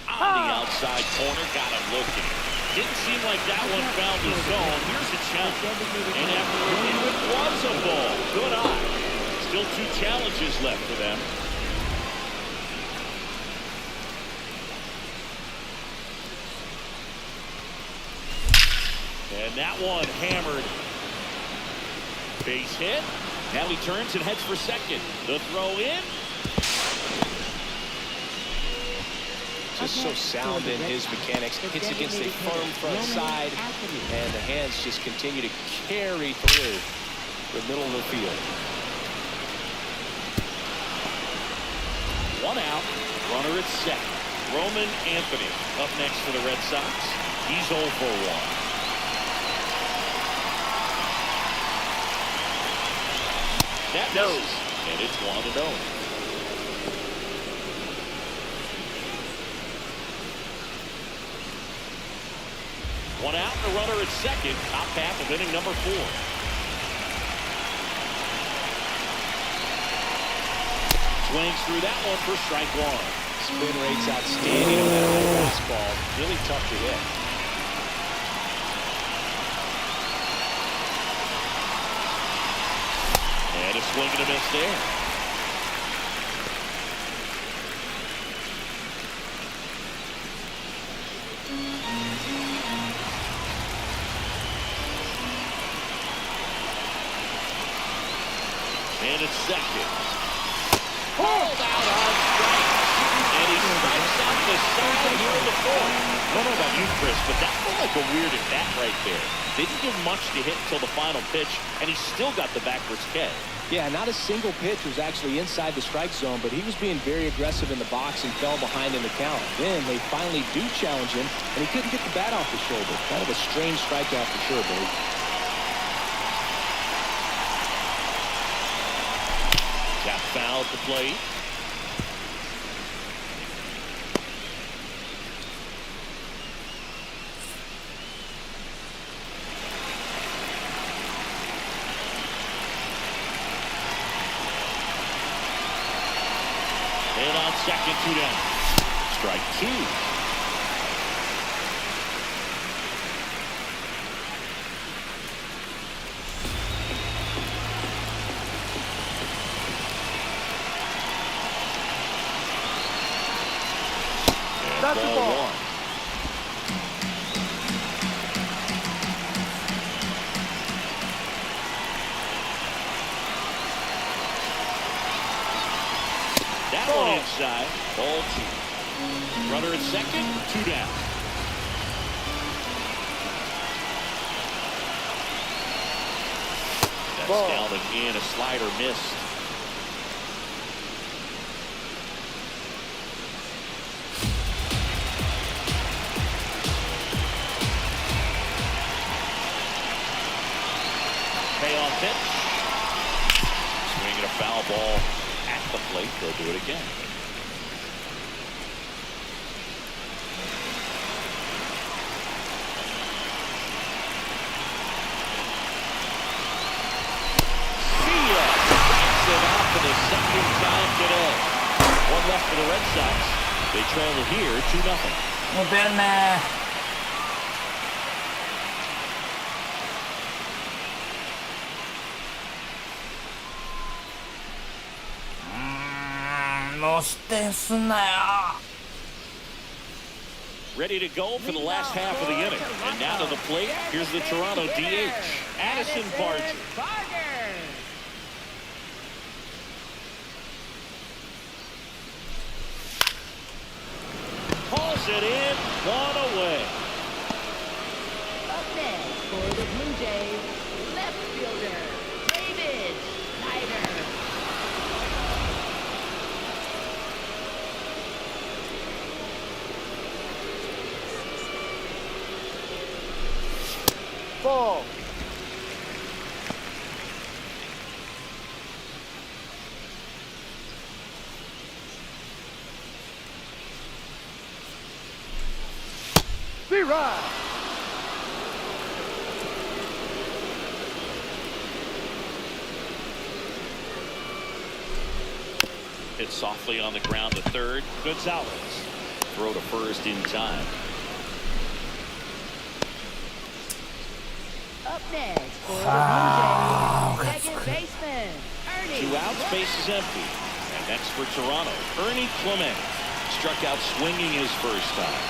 On the outside corner, got him looking. Didn't seem like that one found the zone. Here's a challenge. And after review, it was a ball. Good eye. Still 2 challenges left for them. And that one hammered. Base hit. Now he turns and heads for second. The throw in. Just so sound in his mechanics. Hits against a firm front side, and the hands just continue to carry through the middle of the field. 1 out. Runner at second. Roman Anthony up next for the Red Sox. He's 0 for 1. That goes, and it's 1-0. One out and a runner at second, top half of inning number 4. Swings through that one for strike 1. Spin rate's outstanding on that high fastball. Really tough to hit. And a swing and a miss there. And it's second. Pulled out on strike. And he strikes out the side here in the 4th. I don't know about you, Chris, but that felt like a weird at bat right there. Didn't give much to hit until the final pitch, and he still got the backwards K. Yeah, not a single pitch was actually inside the strike zone, but he was being very aggressive in the box and fell behind in the count. Then they finally do challenge him, and he couldn't get the bat off the shoulder. Kind of a strange strikeout for sure, Billy. Got foul at the plate. And on second, 2 down. Strike 2. That's the ball. 1. That one inside. Ball 2. Runner at second, 2 down. That's Ball. down again. A slider missed. Payoff pitch. Swinging a foul ball at the plate. They'll do it again. See ya. Strikes it out for the second time today. One left for the Red Sox. They trail it here 2-0. もう出るねもう失点すんなよ Ready to go for the last half of the inning. And now to the plate, here's the Toronto DH, Addison Barger. Pulls it in, one away. Up next for the Blue Jays, left fielder, David Snyder. Ball. B-Rod. Hit softly on the ground to third. Gonzalez. Throw to first in time. Up next for the Blue Jays, second baseman, Ernie. 2 outs, base is empty. And next for Toronto, Ernie Clement. Struck out swinging his first time.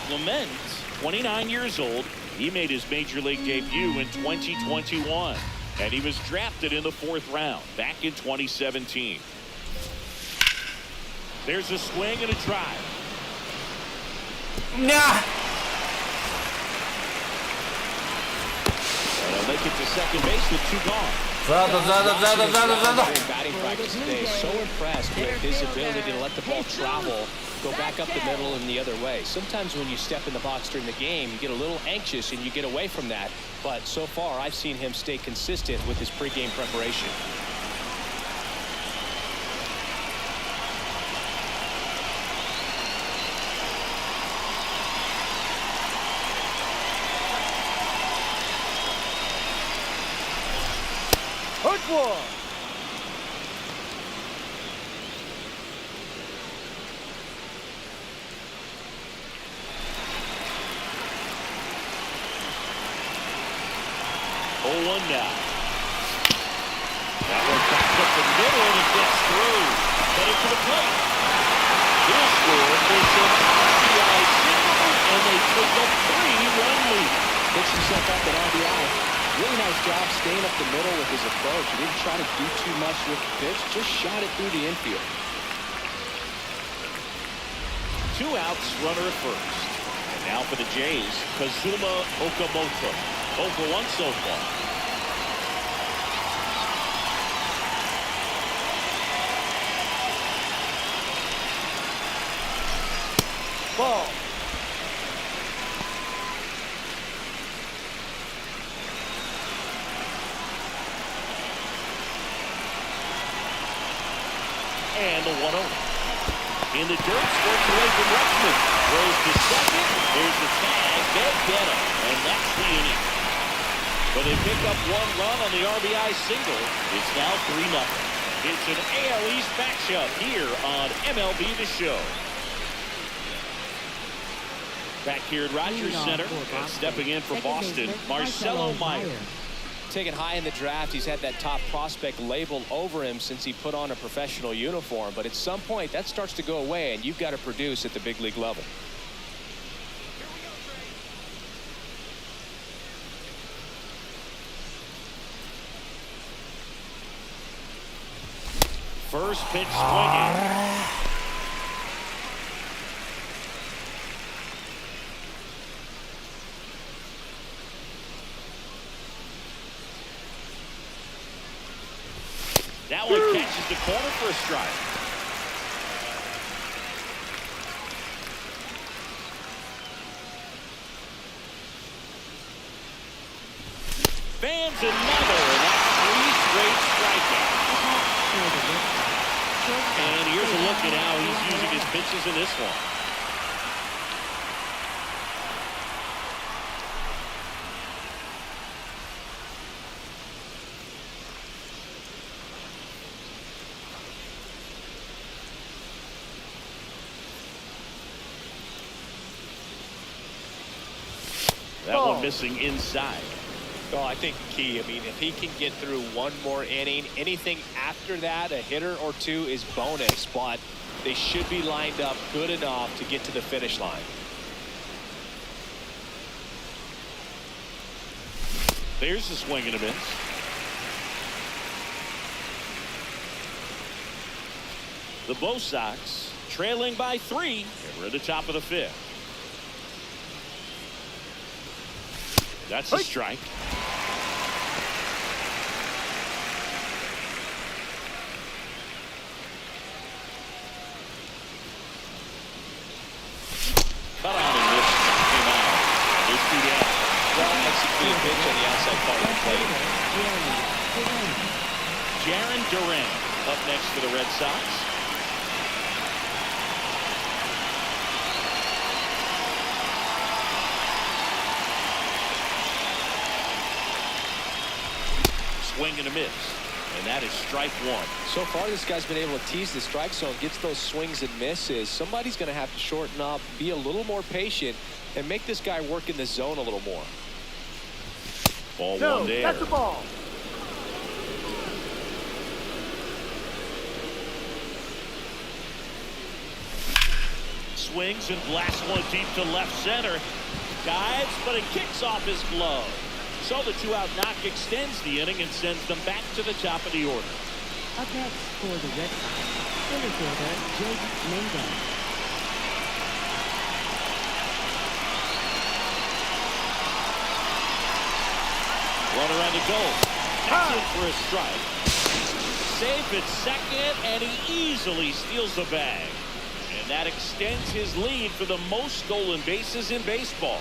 Clement, 29 years old. He made his major league debut in 2021. And he was drafted in the 4th round back in 2017. There's a swing and a drive. Yeah. And he'll make it to second base with 2 gone. ザードザードザードザードザード Batting practice today. So impressed with his ability to let the ball travel, go back up the middle and the other way. Sometimes when you step in the box during the game, you get a little anxious and you get away from that. But so far, I've seen him stay consistent with his pregame preparation. Hurt one. Oh, 1 now. That one back up the middle and it gets through. Headed to the plate. He'll score this RBI single, and they take a 3-run lead. Picks himself up at RBI. Really nice job staying up the middle with his approach. He didn't try to do too much with the pitch, just shot it through the infield. 2 outs, runner at first. And now for the Jays, Kazuma Okamoto. 0 for 1 so far. Ball. And the 1-0. In the dirt, squirts away from Rexman. Throws to second. There's the tag. They'll get him. And that's the inning. But they pick up 1 run on the RBI single. It's now 3-0. It's an AL East matchup here on MLB The Show. Back here at Rogers Center, and stepping in for Boston, Marcelo Meyer. Taken high in the draft, he's had that top prospect label over him since he put on a professional uniform. But at some point, that starts to go away, and you've got to produce at the big league level. First pitch swinging. That one catches the corner for a strike. Fans another, and that's 3 straight strikeouts. And here's a look at how he's using his pitches in this one. That one missing inside. Oh, I think key. I mean, if he can get through 1 more inning, anything after that, a hitter or 2 is bonus, but they should be lined up good enough to get to the finish line. There's the swing and a miss. The Bo Sox trailing by 3. And we're at the top of the 5th. That's a strike. Cut on and missed. Came out. There's 2 down. Well executed pitch on the outside part of the plate. Jarren Duran up next for the Red Sox. Swing and a miss. And that is strike 1. So far, this guy's been able to tease the strike zone, gets those swings and misses. Somebody's going to have to shorten up, be a little more patient, and make this guy work in the zone a little more. Ball No, 1 there. that's the ball. Swings and blasts one deep to left center. Dives, but it kicks off his glove. So the 2-out knock extends the inning and sends them back to the top of the order. Up next for the Red Sox, center fielder Jake Mendez. Runner on the goal. That's in for a strike. Safe at second, and he easily steals the bag. And that extends his lead for the most stolen bases in baseball.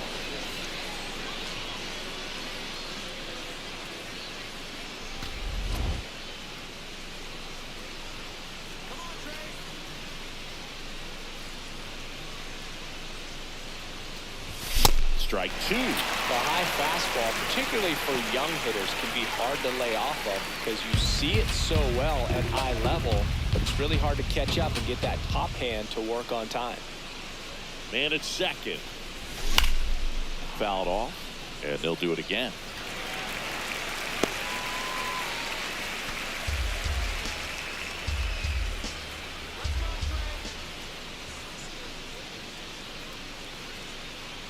Strike two. The high fastball, particularly for young hitters, can be hard to lay off of because you see it so well at high level, but it's really hard to catch up and get that top hand to work on time. Man at second. Fouled off, and they'll do it again.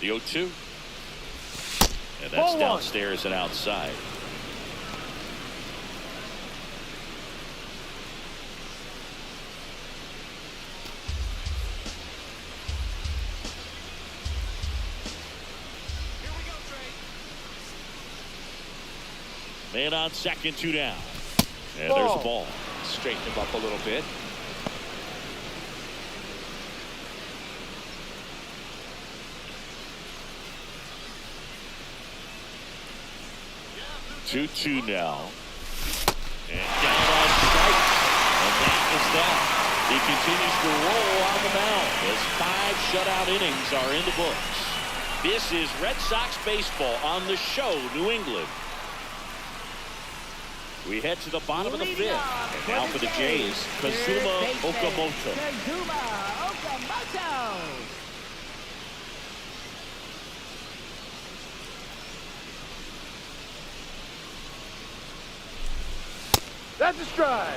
The 0-2. And that's downstairs and outside. Man on second, 2 down. And there's the ball. Straighten him up a little bit. Two now. And down on strikes. And that is that. He continues to roll on the mound as 5 shutout innings are in the books. This is Red Sox baseball on the show, New England. We head to the bottom of the 5th. And now for the Jays, Kazuma Okamoto. That's a strike.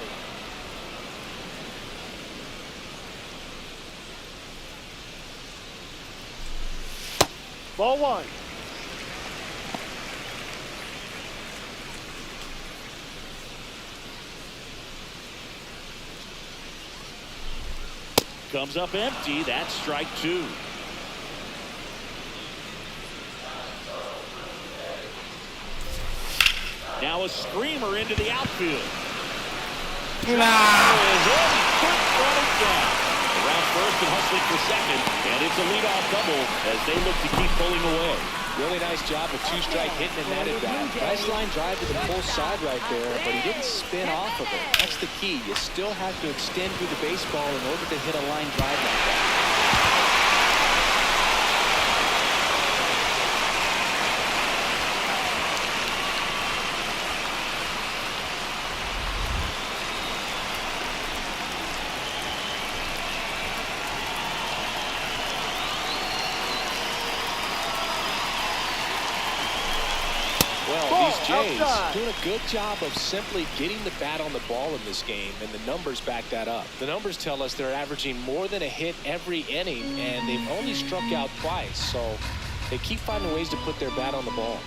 Ball 1. Comes up empty. That's strike 2. Now a screamer into the outfield. Couldn't run it down. Around first and hustling for second, and it's a leadoff double as they look to keep pulling away. Really nice job of 2-strike hitting in that at bat. Nice line drive to the full side right there, but he didn't spin off of it. That's the key. You still have to extend through the baseball in order to hit a line drive like that. These Jays doing a good job of simply getting the bat on the ball in this game, and the numbers back that up. The numbers tell us they're averaging more than a hit every inning, and they've only struck out twice, so they keep finding ways to put their bat on the ball.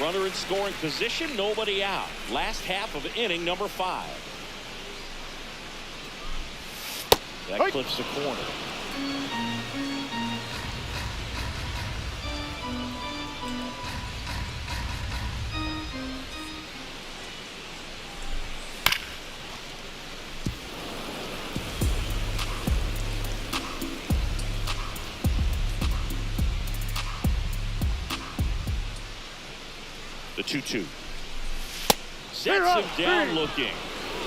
Runner in scoring position, nobody out. Last half of inning number 5. That clips the corner. The 2-2. Sets him down looking.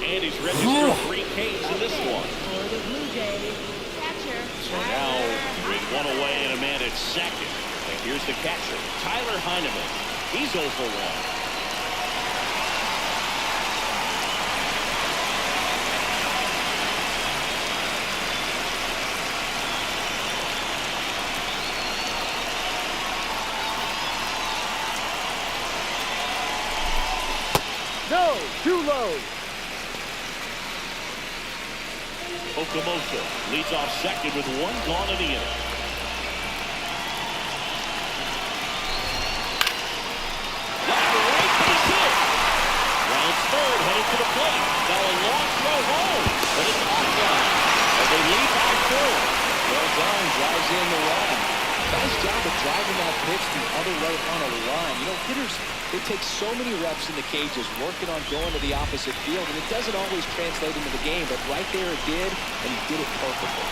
And he's registered 3 Ks in this one. So now with 1 away and a man at second. And here's the catcher, Tyler Heineman. He's 0 for 1. No, too low. Okamoto leads off second with 1 gone in the inning. Left to right, base hit. Rounds third, headed to the plate. Now a long throw home, but it's offline. And they lead by 4. Well done, but driving that pitch the other way on a line. You know, hitters, they take so many reps in the cages working on going to the opposite field, and it doesn't always translate into the game, but right there it did, and he did it perfectly.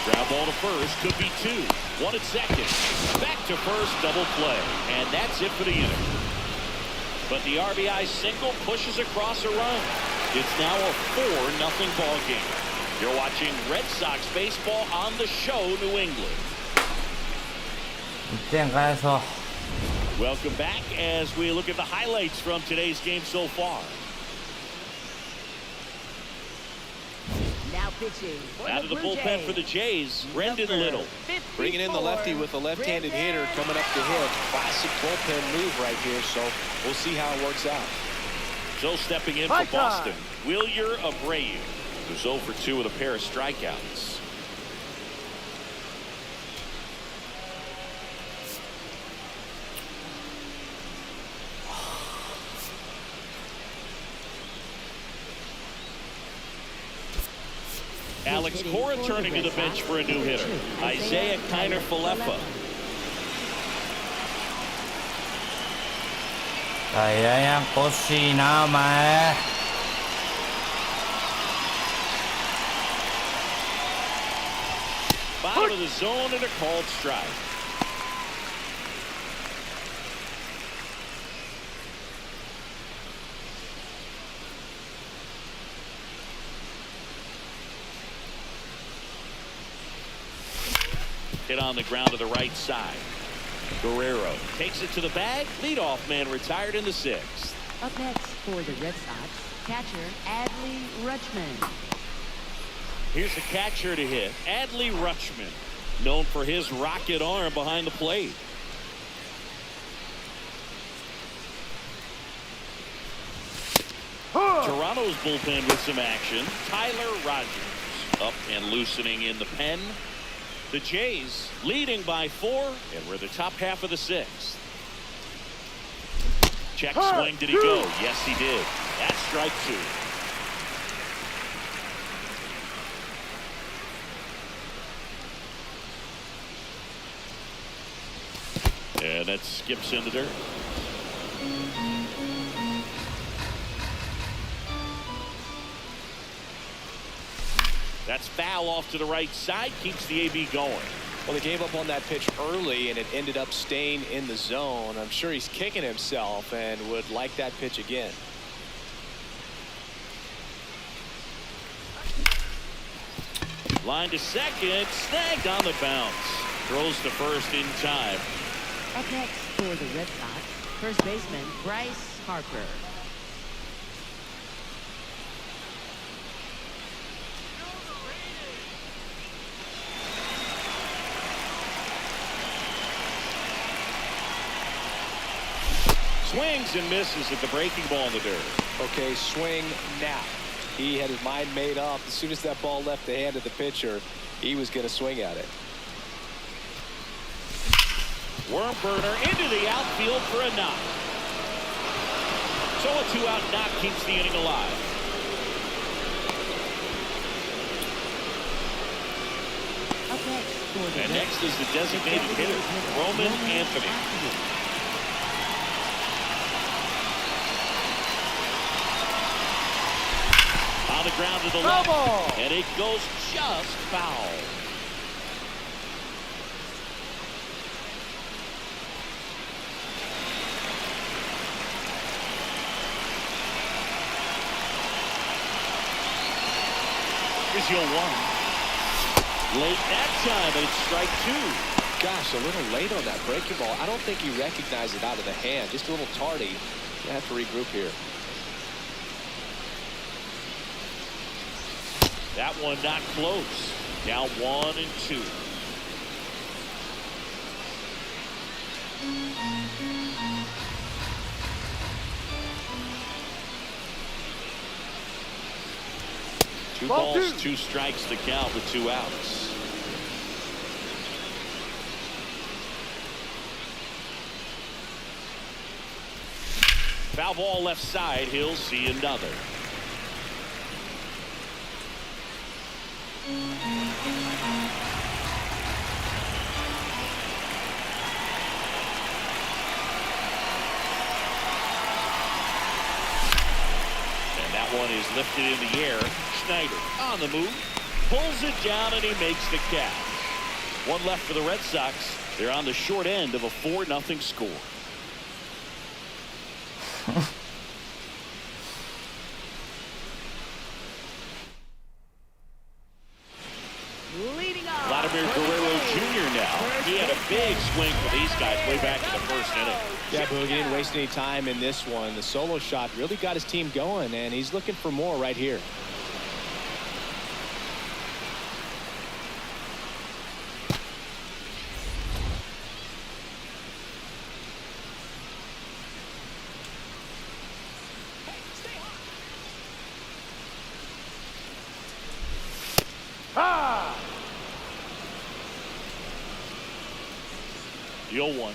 Ground ball to first, could be two. One at second. Back to first, double play. And that's it for the inning. But the RBI single pushes across a run. It's now a 4-0 ball game. You're watching Red Sox baseball on the show, New England. 1点返そう。 Welcome back as we look at the highlights from today's game so far. Now pitching. Out of the bullpen for the Jays, Brendan Little. Bringing in the lefty with a left-handed hitter coming up to hit. Classic bullpen move right here, so we'll see how it works out. So stepping in for Boston, Wilyer Abreu, who's 0 for 2 with a pair of strikeouts. Alex Cora turning to the bench for a new hitter, Isaiah Kiner-Falefa. ややこしいなお前。 Bottom of the zone and a called strike. Hit on the ground to the right side. Guerrero takes it to the bag. Leadoff man retired in the 6th. Up next for the Red Sox, catcher Adley Rutschman. Here's the catcher to hit, Adley Rutschman, known for his rocket arm behind the plate. Toronto's bullpen with some action. Tyler Rogers up and loosening in the pen. The Jays leading by 4, and we're the top half of the 6th. Check swing, did he go? Yes, he did. That's strike 2. And that skips in the dirt. That's foul off to the right side, keeps the AB going. Well, they gave up on that pitch early, and it ended up staying in the zone. I'm sure he's kicking himself and would like that pitch again. Line to second, snagged on the bounce. Throws to first in time. Up next for the Red Sox, first baseman Bryce Harper. Swings and misses at the breaking ball in the dirt. Okay, swing now. He had his mind made up. As soon as that ball left the hand of the pitcher, he was going to swing at it. Worm burner into the outfield for a knock. So a 2-out knock keeps the inning alive. Up next for the And next is the designated hitter, Roman Anthony. On the ground to the left, and it goes just foul. Here's your 1. Late that time, and it's strike 2. Gosh, a little late on that breaking ball. I don't think he recognized it out of the hand. Just a little tardy. You have to regroup here. That one not close. Now 1-2. Two Ball balls, two. 2 strikes to count with 2 outs. Foul ball left side. He'll see another. And that one is lifted in the air. Schneider on the move. Pulls it down and he makes the catch. One left for the Red Sox. They're on the short end of a 4-0 score. Leading off. Vladimir Guerrero Jr. now. He had a big swing for these guys way back in the first inning. Yeah, Boogie didn't waste any time in this one. The solo shot really got his team going, and he's looking for more right here. Ha! The 0-1.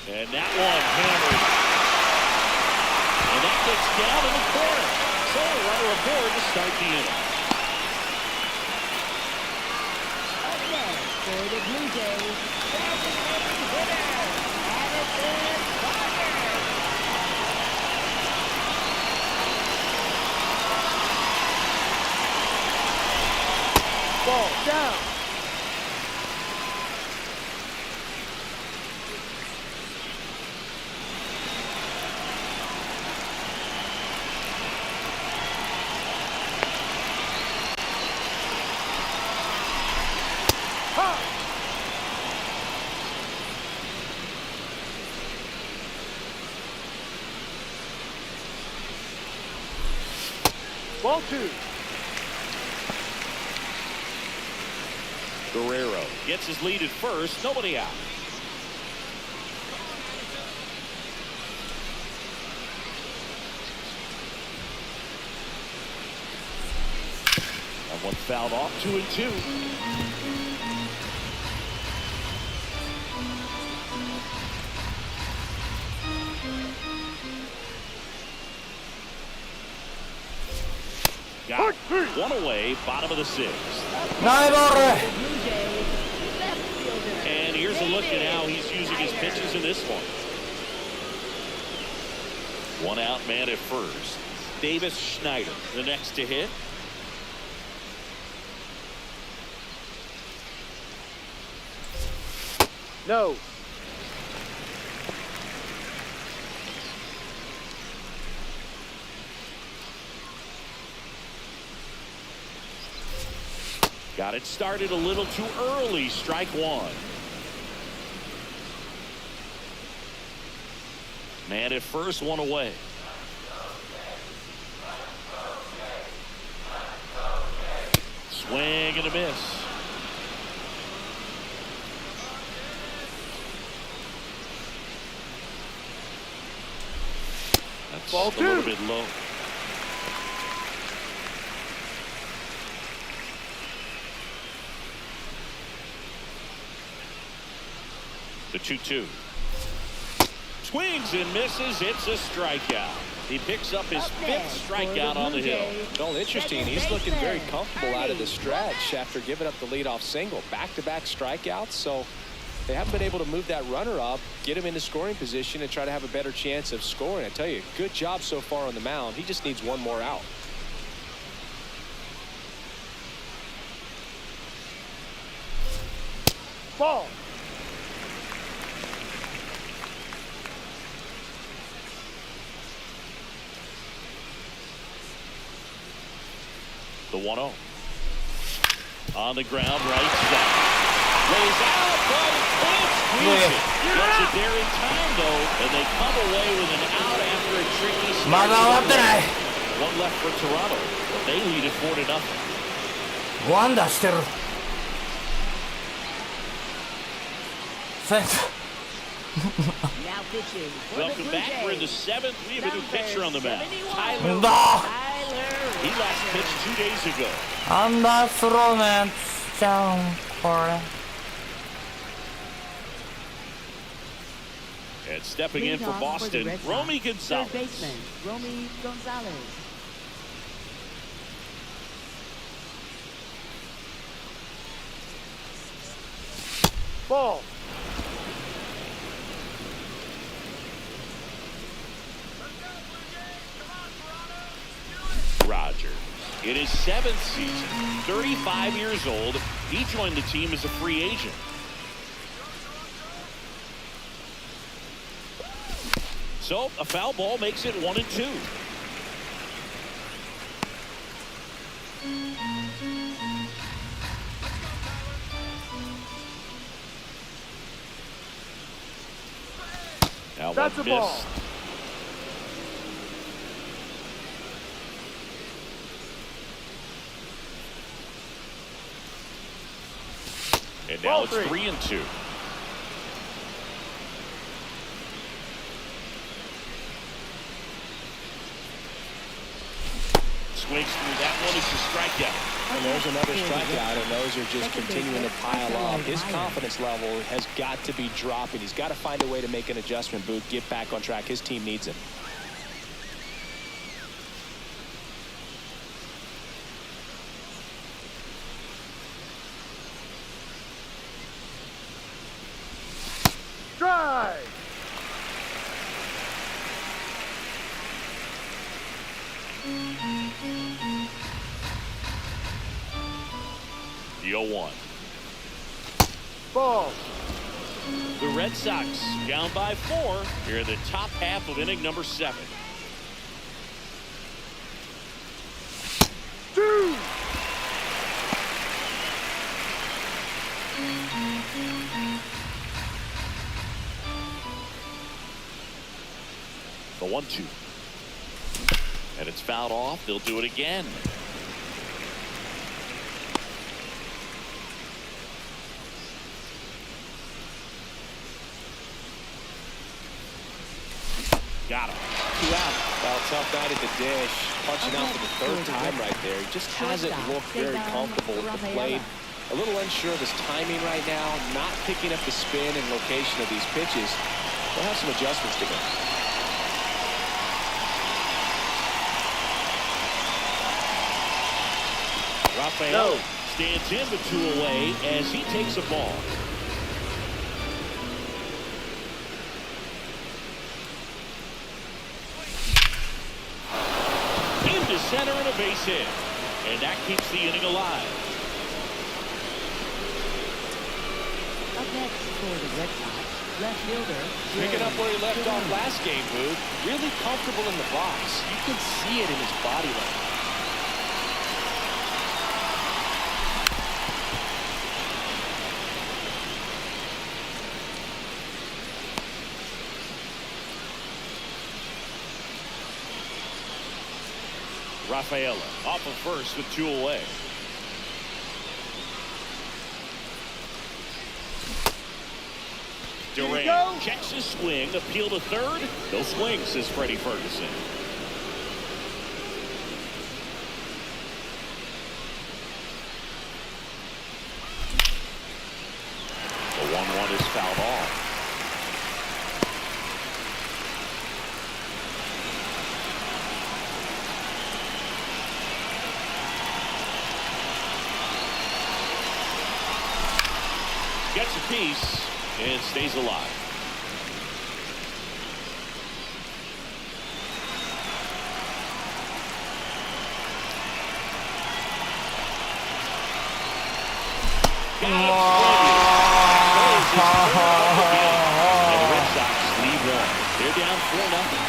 And that one hammered. And that gets down in the corner. So a runner aboard to start the inning. Up next for the Blue Jays, designated hitter, Madison Parker. Ball down. Ha! Ball two. Guerrero gets his lead at first. Nobody out. And one fouled off. 2-2. Got it. One away, bottom of the 6th. ナイボール Blue Jays, left fielder. And here's a look at how he's using his pitches in this one. One out man at first. Davis Schneider, the next to hit. No. Got it started a little too early. Strike one. Man at first, one away. Swing and a miss. That's Ball a little two. bit low. The 2-2. Swings and misses. It's a strikeout. He picks up his 5th strikeout on the hill. Well, interesting. He's looking very comfortable out of the stretch after giving up the leadoff single. Back-to-back strikeouts, so they haven't been able to move that runner up, get him into scoring position, and try to have a better chance of scoring. I tell you, good job so far on the mound. He just needs one more out. Ball. The 1-0. On the ground, right side. Lays out, but it can't squeeze it. Gets it there in time, though, and they come away with an out after a tricky start. まだ終わってない One left for Toronto. They lead it 4-0. ワンダーしてるセンタ Now pitching for the Welcome Blue back. We're in the Jays. 7th. We have a new pitcher on the mound. Number 71. Tyler ーだ Tyler He last pitched 2 days ago. アンダースローのやつちゃうんこれ。 And stepping in for Leadoff for the Boston, Red Sox, Romy third Gonzalez. baseman, Romy Gonzalez. Ball. Roger. In his 7th season, 35 years old, he joined the team as a free agent. So a foul ball makes it 1-2. Now That's one a ball. missed. And now Ball it's 3. 3-2. Swings through that one. It's a strikeout. And there's another strikeout, and those are just continuing to pile up. His confidence level has got to be dropping. He's got to find a way to make an adjustment, Booth, get back on track. His team needs him. Drive. The 0-1. Ball. The Red Sox down by 4 here in the top half of inning number 7. 2. The 1-2. And it's fouled off. They'll do it again. Got him. 2 out. Well, tough night at the dish. Punching out for the 3rd time right there. He just hasn't looked very comfortable at the plate. A little unsure of his timing right now. Not picking up the spin and location of these pitches. We'll have some adjustments to go. Rafael stands in the 2 away as he takes a ball. Into center and a base hit. And that keeps the inning alive. Up next for the Red Sox, left fielder. Picking up where he left off last game, Booth. Really comfortable in the box. You can see it in his body language. Rafaela off of first with 2 away. Durant checks his swing, appeal to third. No swing, says Freddie Ferguson. The 1-1 is fouled off. Gets a piece and stays alive. Got it. And the Red Sox lead 1. They're down 4-0.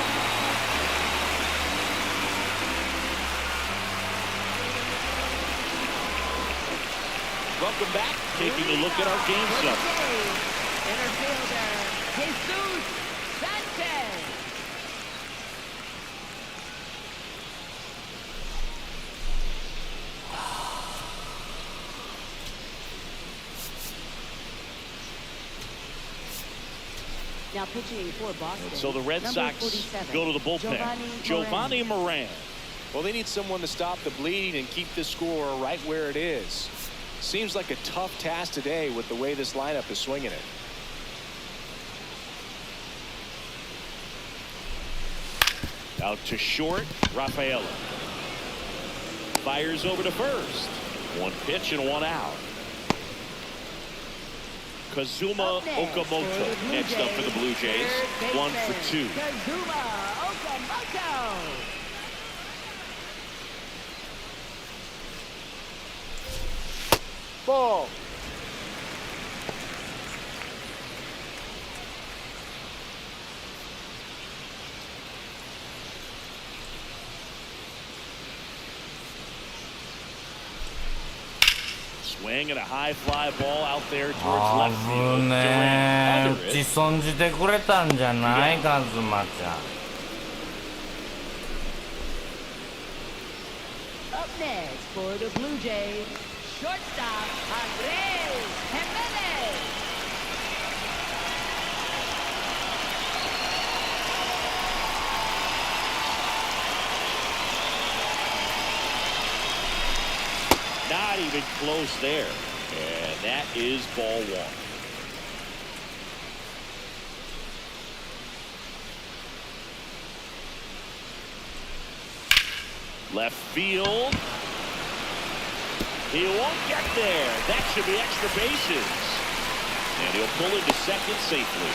Welcome back. Taking a look at our game summary. Center fielder, Jesus Sanchez. Now pitching for Boston. So the Red number Sox 47, go to the bullpen. Giovanni Moran. Well, they need someone to stop the bleeding and keep this score right where it is. Seems like a tough task today with the way this lineup is swinging it. Out to short, Rafaela. Fires over to first. One pitch and one out. Kazuma Okamoto next up for the Blue Jays. 1 for 2. Kazuma Okamoto. Ball. Swing and a high fly ball out there towards left 危 field. ね Durant え under 打ち it. 損じてくれたんじゃないカズマちゃん。 Up next for the Blue Jays, shortstop Andres Jimenez. Not even close there. And that is ball one. Left field. He won't get there. That should be extra bases. And he'll pull into second safely.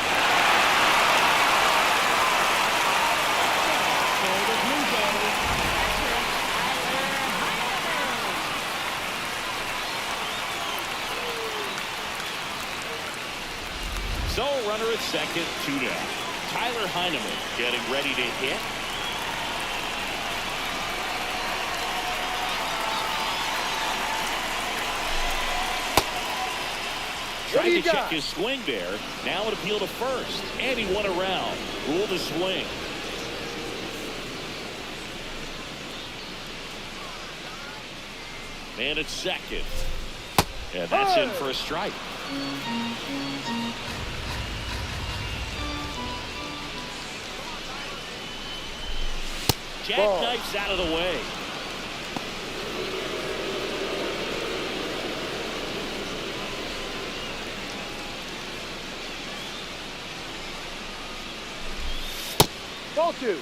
For the Blue Jays, catcher Tyler Heineman. So runner at second, 2 down. Tyler Heineman getting ready to hit. What do Tried you to check got? his swing there. Now an appeal to first. And he won around. Ruled a swing. Man at second. And that's in for a strike. Jackknifes out of the way. Ball 2.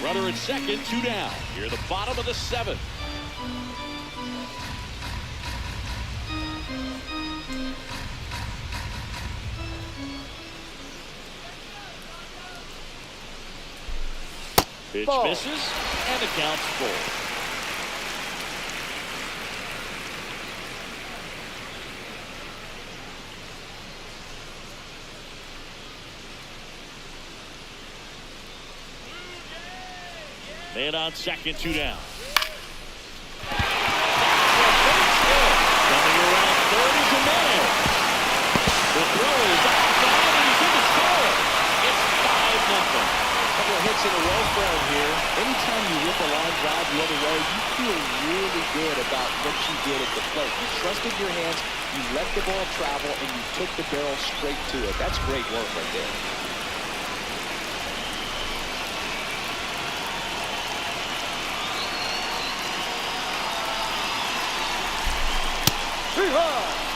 Runner at second, 2 down. Here the bottom of the 7th. Pitch Ball. misses, and the count's full. Man on second, 2 down. Coming around third is Jimenez. The throw is off down, and he's in the score. It's 5-0. Couple of hits in a row for him here. Anytime you whip a line drive the other way, you feel really good about what you did at the plate. You trusted your hands, you let the ball travel, and you took the barrel straight to it. That's great work right there.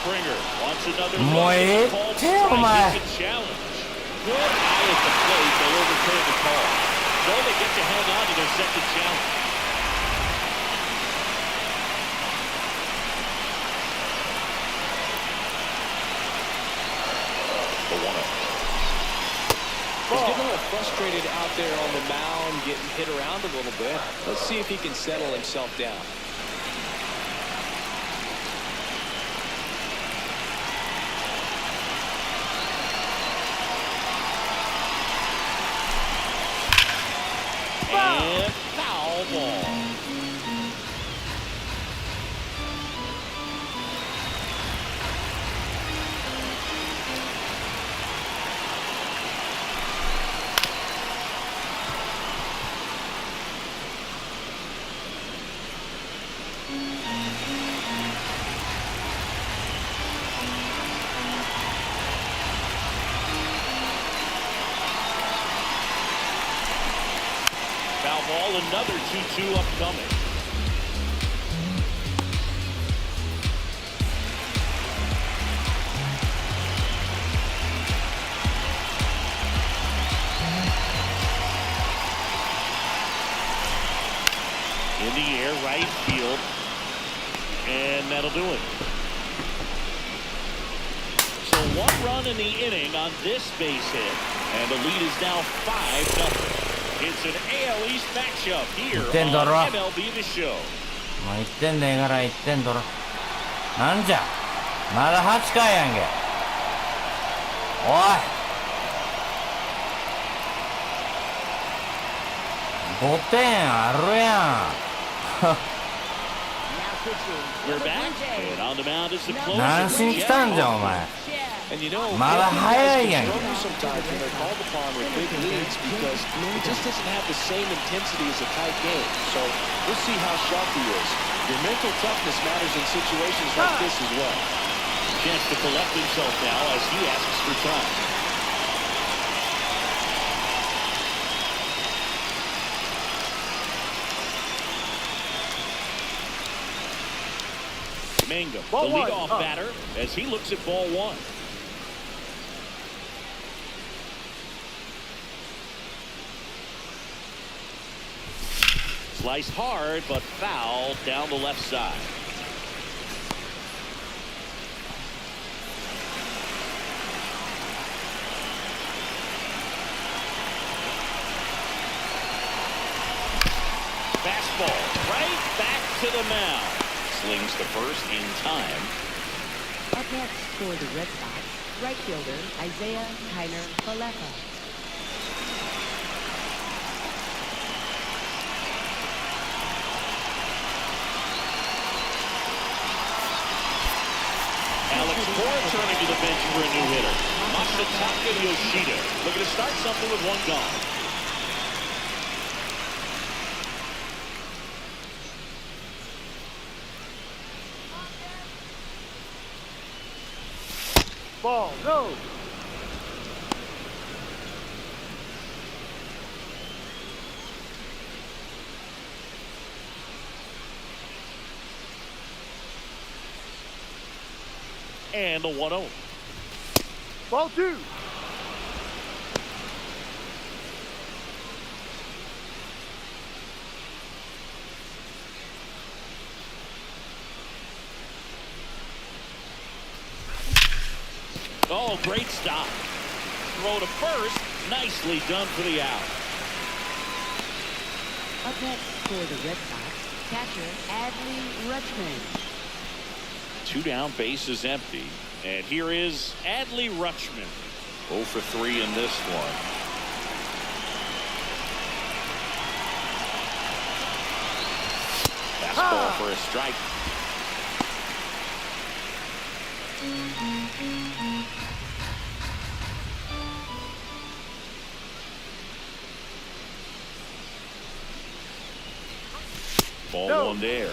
Springer wants another look. もうええって Called strike. お前 It's a challenge. Good eye at the plate. They overturn the call. So they get to hang on to their second challenge. The 1-0. He's getting a little frustrated out there on the mound, getting hit around a little bit. Let's see if he can settle himself down. And foul ball. ball. Another 2-2 upcoming. In the air, right field, and that'll do it. So 1 run in the inning on this base hit, and the lead is now 5-0. It's an AL East matchup here on MLBTheSHOW. もう1点でええから1点取ろう。なんじゃまだ8回やんけ。おい5点あるやん。 We're back, and on the mound is the closer. 何しに来たんじゃお前。 And you know, まだ早いやんけ。 sometimes when they're called upon with big leads because it just doesn't have the same intensity as a tight game. So we'll see how sharp he is. Your mental toughness matters in situations like this as well. Chance to collect himself now as he asks for time. Mangum, the leadoff batter, as he looks at ball 1. Sliced hard, but foul down the left side. Fastball right back to the mound. Slings to first in time. Up next for the Red Sox, right fielder Isaiah Kiner-Falefa. Alex Cora turning to the bench for a new hitter. Masataka Yoshida looking to start something with 1 gone. Ball, no. And the 1-0. Ball 2. Oh, great stop. Throw to first. Nicely done for the out. Up next for the Red Sox, catcher Adley Rutschman. 2 down, base is empty. And here is Adley Rutschman. 0 for 3 in this one. Fastball for a strike. Ball 1 there.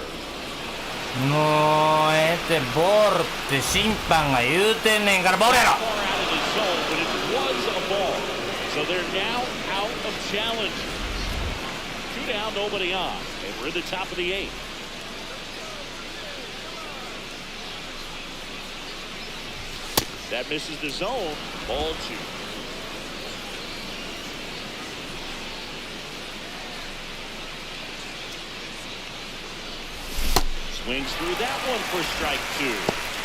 もうええってボールって審判が言うてんねんからボールやろ。 Far out of the zone, but it was a ball. So they're now out of challenges. 2 down, nobody on. And we're at the top of the 8th. That misses the zone. Ball 2. Swings through that one for strike 2.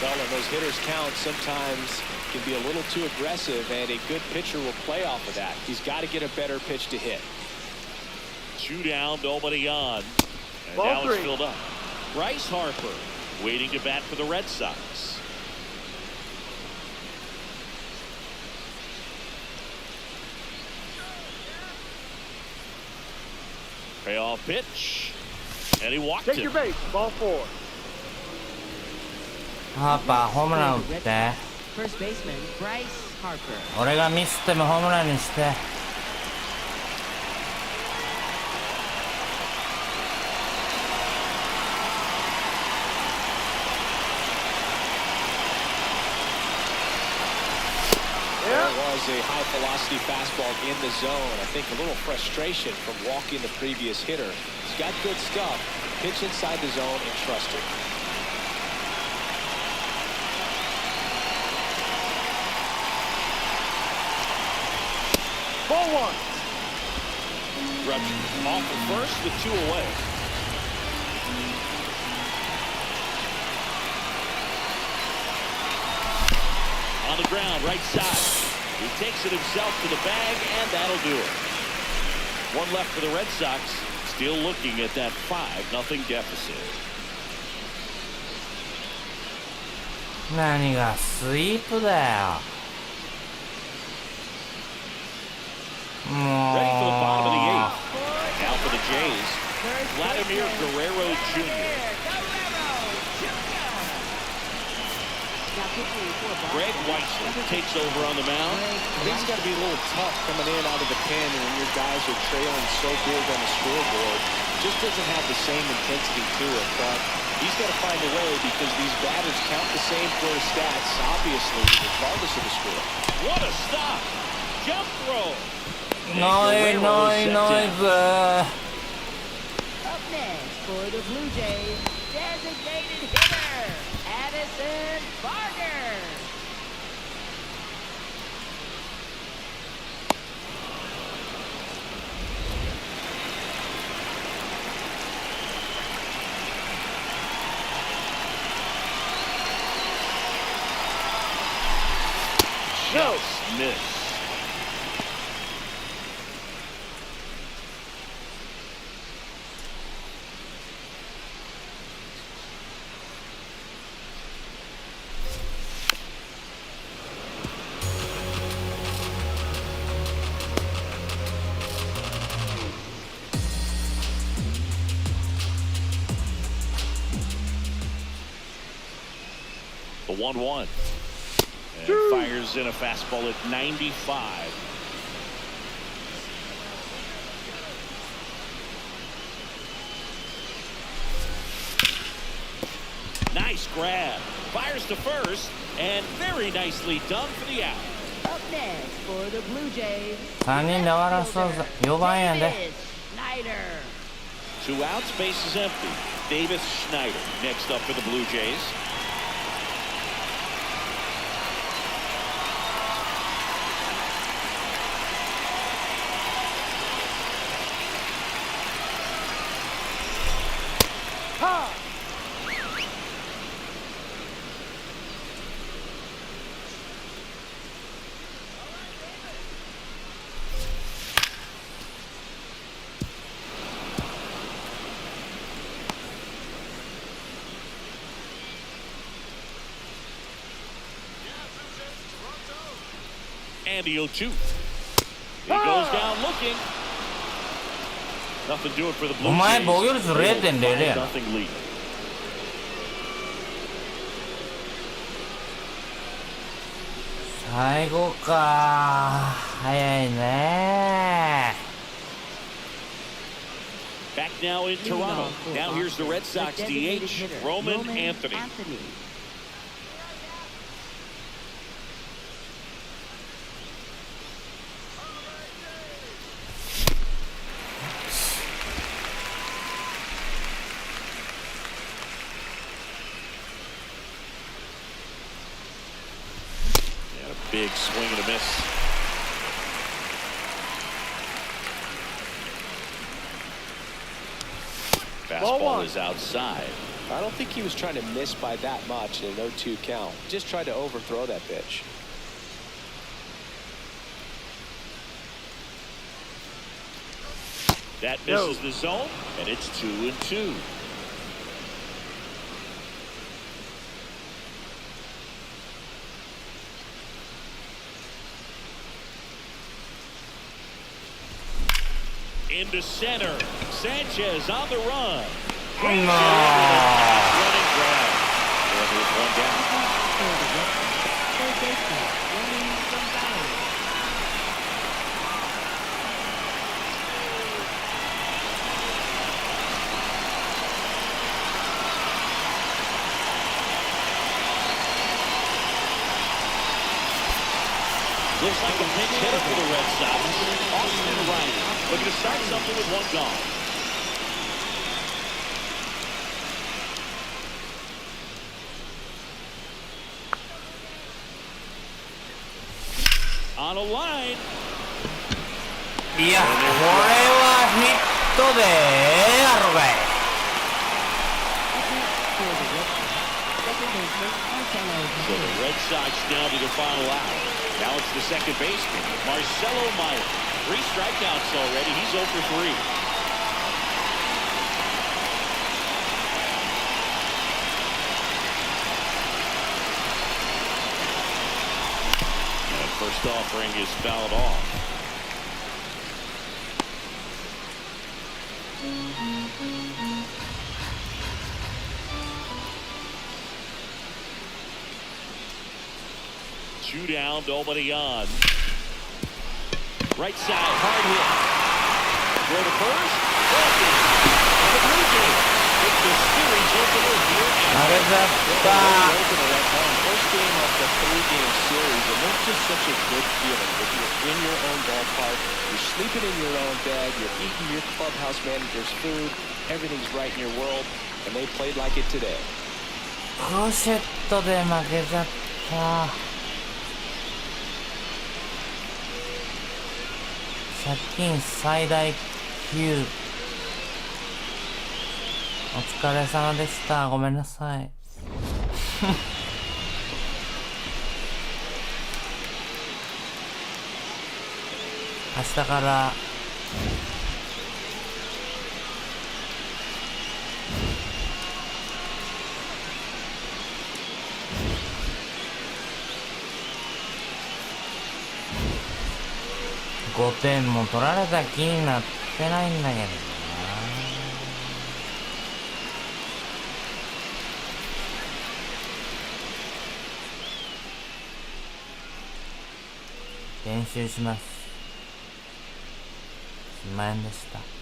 Well, when those hitters count, sometimes can be a little too aggressive, and a good pitcher will play off of that. He's got to get a better pitch to hit. 2 down, nobody on. And Ball now 3. it's filled up. Bryce Harper waiting to bat for the Red Sox. Payoff pitch. And he walked Take him. your base. Ball 4. ハーパーホームラン打って。 First baseman Bryce Harper. 俺がミスってもホームランにして。There was a high-velocity fastball in the zone. I think a little frustration from walking the previous hitter. He's got good stuff. Pitch inside the zone and trust it. Ball one. Rutgers off the first with 2 away. On the ground, right side. He takes it himself to the bag, and that'll do it. 1 left for the Red Sox. Still looking at that 5-0 deficit. 何がスイープだよ。も Ready for the bottom of the う 8th. Now for the Jays. Vladimir Guerrero Jr. Greg Weissman takes over on the mound. He's got to be a little tough coming in out of the pen, and when your guys are trailing so big on the scoreboard, just doesn't have the same intensity to it. But he's got to find a way because these batters count the same for his stats, obviously, regardless of the score. What a stop! Jump throw. ないないないぜ。 Up next for the Blue Jays, designated hitter, Addison Barger. Just missed. The 1-1. And fires in a fastball at 95. Nice grab. Fires to first, and very nicely done for the out. Up next for the Blue Jays, 3人で終わらそうぜ。4番やで。 Davis Schneider. 2 outs, base is empty. Davis Schneider next up for the Blue Jays. Ha! And he'll shoot. He goes down looking. Nothing doing for the Blue お Jays. 前防御率 0.00 やな。 Nothing lead. 最後か。早いね。 Back now in Toronto. Now here's the Red Sox DH, Roman Anthony. And a big swing and a miss. Fastball is outside. I don't think he was trying to miss by that much in an 0-2 count. Just tried to overthrow that pitch. That misses the zone, and it's 2-2. Into center. Sanchez on the run. Running grab. And there's 1 down. Third baseman, William Gonzalez. Looks like a pinch hitter for the Red Sox. Austin Riley looking to start something with one gone. On a line. いや、これはヒットでええやろがい。So the Red Sox down to the final out. Now it's the second baseman, Marcelo Meyer. 3 strikeouts already. He's 0 for 3. And first offering is fouled off. Two down, nobody on. Right side, hard hit. Throw to first. And the Blue Jays with the series opener here. あれだった。 First game of the 3-game series, and that's just such a good feeling. If you're in your own ballpark, you're sleeping in your own bed, you're eating your clubhouse manager's food, everything's right in your world, and they played like it today. クロシェットで負けちゃった。借金最大9。お疲れ様でした。ごめんなさい。明日から5点も取られた気になってないんだけどな。練習します。すいませんでした。